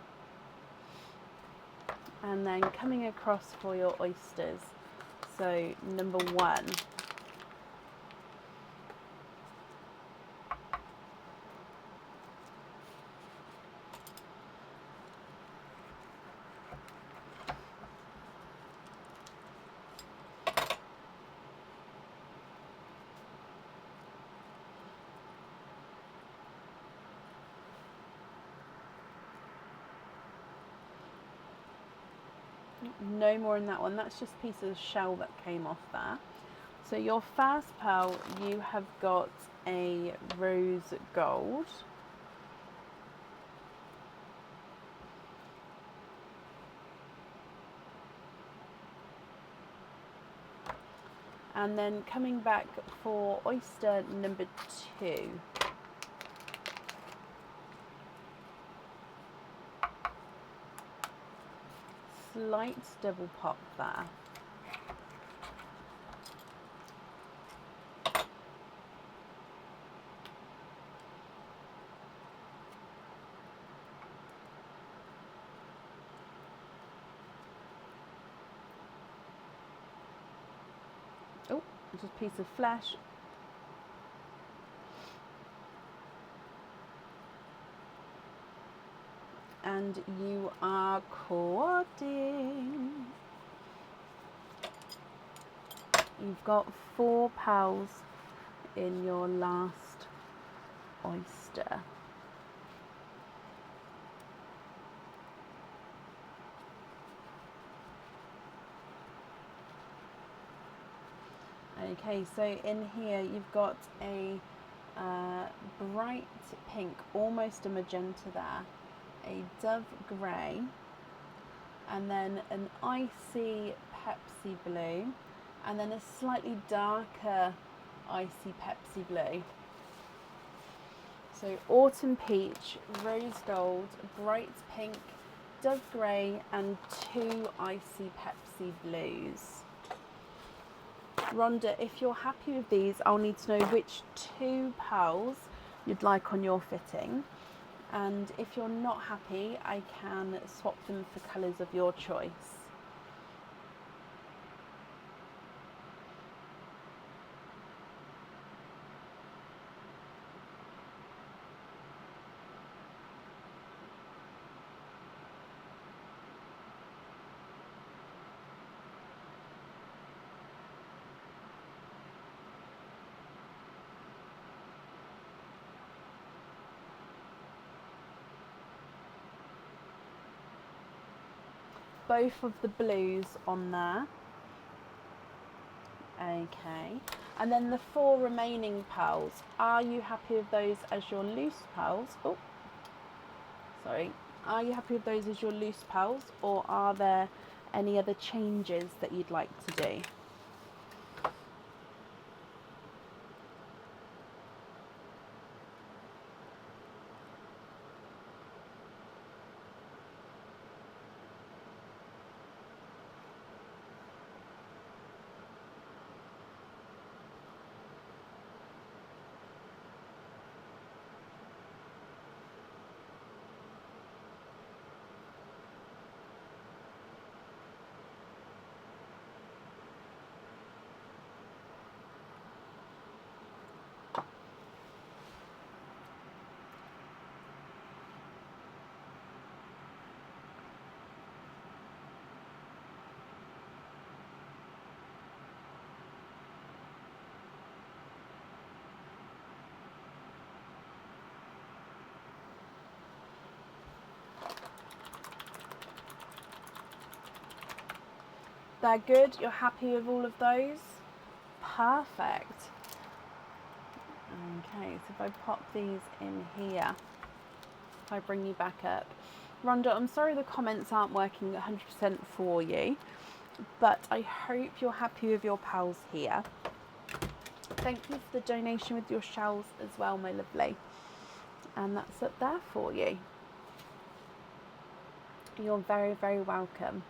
And then coming across for your oysters. So number 1. No more in that one. That's just a piece of shell that came off there. So your first pearl, you have got a rose gold. And then coming back for oyster number 2. Slight double pop there. Oh, just a piece of flesh. And you are quadding. You've got 4 pearls in your last oyster. Okay, so in here you've got a bright pink, almost a magenta there, a dove grey, and then an icy Pepsi blue, and then a slightly darker icy Pepsi blue. So autumn peach, rose gold, bright pink, dove grey, and 2 icy Pepsi blues. Rhonda, if you're happy with these, I'll need to know which 2 pearls you'd like on your fitting. And if you're not happy, I can swap them for colours of your choice. Both of the blues on there. Okay, and then the 4 remaining pearls, are you happy with those as your loose pearls? Oh, sorry. Are you happy with those as your loose pearls, or are there any other changes that you'd like to do? They're good, you're happy with all of those? Perfect. Okay, so if I pop these in here, if I bring you back up. Rhonda, I'm sorry the comments aren't working 100% for you, but I hope you're happy with your pals here. Thank you for the donation with your shells as well, my lovely. And that's up there for you. You're very, very welcome.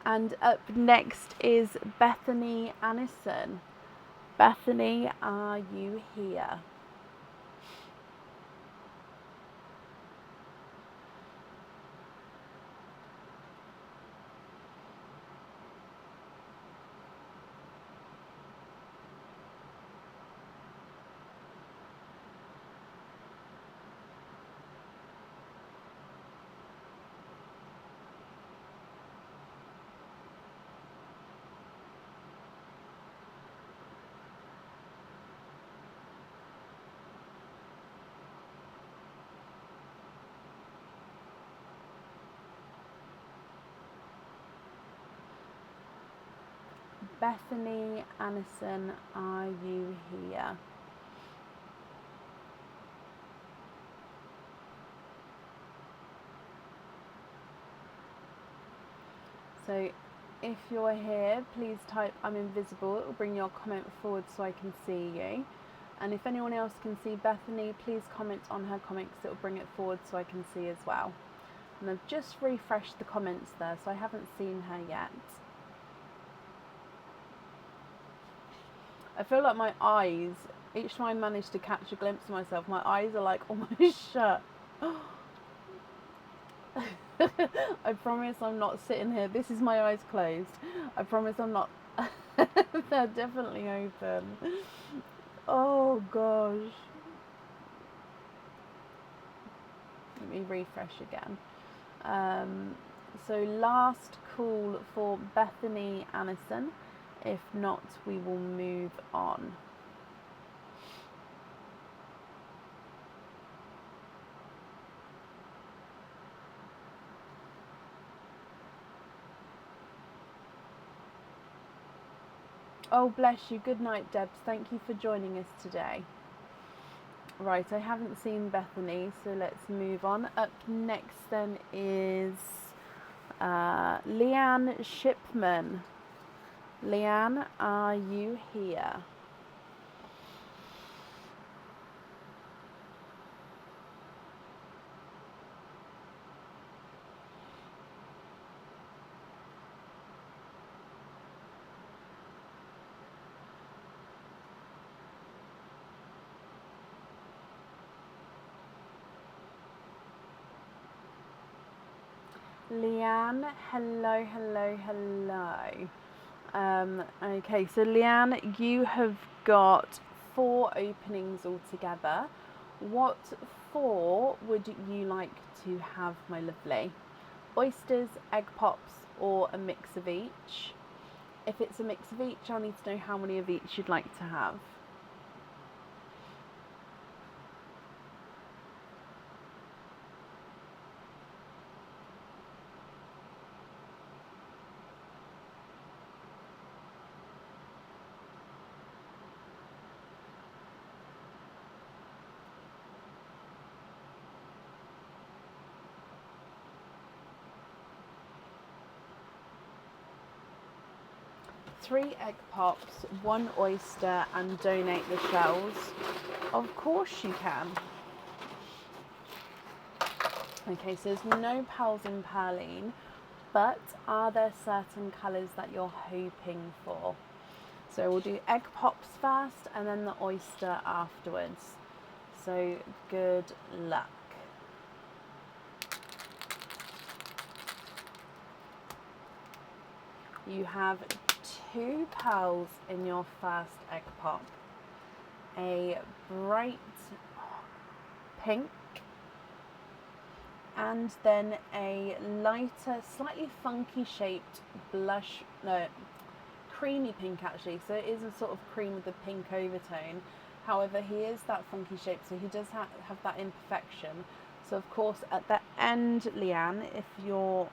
And up next is Bethany Annison. Bethany, are you here? Bethany Anderson, are you here? So if you're here, please type I'm invisible. It will bring your comment forward so I can see you. And if anyone else can see Bethany, please comment on her comment because it will bring it forward so I can see as well. And I've just refreshed the comments there, so I haven't seen her yet. I feel like my eyes, each time I manage to catch a glimpse of myself, my eyes are like almost shut. I promise I'm not sitting here. This is my eyes closed. I promise I'm not. They're definitely open. Oh gosh. Let me refresh again. So last call for Bethany Anderson. If not, we will move on. Oh, bless you. Good night, Debs. Thank you for joining us today. Right, I haven't seen Bethany, so let's move on. Up next then is Leanne Shipman. Leanne, are you here? Leanne, hello, hello, hello. Okay, so Leanne, you have got 4 openings altogether. What 4 would you like to have, my lovely? Oysters, egg pops, or a mix of each? If it's a mix of each, I'll need to know how many of each you'd like to have. 3 egg pops, 1 oyster, and donate the shells. Of course you can. Okay, so there's no pearls in Perline, but are there certain colours that you're hoping for? So we'll do egg pops first and then the oyster afterwards. So good luck. You have 2 pearls in your first egg pop. A bright pink and then a lighter, slightly funky shaped blush, no, creamy pink actually, so it is a sort of cream with a pink overtone. However, he is that funky shape, so he does have that imperfection. So of course at the end, Leanne, if you're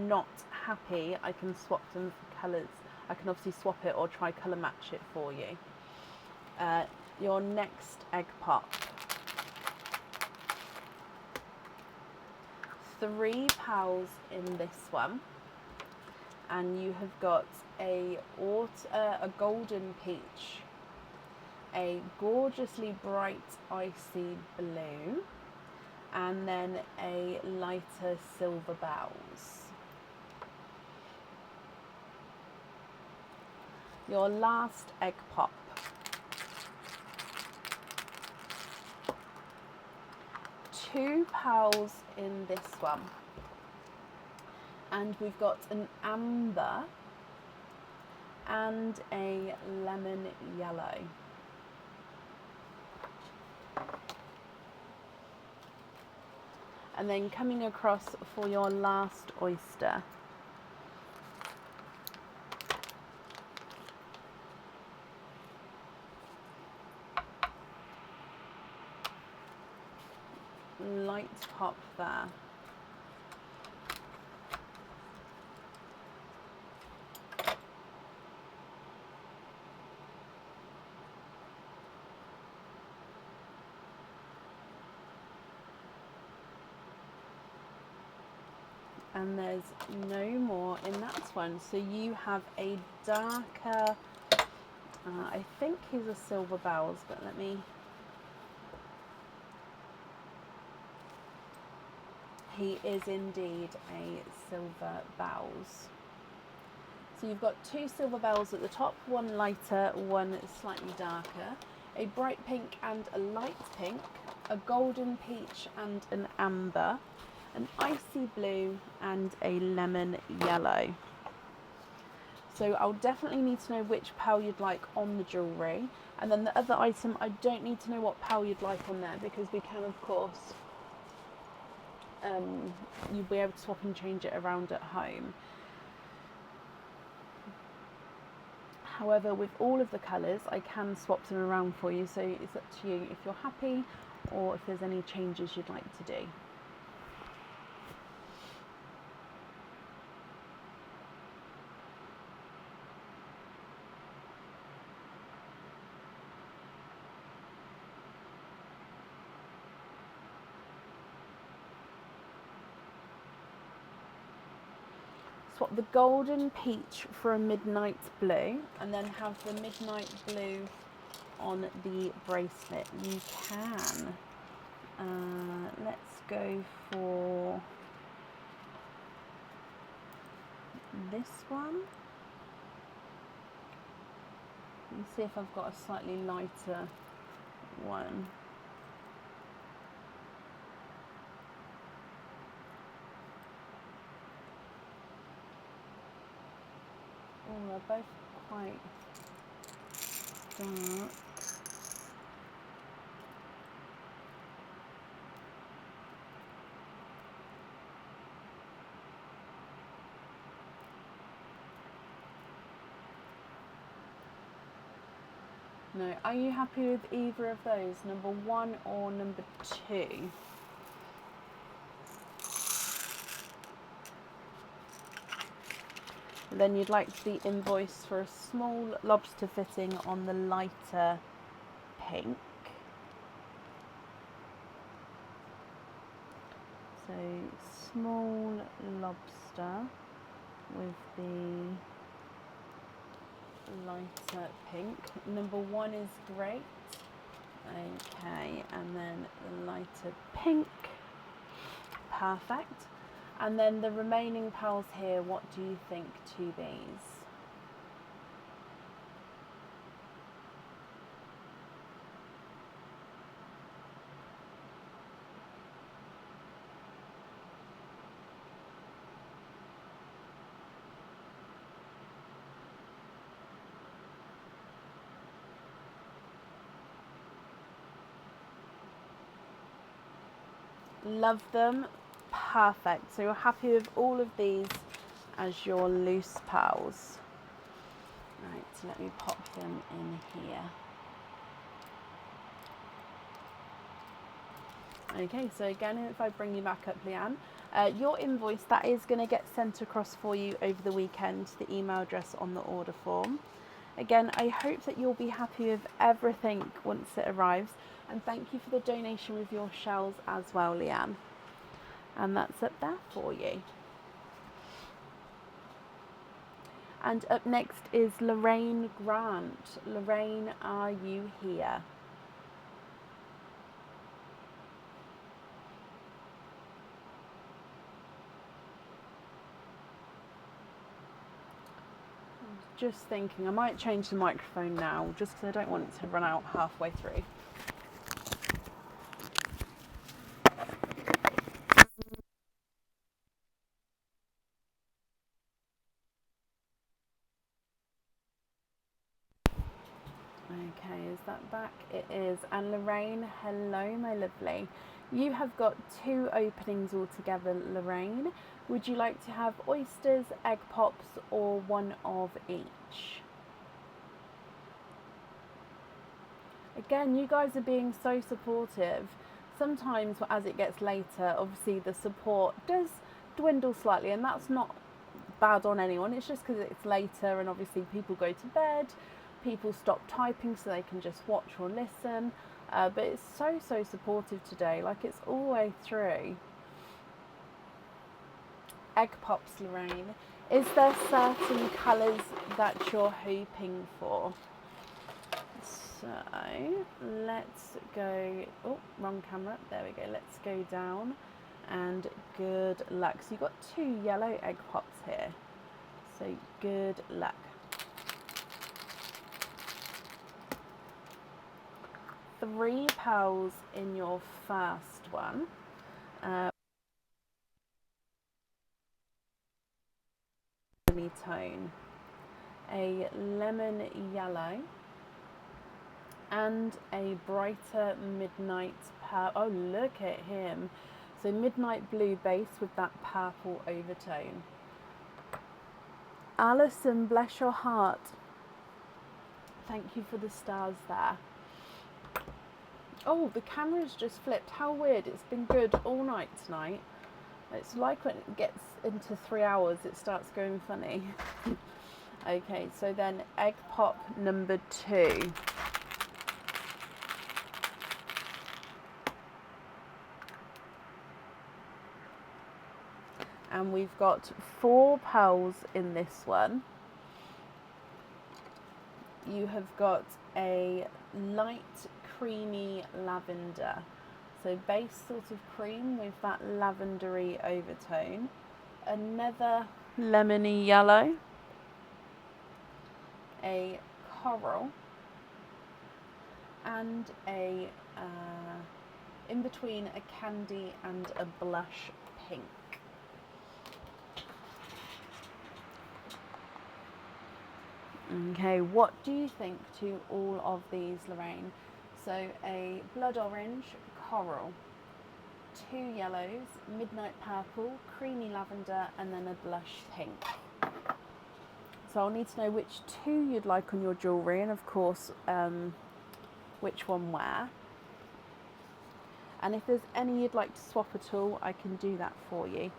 not happy, I can swap them for colours. I can obviously swap it or try colour match it for you. Your next egg pop. 3 pearls in this one, and you have got a golden peach, a gorgeously bright icy blue, and then a lighter silver bells. Your last egg pop. 2 pearls in this one, and we've got an amber and a lemon yellow. And then coming across for your last oyster. Light pop there. And there's no more in that one. So you have a darker, I think he's a silver bells, but let me, he is indeed a silver bells. So you've got two silver bells at the top, one lighter, one slightly darker, a bright pink and a light pink, a golden peach and an amber, an icy blue and a lemon yellow. So I'll definitely need to know which pearl you'd like on the jewellery, and then the other item I don't need to know what pearl you'd like on there, because we can of course you'll be able to swap and change it around at home. However, with all of the colours, I can swap them around for you, so it's up to you if you're happy or if there's any changes you'd like to do. Swap the golden peach for a midnight blue, and then have the midnight blue on the bracelet. You can. Let's go for this one. Let me see if I've got a slightly lighter one. Oh, they're both quite dark. No, are you happy with either of those, number 1 or number 2? Then you'd like the invoice for a small lobster fitting on the lighter pink. So small lobster with the lighter pink. Number 1 is great. Okay, and then the lighter pink. Perfect. And then the remaining pearls here, what do you think to these? Love them. Perfect. So you're happy with all of these as your loose pearls. Right, so let me pop them in here. Okay, so again, if I bring you back up, Leanne, your invoice, that is going to get sent across for you over the weekend to the email address on the order form. Again, I hope that you'll be happy with everything once it arrives, and thank you for the donation with your shells as well, Leanne. And that's up there for you. And up next is Lorraine Grant. Lorraine, are you here? Just thinking, I might change the microphone now, just because I don't want it to run out halfway through. Okay, is that back? It is. And Lorraine, hello, my lovely. You have got 2 openings altogether, Lorraine. Would you like to have oysters, egg pops, or one of each? Again, you guys are being so supportive. Sometimes as it gets later, obviously the support does dwindle slightly, and that's not bad on anyone. It's just because it's later and obviously people go to bed, people stop typing so they can just watch or listen. But it's so supportive today, like it's all the way through. Egg pops, Lorraine. Is there certain colours that you're hoping for? So let's go, oh, wrong camera, there we go, let's go down and good luck. So you've got 2 yellow egg pops here, so good luck. Three pearls in your first one. Tone, a lemon yellow, and a brighter midnight pearl. Oh, look at him. So midnight blue base with that purple overtone. Alison, bless your heart. Thank you for the stars there. Oh, the camera's just flipped. How weird. It's been good all night tonight. It's like when it gets into 3 hours, it starts going funny. Okay, so then egg pop number 2. And we've got 4 pearls in this one. You have got a light creamy lavender. So base sort of cream with that lavendery overtone. Another lemony yellow. A coral. And a, in between, a candy and a blush pink. Okay, what do you think to all of these, Lorraine? So a blood orange, coral, 2 yellows, midnight purple, creamy lavender, and then a blush pink. So I'll need to know which 2 you'd like on your jewellery, and of course, which one where. And if there's any you'd like to swap at all, I can do that for you.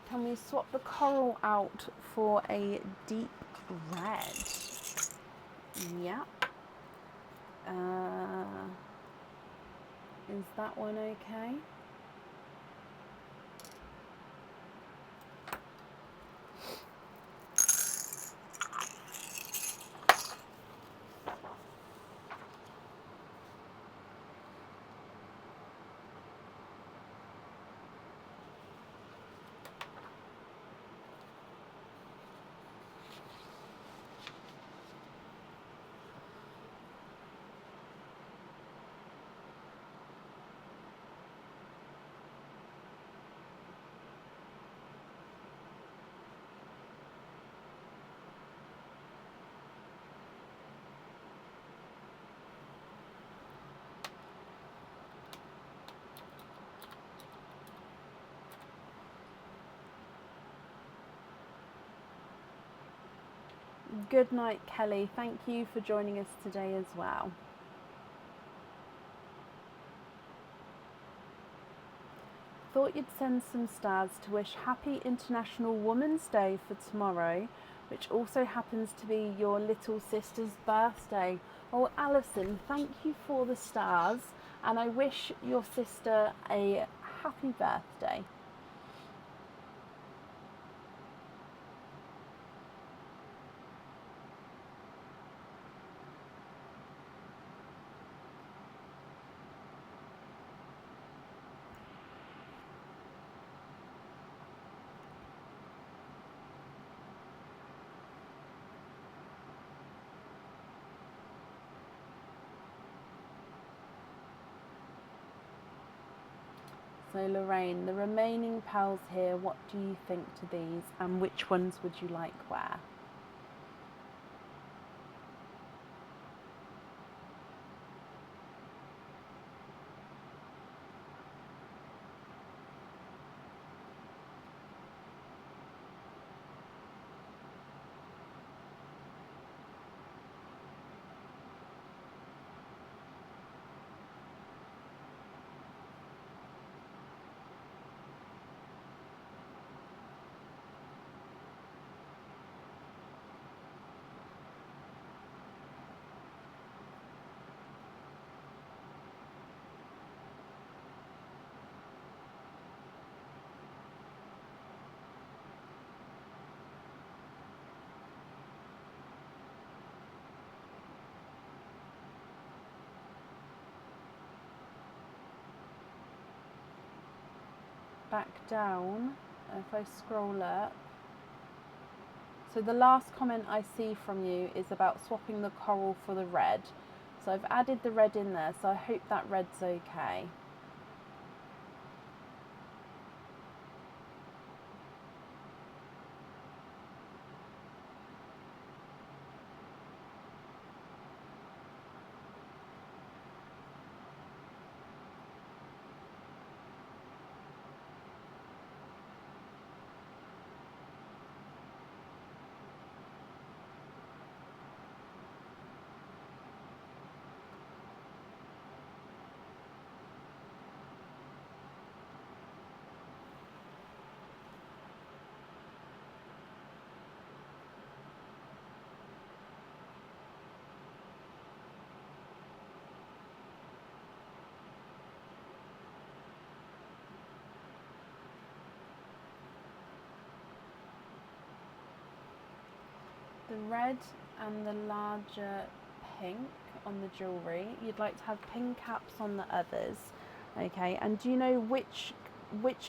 Can we swap the coral out for a deep red? Yeah. Is that one okay? Good night, Kelly. Thank you for joining us today as well. Thought you'd send some stars to wish Happy International Women's Day for tomorrow, which also happens to be your little sister's birthday. Oh, Alison, thank you for the stars, and I wish your sister a happy birthday. So Lorraine, the remaining pearls here, what do you think to these, and which ones would you like where? back down, if I scroll up, so the last comment I see from you is about swapping the coral for the red. So I've added the red in there, so I hope that red's okay. The red and the larger pink on the jewellery. You'd like to have pin caps on the others. Okay, and do you know which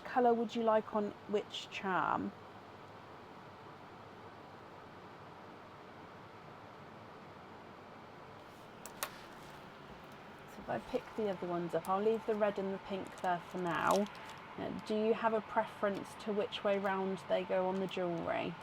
colour would you like on which charm? So if I pick the other ones up, I'll leave the red and the pink there for now. Do you have a preference to which way round they go on the jewellery?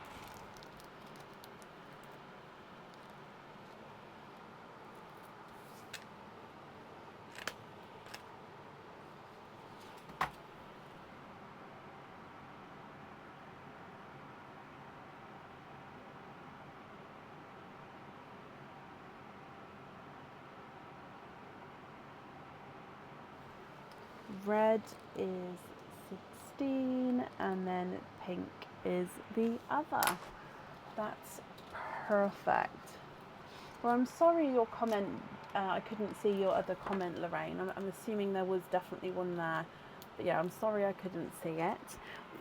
Red is 16 and then pink is the other. That's perfect. Well, I'm sorry your comment, I couldn't see your other comment, Lorraine. I'm assuming there was definitely one there. But yeah, I'm sorry I couldn't see it.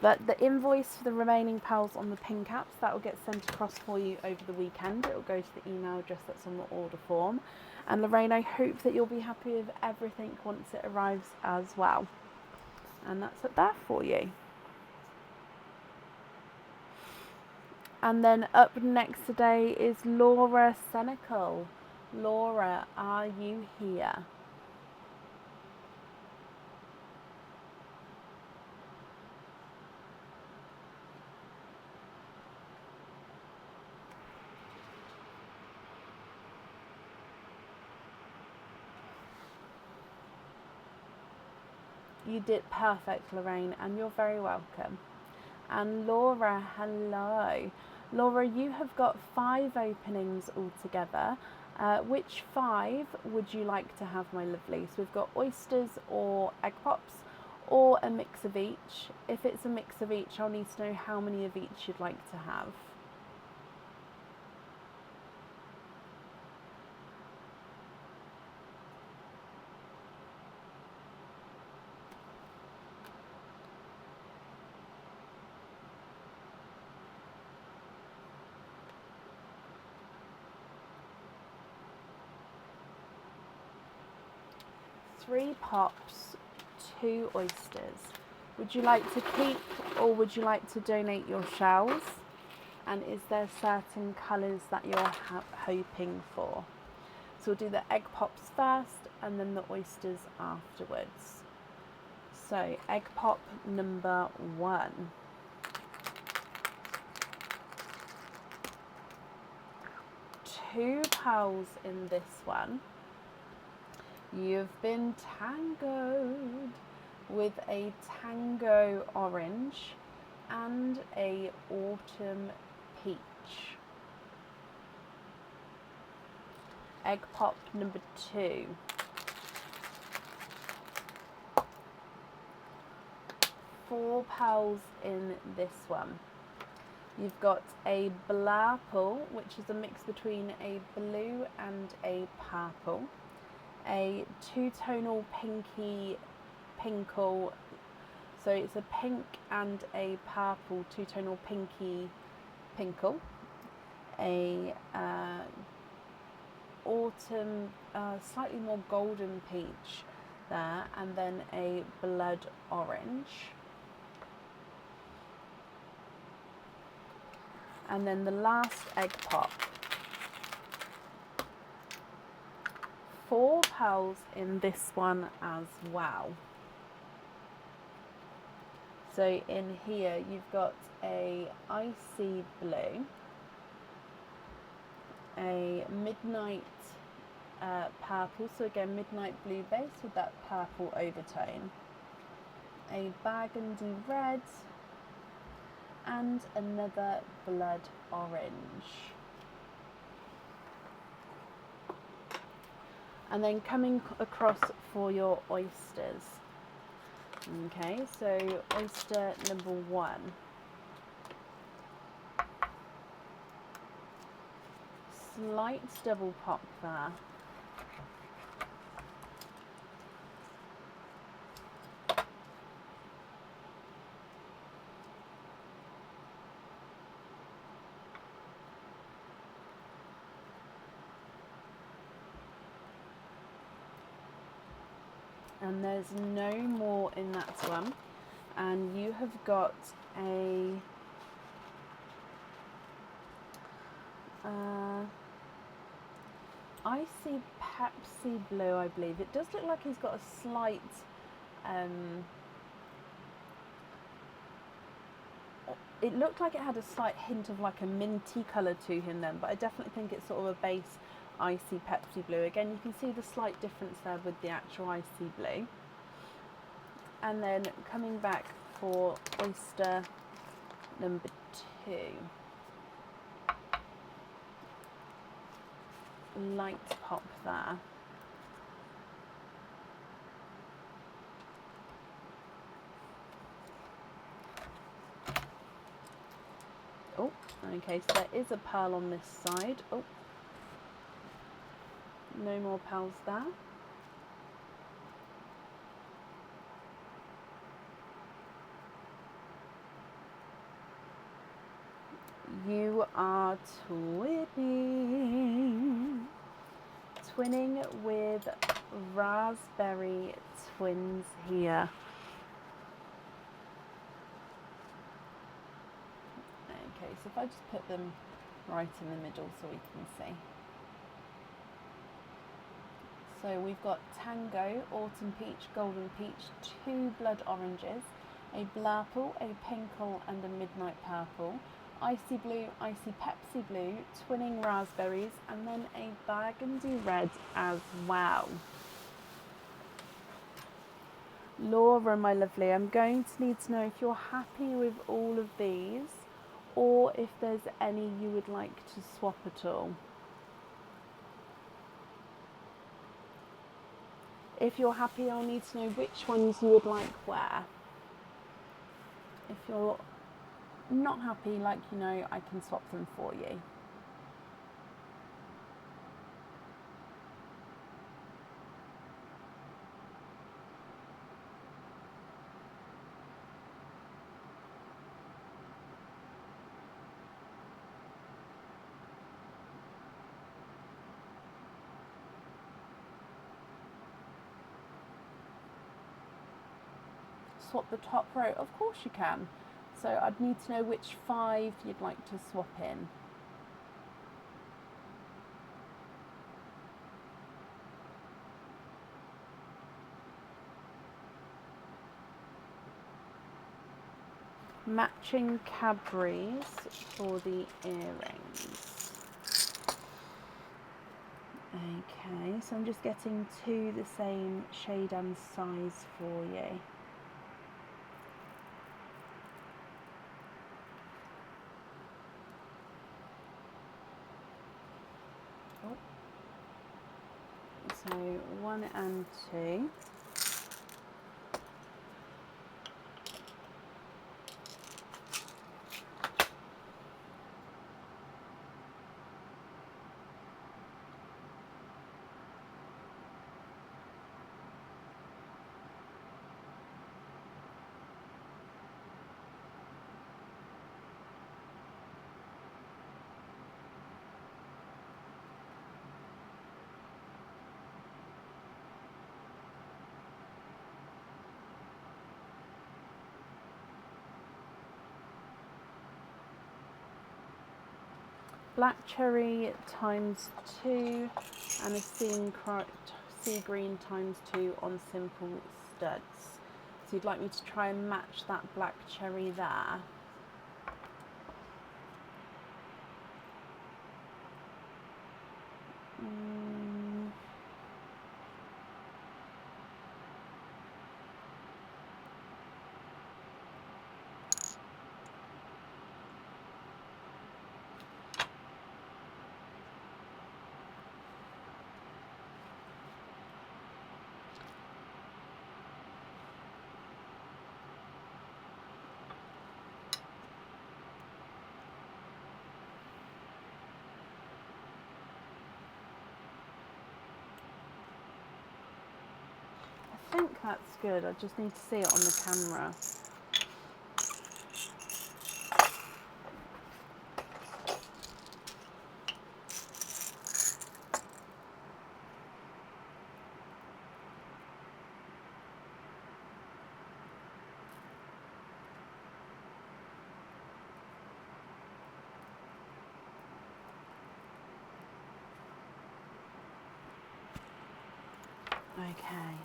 But the invoice for the remaining pearls on the pin caps, that will get sent across for you over the weekend. It will go to the email address that's on the order form. And Lorraine, I hope that you'll be happy with everything once it arrives as well. And that's it there for you. And then up next today is Laura Senecal. Laura, are you here? You did perfect, Lorraine, and you're very welcome. And Laura, hello. Laura, you have got 5 openings altogether. Which 5 would you like to have, my lovely? So we've got oysters or egg pops or a mix of each. If it's a mix of each, I'll need to know how many of each you'd like to have. Three pops, 2 oysters. Would you like to keep or would you like to donate your shells? And is there certain colours that you're hoping for? So we'll do the egg pops first and then the oysters afterwards. So egg pop number 1. Two pearls in this one. You've been tangoed with a tango orange and a autumn peach. Egg pop number 2. Four pearls in this one. You've got a blurple, which is a mix between a blue and a purple. A two-tonal pinky pinkle, so it's a pink and a purple two-tonal pinky pinkle. A autumn, slightly more golden peach there, and then a blood orange. And then the last egg pop. 4 pearls in this one as well. So in here you've got a icy blue, a midnight purple, so again midnight blue base with that purple overtone, a burgundy red, and another blood orange. And then coming across for your oysters. Okay, so oyster number 1. Slight double pop there. And there's no more in that one. And you have got a icy Pepsi blue, I believe. It does look like he's got a slight it looked like it had a slight hint of like a minty colour to him then, but I definitely think it's sort of a base icy Pepsi blue. Again, you can see the slight difference there with the actual icy blue. And then coming back for oyster number 2. Light pop there. Oh, okay, so there is a pearl on this side. Oh, no more pearls there. You are twinning with raspberry twins here. Okay, so if I just put them right in the middle so we can see. So we've got Tango, Autumn Peach, Golden Peach, 2 blood oranges, a blurple, a pinkle and a midnight purple, icy blue, icy Pepsi blue, twinning raspberries, and then a burgundy red as well. Laura, my lovely, I'm going to need to know if you're happy with all of these or if there's any you would like to swap at all. If you're happy, I'll need to know which ones you would like where. If you're not happy, like you know, I can swap them for you. Swap the top row, of course you can. So I'd need to know which 5 you'd like to swap in. Matching Cadbury's for the earrings. Okay, so I'm just getting 2 the same shade and size for you. So 1 and 2. black cherry ×2 and a sea green ×2 on simple studs. So you'd like me to try and match that black cherry there. I think that's good. I just need to see it on the camera. Okay.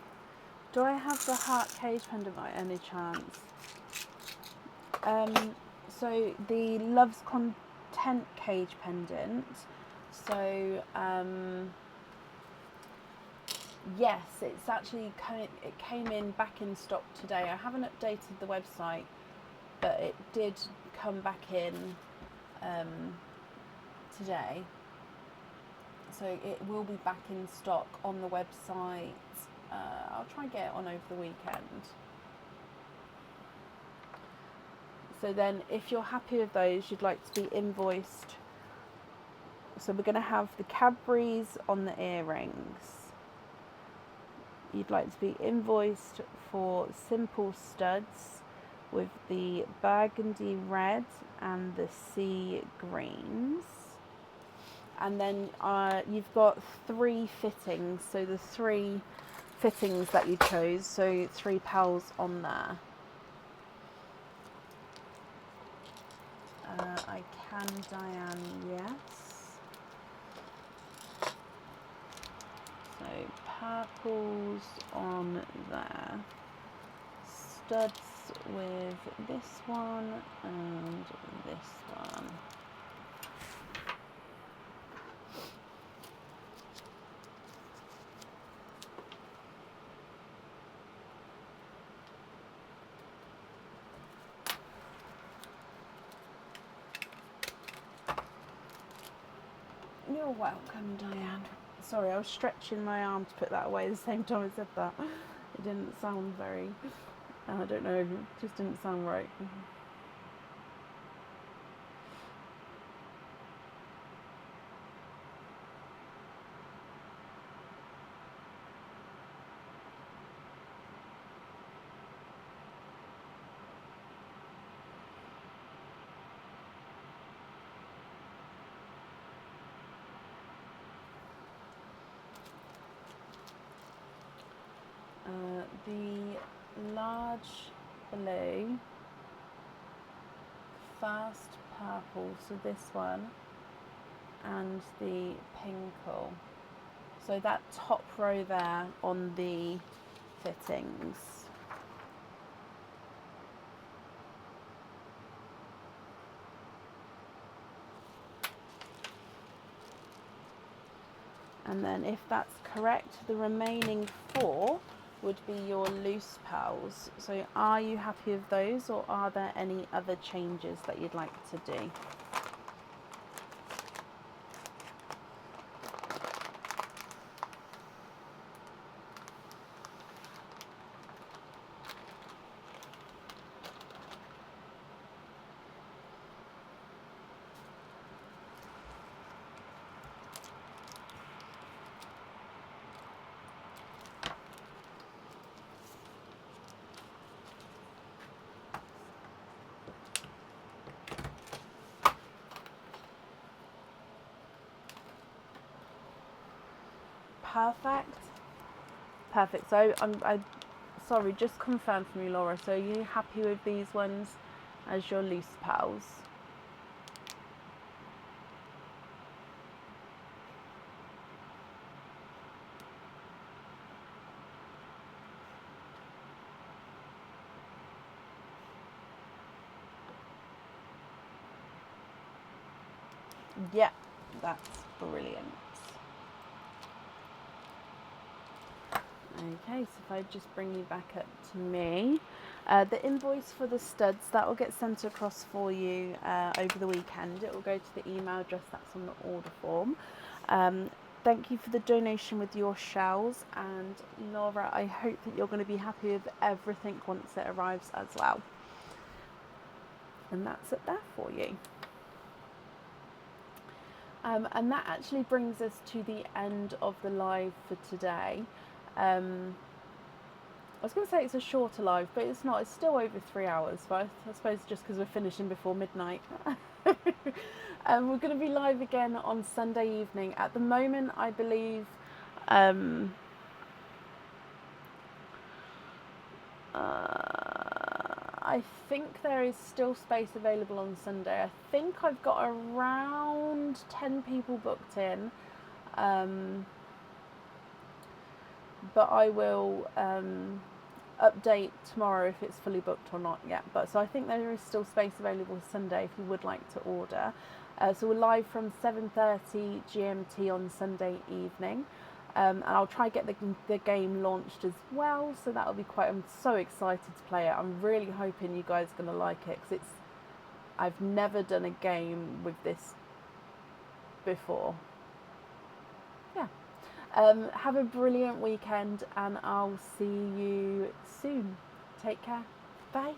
Do I have the heart cage pendant by any chance? So the Love's Content cage pendant. So yes, it's actually it came in back in stock today. I haven't updated the website, but it did come back in today. So it will be back in stock on the website. I'll try and get it on over the weekend. So then if you're happy with those, you'd like to be invoiced. So we're going to have the Cadbury's on the earrings. You'd like to be invoiced for simple studs with the burgundy red and the sea greens. And then you've got 3 fittings, so the 3 fittings that you chose, so 3 pals on there. I can, Diane, yes. So purples on there. Studs with this one and this one. You're welcome, Diane. Sorry, I was stretching my arm to put that away at the same time I said that. It didn't sound very, I don't know, it just didn't sound right. The large blue, fast purple, so this one, and the pinkle. So that top row there on the fittings. And then if that's correct, the remaining 4 would be your loose pearls. So are you happy with those, or are there any other changes that you'd like to do? Perfect. So I'm sorry, just confirm for me, Laura. So are you happy with these ones as your loose pearls? Yeah, that's brilliant. Okay, so if I just bring you back up to me, the invoice for the studs, that will get sent across for you over the weekend. It will go to the email address that's on the order form. Thank you for the donation with your shells, and Laura, I hope that you're going to be happy with everything once it arrives as well. And that's it there for you. And that actually brings us to the end of the live for today. I was going to say it's a shorter live, but it's not. It's still over 3 hours, but I suppose just because we're finishing before midnight. We're going to be live again on Sunday evening. At the moment, I believe I think there is still space available on Sunday. I think I've got around 10 people booked in. But I will update tomorrow if it's fully booked or not yet. But so I think there is still space available Sunday if you would like to order. So we're live from 7:30 GMT on Sunday evening. And I'll try get the game launched as well, so that'll be quite. I'm so excited to play it. I'm really hoping you guys are gonna like it, because I've never done a game with this before. Yeah. Have a brilliant weekend, and I'll see you soon. Take care. Bye.